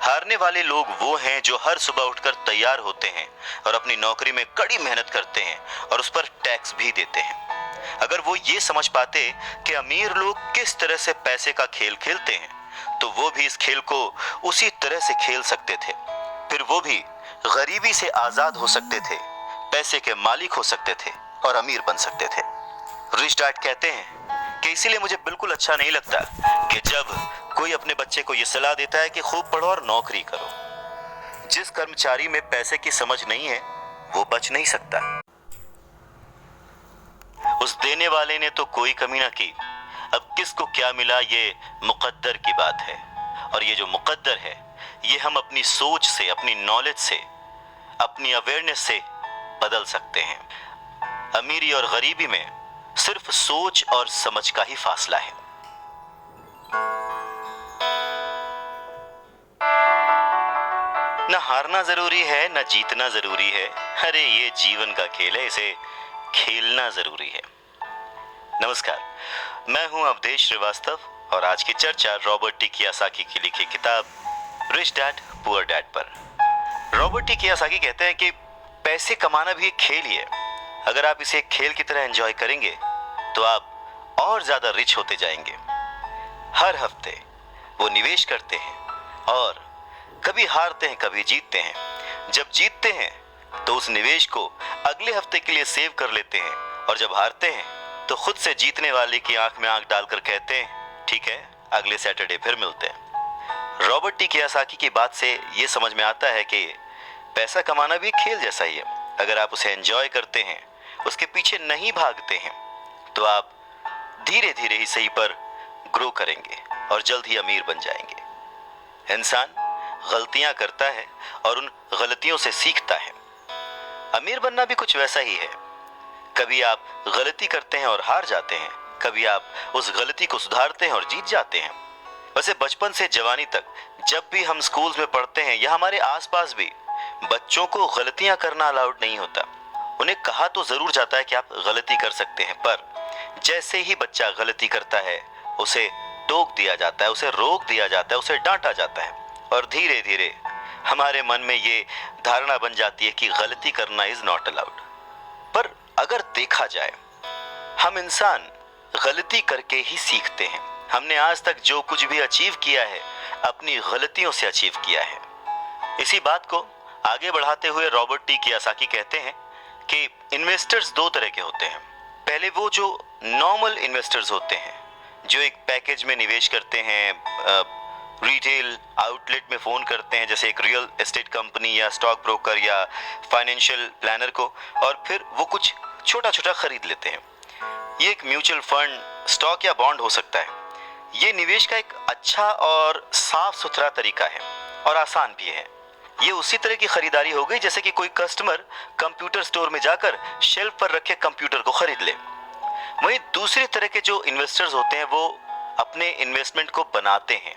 हारने वाले लोग वो हैं जो हर सुबह उठकर तैयार होते हैं और अपनी नौकरी में कड़ी मेहनत करते हैं और उस पर टैक्स भी देते हैं। अगर वो ये समझ पाते कि अमीर लोग किस तरह से पैसे का खेल खेलते हैं तो वो भी इस खेल को उसी तरह से खेल सकते थे, फिर वो भी गरीबी से आजाद हो सकते थे, पैसे के मालिक हो सकते थे और अमीर बन सकते थे। रिच डैड कहते हैं कि इसीलिए मुझे बिल्कुल अच्छा नहीं लगता कि जब कोई अपने बच्चे को यह सलाह देता है कि खूब पढ़ो और नौकरी करो। जिस कर्मचारी में पैसे की समझ नहीं है वो बच नहीं सकता। उस देने वाले ने तो कोई कमी ना की, अब किसको क्या मिला ये मुकद्दर की बात है, और ये जो मुकद्दर है ये हम अपनी सोच से, अपनी नॉलेज से, अपनी अवेयरनेस से बदल सकते हैं। अमीरी और गरीबी में सिर्फ सोच और समझ का ही फासला है। न हारना जरूरी है न जीतना जरूरी है, अरे ये जीवन का खेल है, इसे खेलना जरूरी है। नमस्कार, मैं हूं अवधेश श्रीवास्तव और आज की चर्चा रॉबर्ट टी कियोसाकी की लिखी किताब रिच डैड पुअर डैड पर। रॉबर्ट टी कियोसाकी कहते हैं कि पैसे कमाना भी एक खेल ही है। अगर आप इसे एक खेल की तरह एंजॉय करेंगे तो आप और ज्यादा रिच होते जाएंगे। हर हफ्ते वो निवेश करते हैं और कभी हारते हैं कभी जीतते हैं। जब जीतते हैं तो उस निवेश को अगले हफ्ते के लिए सेव कर लेते हैं, और जब हारते हैं तो खुद से जीतने वाले की आंख में आंख डालकर कहते हैं ठीक है, अगले सैटरडे फिर मिलते हैं। रॉबर्ट टी कियोसाकी की बात से ये समझ में आता है कि पैसा कमाना भी एक खेल जैसा ही है। अगर आप उसे एंजॉय करते हैं, उसके पीछे नहीं भागते हैं, तो आप धीरे धीरे ही सही पर ग्रो करेंगे और जल्द ही अमीर बन जाएंगे। इंसान गलतियां करता है और उन गलतियों से सीखता है। अमीर बनना भी कुछ वैसा ही है। कभी आप गलती करते हैं और हार जाते हैं, कभी आप उस गलती को सुधारते हैं और जीत जाते हैं। वैसे बचपन से जवानी तक जब भी हम स्कूल्स में पढ़ते हैं या हमारे आसपास भी, बच्चों को गलतियां करना अलाउड नहीं होता। उन्हें कहा तो जरूर जाता है कि आप गलती कर सकते हैं, पर जैसे ही बच्चा गलती करता है उसे टोक दिया जाता है, उसे रोक दिया जाता है, उसे डांटा जाता है, और धीरे धीरे हमारे मन में ये धारणा बन जाती है कि गलती करना इज नॉट अलाउड। पर अगर देखा जाए, हम इंसान गलती करके ही सीखते हैं। हमने आज तक जो कुछ भी अचीव किया है अपनी गलतियों से अचीव किया है। इसी बात को आगे बढ़ाते हुए रॉबर्ट टी कियोसाकी कहते हैं कि इन्वेस्टर्स दो तरह के होते हैं। पहले वो जो नॉर्मल इन्वेस्टर्स होते हैं, जो एक पैकेज में निवेश करते हैं, रिटेल आउटलेट में फ़ोन करते हैं जैसे एक रियल एस्टेट कंपनी या स्टॉक ब्रोकर या फाइनेंशियल प्लानर को, और फिर वो कुछ छोटा छोटा खरीद लेते हैं। ये एक म्यूचुअल फंड, स्टॉक या बॉन्ड हो सकता है। ये निवेश का एक अच्छा और साफ सुथरा तरीका है और आसान भी है। ये उसी तरह की खरीदारी हो गई जैसे कि कोई कस्टमर कंप्यूटर स्टोर में जाकर शेल्फ पर रखे कंप्यूटर को खरीद ले। वहीं दूसरी तरह के जो इन्वेस्टर्स होते हैं वो अपने इन्वेस्टमेंट को बनाते हैं।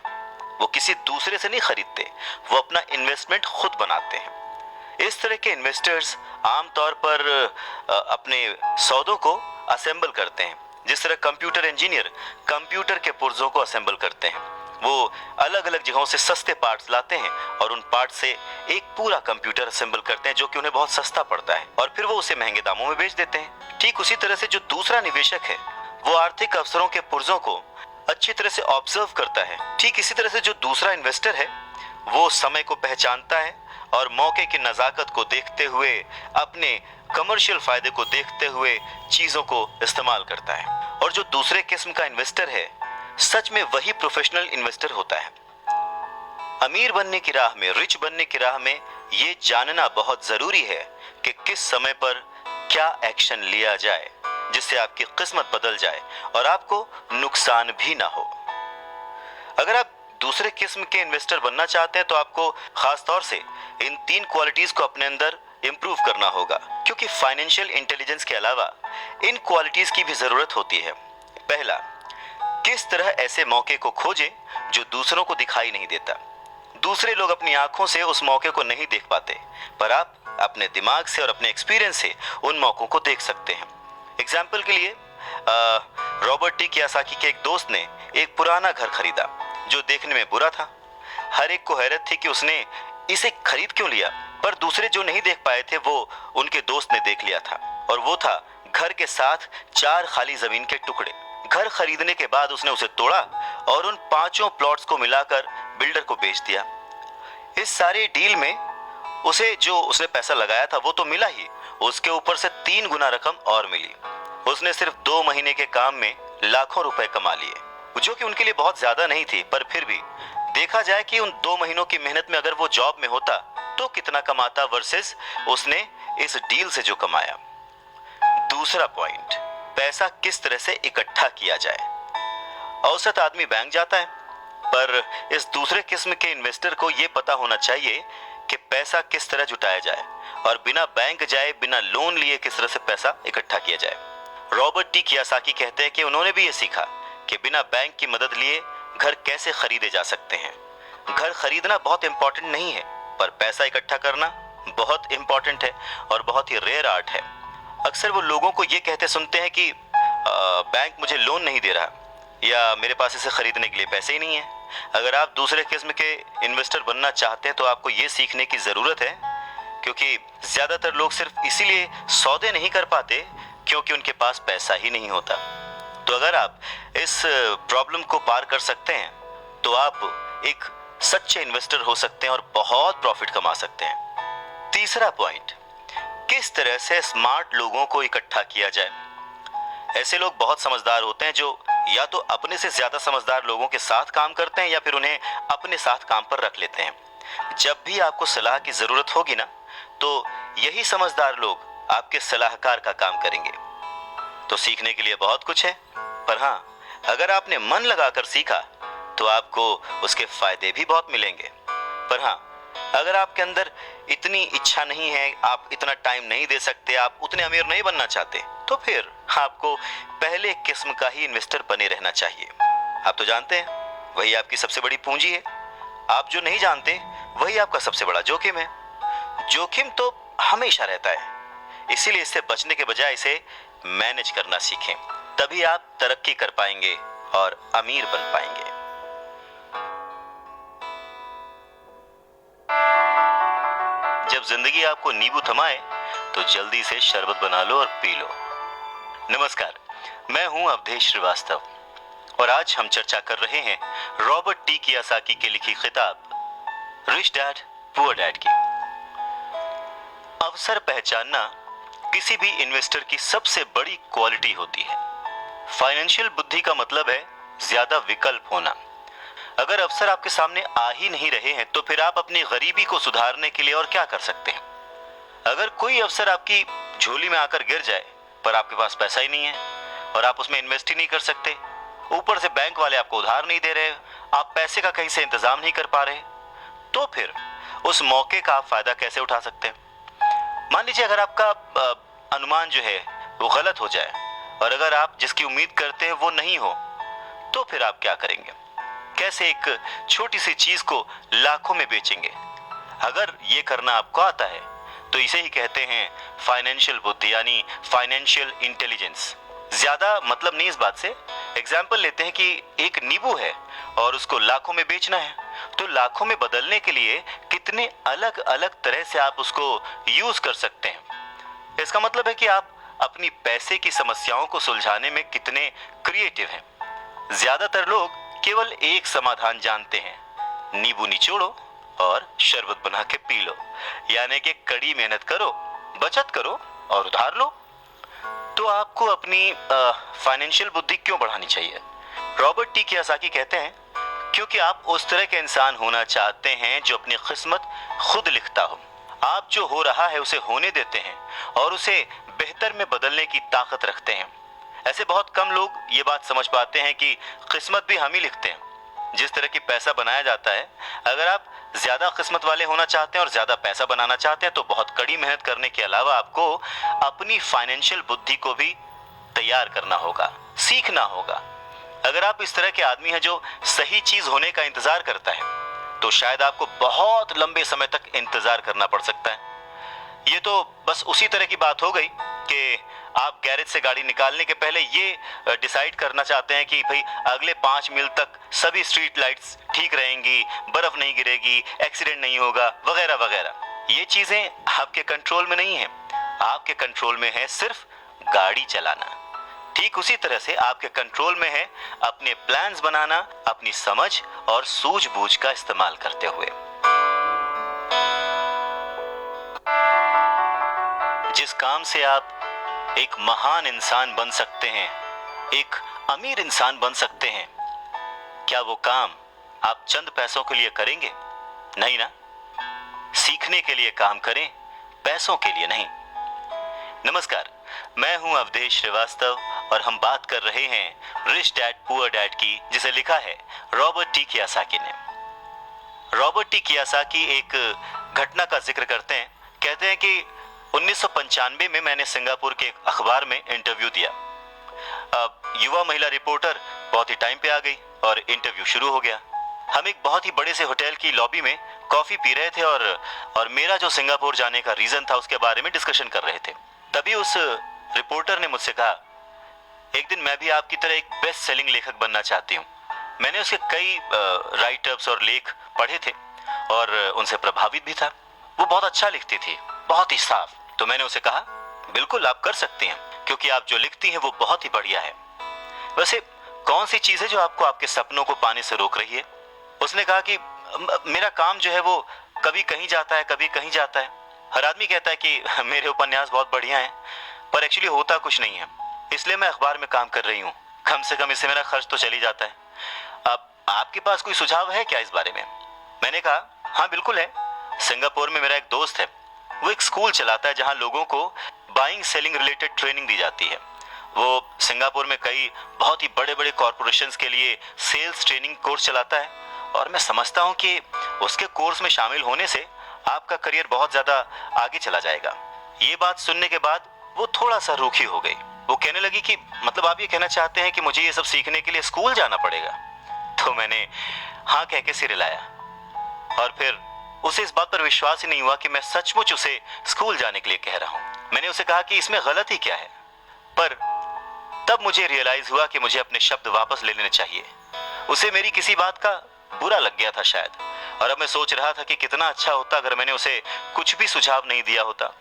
वो किसी दूसरे से नहीं खरीदते, वो अपना इन्वेस्टमेंट खुद बनाते हैं। इस तरह के इन्वेस्टर्स आमतौर पर अपने सौदों को असेंबल करते हैं, जिस तरह कंप्यूटर इंजीनियर कंप्यूटर के पुर्जों को असेंबल करते हैं। वो अलग अलग जगहों से सस्ते पार्ट्स लाते हैं और उन पार्ट्स से एक पूरा कंप्यूटर असेंबल करते हैं जो कि उन्हें बहुत सस्ता पड़ता है, और फिर वो उसे महंगे दामों में बेच देते हैं। ठीक उसी तरह से जो दूसरा निवेशक है वो आर्थिक अवसरों के पुर्जों को अच्छी तरह से ऑब्जर्व करता है। ठीक इसी तरह से जो दूसरा इन्वेस्टर है वो समय को पहचानता है और मौके की नज़ाकत को देखते हुए, अपने कमर्शियल फायदे को देखते हुए चीज़ों को इस्तेमाल करता है। और जो दूसरे किस्म का इन्वेस्टर है सच में वही प्रोफेशनल इन्वेस्टर होता है। अमीर बनने की राह में, रिच बनने की राह में ये जानना बहुत ज़रूरी है कि किस समय पर क्या एक्शन लिया जाए जिससे आपकी किस्मत बदल जाए और आपको नुकसान भी ना हो। अगर आप दूसरे किस्म के इन्वेस्टर बनना चाहते हैं तो आपको खास तौर से इन 3 क्वालिटीज को अपने अंदर इंप्रूव करना होगा, क्योंकि फाइनेंशियल इंटेलिजेंस के अलावा इन क्वालिटीज की भी जरूरत होती है। पहला, किस तरह ऐसे मौके को खोजें जो दूसरों को दिखाई नहीं देता। दूसरे लोग अपनी आंखों से उस मौके को नहीं देख पाते, पर आप अपने दिमाग से और अपने एक्सपीरियंस से उन मौकों को देख सकते हैं। एग्जाम्पल के लिए रॉबर्ट टी कियोसाकी के एक दोस्त ने एक पुराना घर खरीदा जो देखने में बुरा था। हर एक को हैरत थी कि उसने इसे खरीद क्यों लिया, पर दूसरे जो नहीं देख पाए थे वो उनके दोस्त ने देख लिया था, और वो था घर के साथ 4 खाली जमीन के टुकड़े। घर खरीदने के बाद उसने उसे तोड़ा और उन 5 प्लॉट्स को मिलाकर बिल्डर को बेच दिया। इस सारे डील में उसे जो उसने पैसा लगाया था वो तो मिला ही, उसके ऊपर से 3 गुना रकम और मिली। उसने सिर्फ 2 महीने के काम में लाखों रुपए कमा लिए, जो कि उनके लिए बहुत ज्यादा नहीं थी, पर फिर भी देखा जाए कि उन 2 महीनों की मेहनत में अगर वो जॉब में होता तो कितना कमाता वर्सेस उसने इस डील से जो कमाया। दूसरा पॉइंट, पैसा किस तरह से इकट्ठा किया जाए। औसत आदमी बैंक जाता है, पर इस दूसरे किस्म के इन्वेस्टर को यह पता होना चाहिए कि पैसा किस तरह जुटाया जाए और बिना बैंक जाए, बिना लोन लिए किस तरह से पैसा इकट्ठा किया जाए। रॉबर्ट टी कियोसाकी कहते हैं कि उन्होंने भी ये सीखा कि बिना बैंक की मदद लिए घर कैसे खरीदे जा सकते हैं। घर खरीदना बहुत इंपॉर्टेंट नहीं है, पर पैसा इकट्ठा करना बहुत इंपॉर्टेंट है और बहुत ही रेयर आर्ट है। अक्सर वो लोगों को ये कहते सुनते हैं कि बैंक मुझे लोन नहीं दे रहा या मेरे पास इसे खरीदने के लिए पैसे ही नहीं है। अगर आप दूसरे किस्म के इन्वेस्टर बनना चाहते हैं तो आपको ये सीखने की ज़रूरत है, क्योंकि ज़्यादातर लोग सिर्फ इसीलिए सौदे नहीं कर पाते क्योंकि उनके पास पैसा ही नहीं होता। तो अगर आप इस प्रॉब्लम को पार कर सकते हैं तो आप एक सच्चे इन्वेस्टर हो सकते हैं और बहुत प्रॉफिट कमा सकते हैं। तीसरा पॉइंट, किस तरह से स्मार्ट लोगों को इकट्ठा किया जाए। ऐसे लोग बहुत समझदार होते हैं जो या तो अपने से ज्यादा समझदार लोगों के साथ काम करते हैं या फिर उन्हें अपने साथ काम पर रख लेते हैं। जब भी आपको सलाह की जरूरत होगी ना, तो यही समझदार लोग आपके सलाहकार का काम करेंगे। तो सीखने के लिए बहुत कुछ है, पर हाँ, अगर आपने मन लगाकर सीखा तो आपको उसके फायदे भी बहुत मिलेंगे। पर हाँ, अगर आपके अंदर इतनी इच्छा नहीं है, आप इतना टाइम नहीं दे सकते, आप उतने अमीर नहीं बनना चाहते, तो फिर आपको पहले किस्म का ही इन्वेस्टर बने रहना चाहिए। आप तो जानते हैं वही आपकी सबसे बड़ी पूंजी है। आप जो नहीं जानते वही आपका सबसे बड़ा जोखिम है। जोखिम तो हमेशा रहता है, इसीलिए इससे बचने के बजाय इसे मैनेज करना सीखें, तभी आप तरक्की कर पाएंगे और अमीर बन पाएंगे। जब जिंदगी आपको नींबू थमाए तो जल्दी से शरबत बना लो और पी लो। नमस्कार, मैं हूं अवधेश श्रीवास्तव और आज हम चर्चा कर रहे हैं रॉबर्ट टी कियोसाकी की लिखी किताब रिच डैड पुअर डैड की। अवसर पहचानना किसी भी इन्वेस्टर की सबसे बड़ी क्वालिटी होती है। फाइनेंशियल बुद्धि का मतलब है ज्यादा विकल्प होना। अगर अवसर आपके सामने आ ही नहीं रहे हैं तो फिर आप अपनी गरीबी को सुधारने के लिए और क्या कर सकते हैं। अगर कोई अवसर आपकी झोली में आकर गिर जाए पर आपके पास पैसा ही नहीं है और आप उसमें इन्वेस्ट ही नहीं कर सकते, ऊपर से बैंक वाले आपको उधार नहीं दे रहे, आप पैसे का कहीं से इंतजाम नहीं कर पा रहे, तो फिर उस मौके का आप फायदा कैसे उठा सकते हैं। मान लीजिए अगर आपका अनुमान जो है वो गलत हो जाए और अगर आप जिसकी उम्मीद करते हैं वो नहीं हो, तो फिर आप क्या करेंगे। कैसे एक छोटी सी चीज को लाखों में बेचेंगे। अगर ये करना आपको आता है तो इसे ही कहते हैं फाइनेंशियल बुद्धि यानी फाइनेंशियल इंटेलिजेंस। ज्यादा मतलब नहीं इस बात से। एग्जाम्पल लेते हैं कि एक नींबू है और उसको लाखों में बेचना है, तो लाखों में बदलने के लिए कितने अलग अलग तरह से आप उसको यूज कर सकते हैं। इसका मतलब है कि आप अपनी पैसे की समस्याओं को सुलझाने में कितने क्रिएटिव हैं। ज्यादातर लोग केवल एक समाधान जानते हैं, नींबू निचोड़ो और शरबत बना के पी लो, यानी कि कड़ी मेहनत करो, बचत करो और उधार लो। तो आपको अपनी फाइनेंशियल बुद्धि क्यों बढ़ानी चाहिए। रॉबर्ट टी कियोसाकी कहते हैं क्योंकि आप उस तरह के इंसान होना चाहते हैं जो अपनी किस्मत खुद लिखता हो। आप जो हो रहा है उसे होने देते हैं और उसे बेहतर में बदलने की ताकत रखते हैं। ऐसे बहुत कम लोग ये बात समझ पाते हैं कि किस्मत भी हम ही लिखते हैं। जिस तरह की पैसा बनाया जाता है, अगर आप ज्यादा किस्मत वाले होना चाहते हैं और ज्यादा पैसा बनाना चाहते हैं तो बहुत कड़ी मेहनत करने के अलावा आपको अपनी फाइनेंशियल बुद्धि को भी तैयार करना होगा, सीखना होगा। अगर आप इस तरह के आदमी हैं जो सही चीज होने का इंतजार करता है तो शायद आपको बहुत लंबे समय तक इंतजार करना पड़ सकता है। ये तो बस उसी तरह की बात हो गई कि आप गैरेज से गाड़ी निकालने के पहले ये डिसाइड करना चाहते हैं कि भाई अगले 5 मील तक सभी स्ट्रीट लाइट्स ठीक रहेंगी, बर्फ नहीं गिरेगी, एक्सीडेंट नहीं होगा, वगैरह वगैरह। ये चीजें आपके कंट्रोल में नहीं है। आपके कंट्रोल में है सिर्फ गाड़ी चलाना। ठीक उसी तरह से आपके कंट्रोल में है अपने प्लान्स बनाना, अपनी समझ और सूझबूझ का इस्तेमाल करते हुए। जिस काम से आप एक महान इंसान बन सकते हैं, एक अमीर इंसान बन सकते हैं, क्या वो काम आप चंद पैसों के लिए करेंगे? नहीं ना। सीखने के लिए काम करें, पैसों के लिए नहीं। नमस्कार, मैं हूं अवधेश श्रीवास्तव और हम बात कर रहे हैं रिच डैड पुअर डैड की, जिसे लिखा है रॉबर्ट टी कियोसाकी ने। रॉबर्ट टी कियोसाकी एक घटना का जिक्र करते हैं। कहते हैं कि 1995 में मैंने सिंगापुर के एक अखबार में इंटरव्यू दिया। युवा महिला रिपोर्टर बहुत ही टाइम पे आ गई और इंटरव्यू शुरू हो गया। हम एक बहुत ही बड़े से होटल की लॉबी में कॉफी पी रहे थे और मेरा जो सिंगापुर जाने का रीजन था उसके बारे में डिस्कशन कर रहे थे। तभी उस रिपोर्टर ने मुझसे कहा, एक दिन मैं भी आपकी तरह एक बेस्ट सेलिंग लेखक बनना चाहती हूँ। मैंने उसके कई राइटअप्स और लेख पढ़े थे और उनसे प्रभावित भी था। वो बहुत अच्छा लिखती थी, बहुत ही साफ। तो मैंने उसे कहा, बिल्कुल आप कर सकती हैं, क्योंकि आप जो लिखती हैं वो बहुत ही बढ़िया है। वैसे कौन सी चीज है जो आपको आपके सपनों को पाने से रोक रही है? उसने कहा कि मेरा काम जो है वो कभी कहीं जाता है, कभी कहीं जाता है। हर आदमी कहता है कि मेरे उपन्यास बहुत बढ़िया हैं, पर एक्चुअली होता कुछ नहीं है। इसलिए मैं अखबार में काम कर रही हूँ, कम से कम इससे मेरा खर्च तो चल ही जाता है। अब आपके पास कोई सुझाव है क्या इस बारे में? मैंने कहा, हाँ बिल्कुल है। सिंगापुर में मेरा एक दोस्त है, वो एक स्कूल चलाता है जहां लोगों को बाइंग सेलिंग रिलेटेड ट्रेनिंग दी जाती है। वो सिंगापुर में कई बहुत ही बड़े बड़े कॉरपोरेशंस के लिए सेल्स ट्रेनिंग कोर्स चलाता है और मैं समझता हूं कि उसके कोर्स में शामिल होने से आपका करियर बहुत ज्यादा आगे चला जाएगा। ये बात सुनने के बाद वो थोड़ा सा रूखी हो गई। वो कहने लगी कि मतलब आप ये कहना चाहते हैं कि मुझे ये सब सीखने के लिए स्कूल जाना पड़ेगा? तो मैंने हाँ कह के सिर हिलाया और फिर उसे इस बात पर विश्वास ही नहीं हुआ कि मैं सचमुच उसे स्कूल जाने के लिए कह रहा हूं। मैंने उसे कहा कि इसमें गलत ही क्या है, पर तब मुझे रियलाइज हुआ कि मुझे अपने शब्द वापस ले लेने चाहिए। उसे मेरी किसी बात का बुरा लग गया था शायद, और अब मैं सोच रहा था कि कितना अच्छा होता अगर मैंने उसे कुछ भी सुझाव नहीं दिया होता।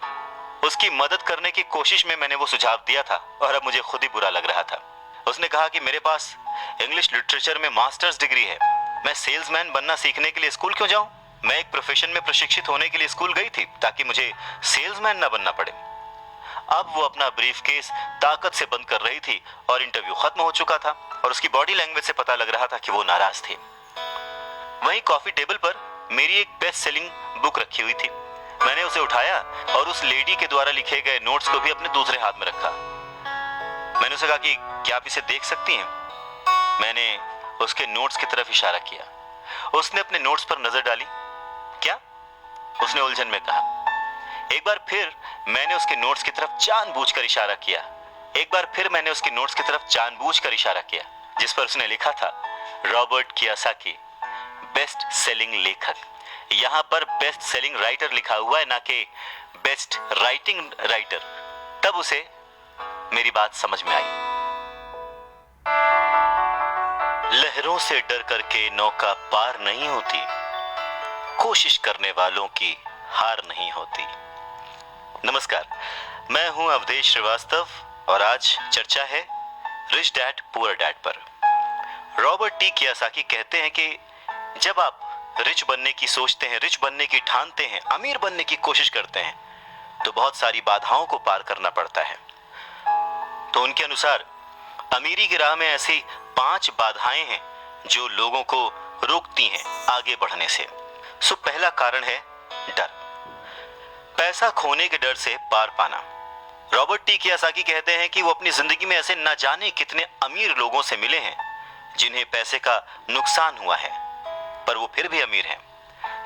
उसकी मदद करने की कोशिश में मैंने वो सुझाव दिया था और अब मुझे खुद ही बुरा लग रहा था। उसने कहा कि मेरे पास इंग्लिश लिटरेचर में मास्टर्स डिग्री है, मैं सेल्समैन बनना सीखने के लिए स्कूल क्यों जाऊं? मैं एक प्रोफेशन में प्रशिक्षित होने के लिए स्कूल गई थी ताकि मुझे सेल्समैन ना बनना पड़े। अब वो अपना ब्रीफकेस ताकत से बंद कर रही थी और इंटरव्यू खत्म हो चुका था और उसकी बॉडी लैंग्वेज से पता लग रहा था कि वो नाराज थी। वहीं कॉफी टेबल पर मेरी एक बेस्ट सेलिंग बुक रखी हुई थी। मैंने उसे उठाया और उस लेडी के द्वारा लिखे गए नोट्स को भी अपने दूसरे हाथ में रखा। मैंने उसे कहा कि क्या आप इसे देख सकती हैं? मैंने उसके नोट्स की तरफ इशारा किया। उसने अपने नोट्स पर नजर डाली। क्या? उसने उलझन में कहा। एक बार फिर मैंने उसके नोट्स की तरफ जानबूझकर इशारा किया। एक बार फिर मैंने उसके नोट्स की तरफ जानबूझकर इशारा किया, जिस पर उसने लिखा था रॉबर्ट कियोसाकी, बेस्ट सेलिंग लेखक। यहां पर बेस्ट सेलिंग राइटर लिखा हुआ है, ना कि बेस्ट राइटिंग राइटर। तब उसे मेरी बात समझ में आई। लहरों से डर करके नौका पार नहीं होती, कोशिश करने वालों की हार नहीं होती। नमस्कार, मैं हूं अवधेश श्रीवास्तव और आज चर्चा है रिच डैड पुअर डैड पर। रॉबर्ट टी कियोसाकी कहते हैं कि जब आप रिच बनने की सोचते हैं, रिच बनने की ठानते हैं, अमीर बनने की कोशिश करते हैं, तो बहुत सारी बाधाओं को पार करना पड़ता है। तो उनके अनुसार अमीरी की राह में ऐसी 5 बाधाएं हैं जो लोगों को रोकती हैं आगे बढ़ने से। सो पहला कारण है डर, पैसा खोने के डर से पार पाना। रॉबर्ट टी कियोसाकी कहते हैं कि वो अपनी जिंदगी में ऐसे न जाने कितने अमीर लोगों से मिले हैं जिन्हें पैसे का नुकसान हुआ है, पर वो फिर भी अमीर हैं।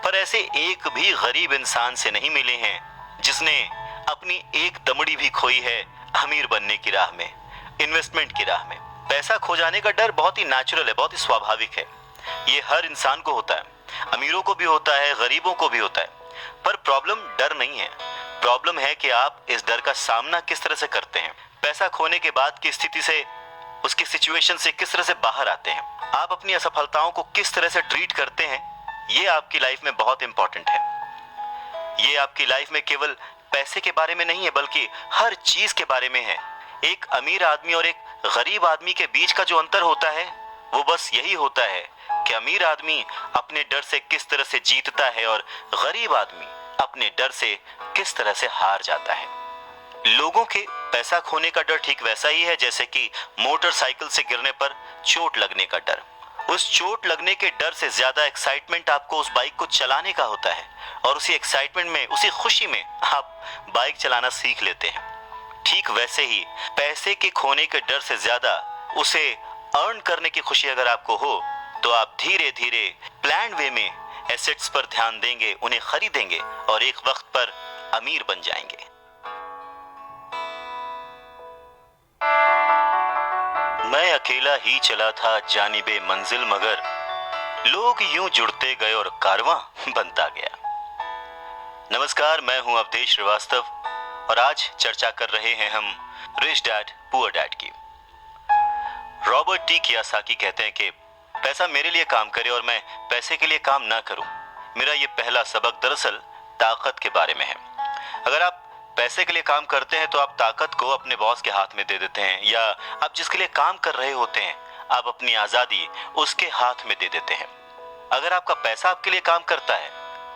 पर ऐसे एक भी गरीब इंसान से नहीं मिले हैं जिसने अपनी एक दमड़ी भी खोई है अमीर बनने की राह में, इन्वेस्टमेंट की राह में। पैसा खो जाने का डर बहुत ही नेचुरल है, बहुत ही स्वाभाविक है। ये हर इंसान को होता है, अमीरों को भी होता है, गरीबों को भी होता है। पर प्रॉब्लम डर नहीं है, प्रॉब्लम है कि आप इस डर का सामना किस तरह से करते हैं। पैसा खोने के बाद की स्थिति से, उसकी सिचुएशन से किस तरह से बाहर आते हैं, आप अपनी असफलताओं को किस तरह से ट्रीट करते हैं, ये आपकी लाइफ में बहुत इंपॉर्टेंट है। ये आपकी लाइफ में केवल पैसे के बारे में नहीं है, बल्कि हर चीज के बारे में है। एक अमीर आदमी और एक गरीब आदमी के बीच का जो अंतर होता है वो बस यही होता है कि अमीर आदमी अपने डर से किस तरह से जीतता है और गरीब आदमी अपने डर से किस तरह से हार जाता है। लोगों के पैसा खोने का डर ठीक वैसा ही है जैसे कि मोटरसाइकिल से गिरने पर चोट लगने का डर। उस चोट लगने के डर से ज्यादा एक्साइटमेंट आपको उस बाइक को चलाने का होता है और उसी एक्साइटमेंट में, उसी खुशी में आप बाइक चलाना सीख लेते हैं। ठीक वैसे ही पैसे के खोने के डर से ज्यादा उसे अर्न करने की खुशी अगर आपको हो तो आप धीरे धीरे प्लान्ड वे में एसेट्स पर ध्यान देंगे, उन्हें खरीदेंगे और एक वक्त पर अमीर बन जाएंगे। मैं अकेला ही चला था जानिबे मंजिल, मगर लोग यूं जुड़ते गए और कारवां बनता गया। नमस्कार, मैं हूं अवधेश श्रीवास्तव और आज चर्चा कर रहे हैं हम रिच डैड पुअर डैड की। रॉबर्ट टी कियोसाकी कहते हैं कि पैसा मेरे लिए काम करे और मैं पैसे के लिए काम ना करूं। मेरा ये पहला सबक दरअसल ताकत के बारे में है। अगर आप पैसे के लिए काम करते हैं तो आप ताकत को अपने बॉस के हाथ में दे देते हैं, या आप जिसके लिए काम कर रहे होते हैं आप अपनी आजादी उसके हाथ में दे देते हैं। अगर आपका पैसा आपके लिए काम करता है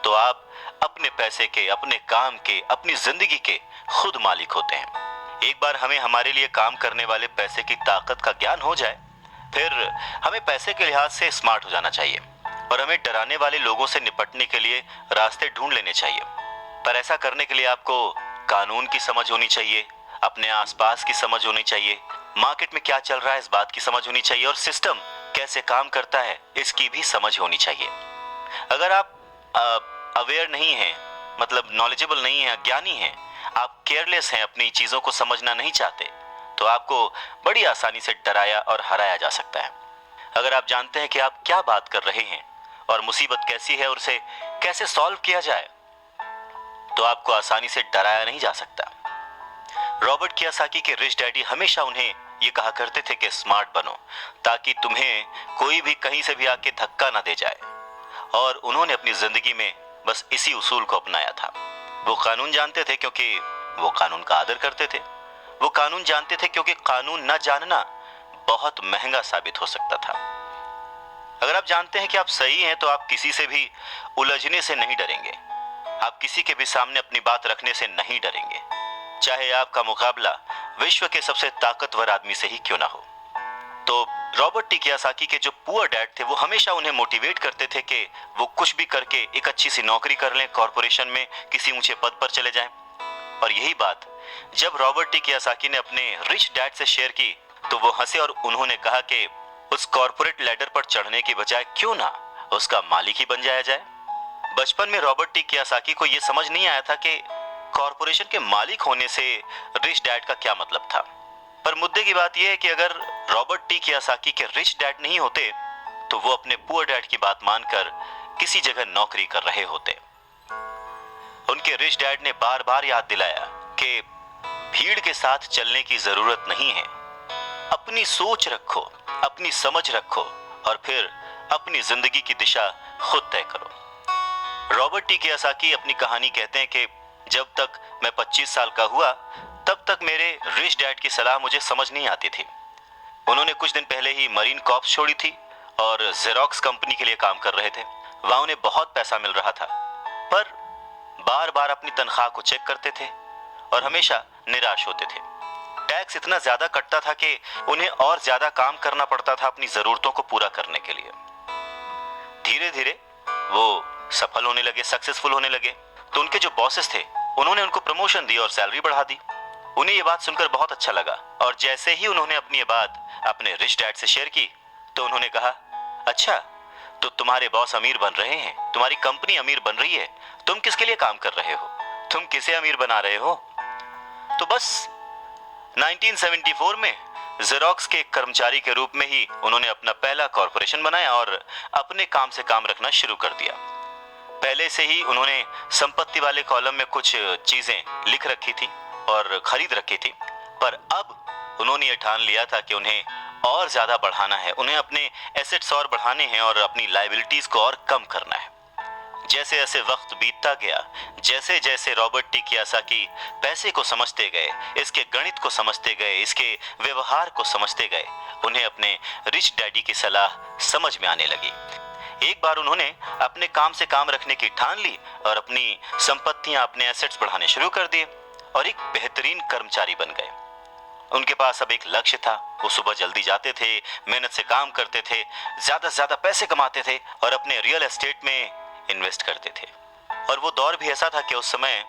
तो आप अपने पैसे के, अपने काम के, अपनी जिंदगी के खुद मालिक होते हैं। एक बार हमें हमारे लिए काम करने वाले पैसे की ताकत का ज्ञान हो जाए, फिर हमें पैसे के लिहाज से स्मार्ट हो जाना चाहिए और हमें डराने वाले लोगों से निपटने के लिए रास्ते ढूंढ लेने चाहिए। पर ऐसा करने के लिए आपको कानून की समझ होनी चाहिए, अपने आसपास की समझ होनी चाहिए, मार्केट में क्या चल रहा है इस बात की समझ होनी चाहिए और सिस्टम कैसे काम करता है इसकी भी समझ होनी चाहिए। अगर आप अवेयर नहीं हैं, मतलब नॉलेजेबल नहीं है, अज्ञानी हैं, आप केयरलेस हैं, अपनी चीजों को समझना नहीं चाहते, तो आपको बड़ी आसानी से डराया और हराया जा सकता है। अगर आप जानते हैं कि आप क्या बात कर रहे हैं और मुसीबत कैसी है और उसे कैसे सॉल्व किया जाए, तो आपको आसानी से डराया नहीं जा सकता। रॉबर्ट कियोसाकी के रिच डैडी हमेशा उन्हें ये कहा करते थे कि स्मार्ट बनो ताकि तुम्हें कोई भी कहीं से भी आके धक्का ना दे जाए, और उन्होंने अपनी जिंदगी में बस इसी उसूल को अपनाया था। वो कानून जानते थे क्योंकि वो कानून का आदर करते थे। वो कानून जानते थे क्योंकि कानून न जानना बहुत महंगा साबित हो सकता था। अगर आप जानते हैं कि आप सही हैं तो आप किसी से भी उलझने से नहीं डरेंगे। आप किसी के भी सामने अपनी बात रखने से नहीं डरेंगे, चाहे आपका मुकाबला विश्व के सबसे ताकतवर आदमी से ही क्यों ना हो। तो रॉबर्ट टी कियोसाकी के जो पुअर डैड थे वो हमेशा उन्हें मोटिवेट करते थे कि वो कुछ भी करके एक अच्छी सी नौकरी कर लें, कॉर्पोरेशन में किसी ऊंचे पद पर चले जाएं। और यही बात जब रॉबर्ट टी कियोसाकी ने अपने रिच डैड से शेयर की तो वो हंसे और उन्होंने कहा कि उस कॉर्पोरेट लैडर पर चढ़ने की बजाय क्यों ना उसका मालिक ही बन जाया जाए। बचपन में रॉबर्ट टी कियोसाकी को यह समझ नहीं आया था कि कॉर्पोरेशन के मालिक होने से रिच डैड का क्या मतलब था। पर मुद्दे की बात यह है कि अगर रॉबर्ट टी कियोसाकी के रिच डैड नहीं होते तो वो अपने पुअर डैड की बात मानकर किसी जगह नौकरी कर रहे होते। उनके रिच डैड ने बार बार याद दिलाया कि भीड़ के साथ चलने की जरूरत नहीं है, अपनी सोच रखो, अपनी समझ रखो और फिर अपनी जिंदगी की दिशा खुद तय करो। रॉबर्ट टी कियोसाकी अपनी कहानी कहते हैं कि जब तक मैं 25 साल का हुआ तब तक मेरे रिच डैड की सलाह मुझे समझ नहीं आती थी। उन्होंने कुछ दिन पहले ही मरीन कॉर्प्स छोड़ी थी और जेरोक्स कंपनी के लिए काम कर रहे थे। वहां उन्हें बहुत पैसा मिल रहा था, पर बार बार अपनी तनख्वाह को चेक करते थे और हमेशा निराश होते थे। टैक्स इतना ज्यादा कटता था कि उन्हें और ज्यादा काम करना पड़ता था अपनी जरूरतों को पूरा करने के लिए। धीरे धीरे वो सफल होने लगे, सक्सेसफुल होने लगे। तो उनके जो बॉसेस थे उन्होंने उनको प्रमोशन दी और सैलरी बढ़ा दी। उन्हें ये बात सुनकर बहुत अच्छा लगा और जैसे ही उन्होंने अपनी ये बात अपने रिच डैड से शेयर की तो उन्होंने कहा, अच्छा तो तुम्हारे बॉस अमीर बन रहे हैं, तुम्हारी कंपनी अमीर बन रही है, तुम किसके लिए काम कर रहे हो, तुम किसे अमीर बना रहे हो। तो बस 1974 में जेरोक्स के एक कर्मचारी के रूप में ही उन्होंने अपना पहला कॉर्पोरेशन बनाया और अपने काम से काम रखना शुरू कर दिया। पहले से ही उन्होंने संपत्ति वाले कॉलम में कुछ चीजें लिख रखी थी और खरीद रखी थी, पर अब उन्होंने ये ठान लिया था कि उन्हें और ज्यादा बढ़ाना है, उन्हें अपने एसेट्स और बढ़ाने हैं और अपनी लायबिलिटीज को और कम करना है। जैसे जैसे वक्त बीतता गया, जैसे जैसे रॉबर्ट टी कियोसाकी पैसे को समझते गए, इसके गणित को समझते गए, इसके व्यवहार को समझते गए, उन्हें अपने रिच डैडी की सलाह समझ में आने लगी। एक बार उन्होंने अपने काम से काम रखने की ठान ली और अपनी संपत्तियां, अपने एसेट्स बढ़ाने शुरू कर दिए और एक बेहतरीन कर्मचारी बन गए। उनके पास अब एक लक्ष्य था। वो सुबह जल्दी जाते थे, मेहनत से काम करते थे, ज्यादा से ज्यादा पैसे कमाते थे और अपने रियल एस्टेट में इन्वेस्ट करते थे। और वो दौर भी ऐसा था कि उस समय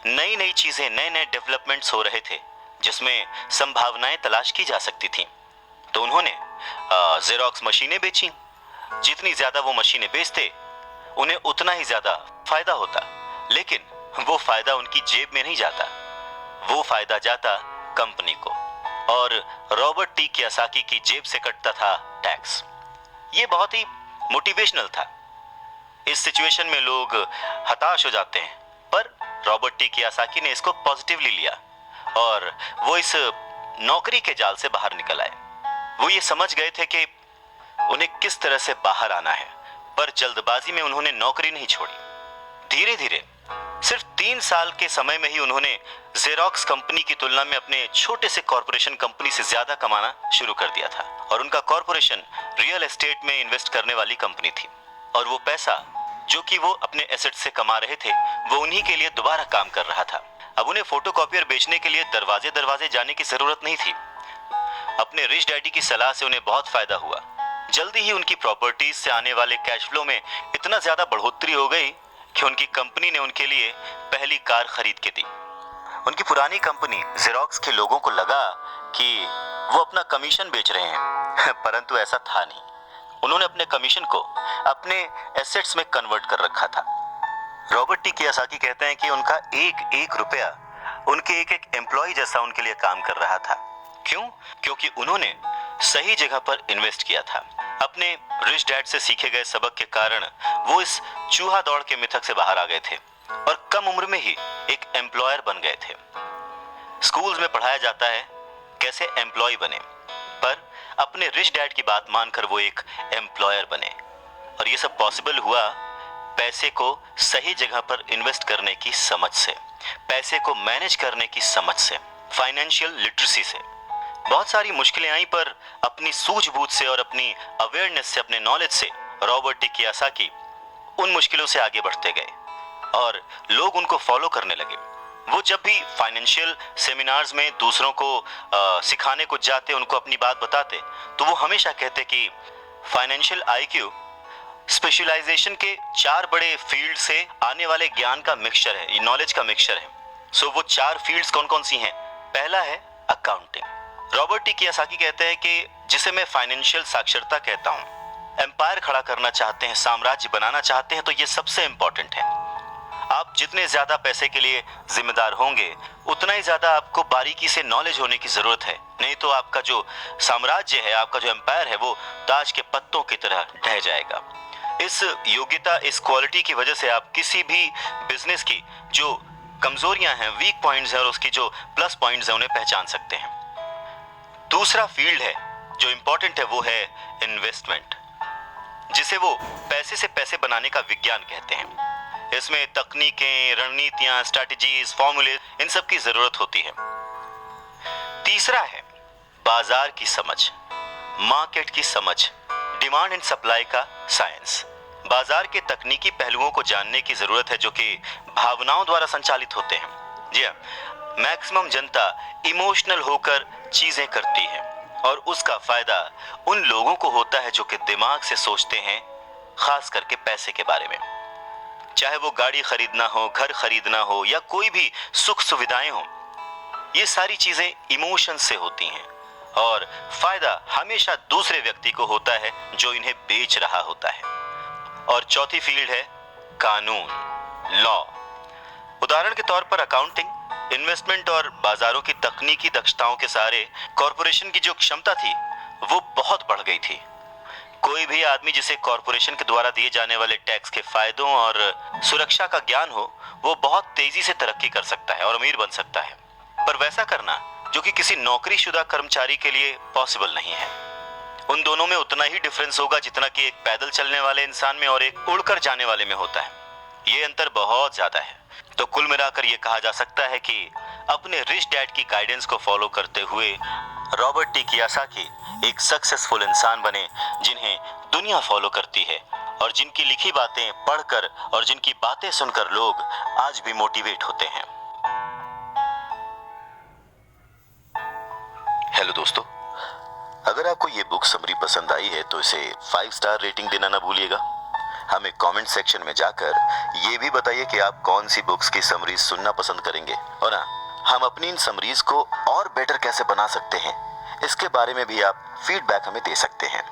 नई नई चीजें, नए नए डेवलपमेंट्स हो रहे थे जिसमें संभावनाएं तलाश की जा सकती थी। तो उन्होंने जेरोक्स मशीनें बेची। जितनी ज्यादा वो मशीनें बेचते उन्हें उतना ही ज्यादा फायदा होता, लेकिन वो फायदा उनकी जेब में नहीं जाता, वो फायदा जाता कंपनी को और रॉबर्ट टी कियोसाकी की जेब से कटता था टैक्स। ये बहुत ही मोटिवेशनल था। इस सिचुएशन में लोग हताश हो जाते हैं, पर रॉबर्ट टी कियोसाकी ने इसको पॉजिटिवली लिया और वो इस नौकरी के जाल से बाहर निकल आए। वो ये समझ गए थे कि उन्हें किस तरह से बाहर आना है, पर जल्दबाजी में उन्होंने नौकरी नहीं छोड़ी। धीरे धीरे सिर्फ 3 साल के समय में ही उन्होंने जेरोक्स कंपनी की तुलना में अपने छोटे से कॉर्पोरेशन कंपनी से ज्यादा कमाना शुरू कर दिया था और उनका कॉर्पोरेशन रियल एस्टेट में इन्वेस्ट करने वाली कंपनी थी और वो पैसा जो कि वो अपने एसेट से कमा रहे थे वो उन्हीं के लिए दोबारा काम कर रहा था। अब उन्हें फोटोकॉपियर बेचने के लिए दरवाजे दरवाजे जाने की जरूरत नहीं थी। अपने रिच डैडी की सलाह से उन्हें बहुत फायदा हुआ। जल्दी ही उनकी प्रॉपर्टीज से आने वाले कैश फ्लो में इतना ज्यादा बढ़ोतरी हो गई कि उनकी कंपनी ने उनके लिए पहली कार खरीद के दी। उनकी पुरानी कंपनी जेरोक्स के लोगों को लगा कि वो अपना कमीशन बेच रहे हैं परंतु ऐसा था नहीं। उन्होंने अपने कमीशन को अपने एसेट्स में कन्वर्ट कर रखा था। रॉबर्ट टी कियोसाकी कहते हैं कि उनका एक एक रुपया उनके एक एक एम्प्लॉय जैसा उनके लिए काम कर रहा था। क्यों? क्योंकि उन्होंने सही जगह पर इन्वेस्ट किया था। अपने रिच डैड से सीखे गए सबक के कारण वो इस चूहा दौड़ के मिथक से बाहर आ गए थे और कम उम्र में ही एक एम्प्लॉयर बन गए थे। स्कूल्स में पढ़ाया जाता है कैसे एम्प्लॉय बने, पर अपने रिच डैड की बात मानकर वो एक एम्प्लॉयर बने और ये सब पॉसिबल हुआ पैसे को सही जगह पर इन्वेस्ट करने की समझ से, पैसे को मैनेज करने की समझ से, फाइनेंशियल लिटरेसी से। बहुत सारी मुश्किलें आई पर अपनी सूझबूझ से और अपनी अवेयरनेस से, अपने नॉलेज से रॉबर्ट टी कियोसाकी उन मुश्किलों से आगे बढ़ते गए और लोग उनको फॉलो करने लगे। वो जब भी फाइनेंशियल सेमिनार्स में दूसरों को सिखाने को जाते, उनको अपनी बात बताते, तो वो हमेशा कहते कि फाइनेंशियल आईक्यू स्पेशलाइजेशन के 4 बड़े फील्ड से आने वाले ज्ञान का मिक्सचर है, नॉलेज का मिक्सचर है। सो वो 4 फील्ड्स कौन कौन सी हैं? पहला है अकाउंटिंग। रॉबर्ट टी कियोसाकी कहते हैं कि जिसे मैं फाइनेंशियल साक्षरता कहता हूं, एम्पायर खड़ा करना चाहते हैं, साम्राज्य बनाना चाहते हैं, तो ये सबसे इंपॉर्टेंट है। आप जितने ज्यादा पैसे के लिए जिम्मेदार होंगे, उतना ही ज्यादा आपको बारीकी से नॉलेज होने की जरूरत है, नहीं तो आपका जो साम्राज्य है, आपका जो एम्पायर है, वो ताज के पत्तों की तरह ढह जाएगा। इस योग्यता, इस क्वालिटी की वजह से आप किसी भी बिजनेस की जो कमजोरियां हैं, वीक पॉइंट्स हैं, और उसकी जो प्लस पॉइंट्स हैं, उन्हें पहचान सकते हैं। दूसरा फील्ड है जो इंपॉर्टेंट है, वो है इन्वेस्टमेंट, जिसे वो पैसे से पैसे बनाने का विज्ञान कहते हैं। इसमें तकनीकें, रणनीतियां, स्ट्रैटेजीज, फॉर्मूले, इन सब की जरूरत होती है। तीसरा है बाजार की समझ, मार्केट की समझ, डिमांड एंड सप्लाई का साइंस। बाजार के तकनीकी पहलुओं को जानने की जरूरत है जो कि भावनाओं द्वारा संचालित होते हैं। जी हाँ, मैक्सिमम जनता इमोशनल होकर चीजें करती है और उसका फायदा उन लोगों को होता है जो कि दिमाग से सोचते हैं, खास करके पैसे के बारे में। चाहे वो गाड़ी खरीदना हो, घर खरीदना हो, या कोई भी सुख सुविधाएं हो, ये सारी चीजें इमोशन से होती हैं और फायदा हमेशा दूसरे व्यक्ति को होता है जो इन्हें बेच रहा होता है। और चौथी फील्ड है कानून, लॉ। उदाहरण के तौर पर अकाउंटिंग, इन्वेस्टमेंट और बाजारों की तकनीकी दक्षताओं के सहारे कॉरपोरेशन की जो क्षमता थी वो बहुत बढ़ गई थी। कोई भी आदमी जिसे कॉरपोरेशन के द्वारा दिए जाने वाले टैक्स के फायदों और सुरक्षा का ज्ञान हो, वो बहुत तेजी से तरक्की कर सकता है और अमीर बन सकता है। पर वैसा करना जो कि किसी नौकरीशुदा कर्मचारी के लिए पॉसिबल नहीं है। उन दोनों में उतना ही डिफरेंस होगा जितना कि एक पैदल चलने वाले इंसान में और एक उड़कर जाने वाले में होता है। ये अंतर बहुत ज्यादा है। तो कुल मिलाकर ये कहा जा सकता है कि अपने रिच डैड की गाइडेंस को फॉलो करते हुए रॉबर्ट टी कियोसाकी एक सक्सेसफुल इंसान बने, जिन्हें दुनिया फॉलो करती है और जिनकी लिखी बातें पढ़कर और जिनकी बातें सुनकर लोग आज भी मोटिवेट होते हैं। हेलो दोस्तों, अगर आपको ये बुक समरी पसंद आई है तो इसे 5 स्टार रेटिंग देना ना भूलिएगा। हमें कमेंट सेक्शन में जाकर ये भी बताइए कि आप कौन सी बुक्स की समरीज सुनना पसंद करेंगे, और हम अपनी इन समरीज को और बेटर कैसे बना सकते हैं, इसके बारे में भी आप फीडबैक हमें दे सकते हैं।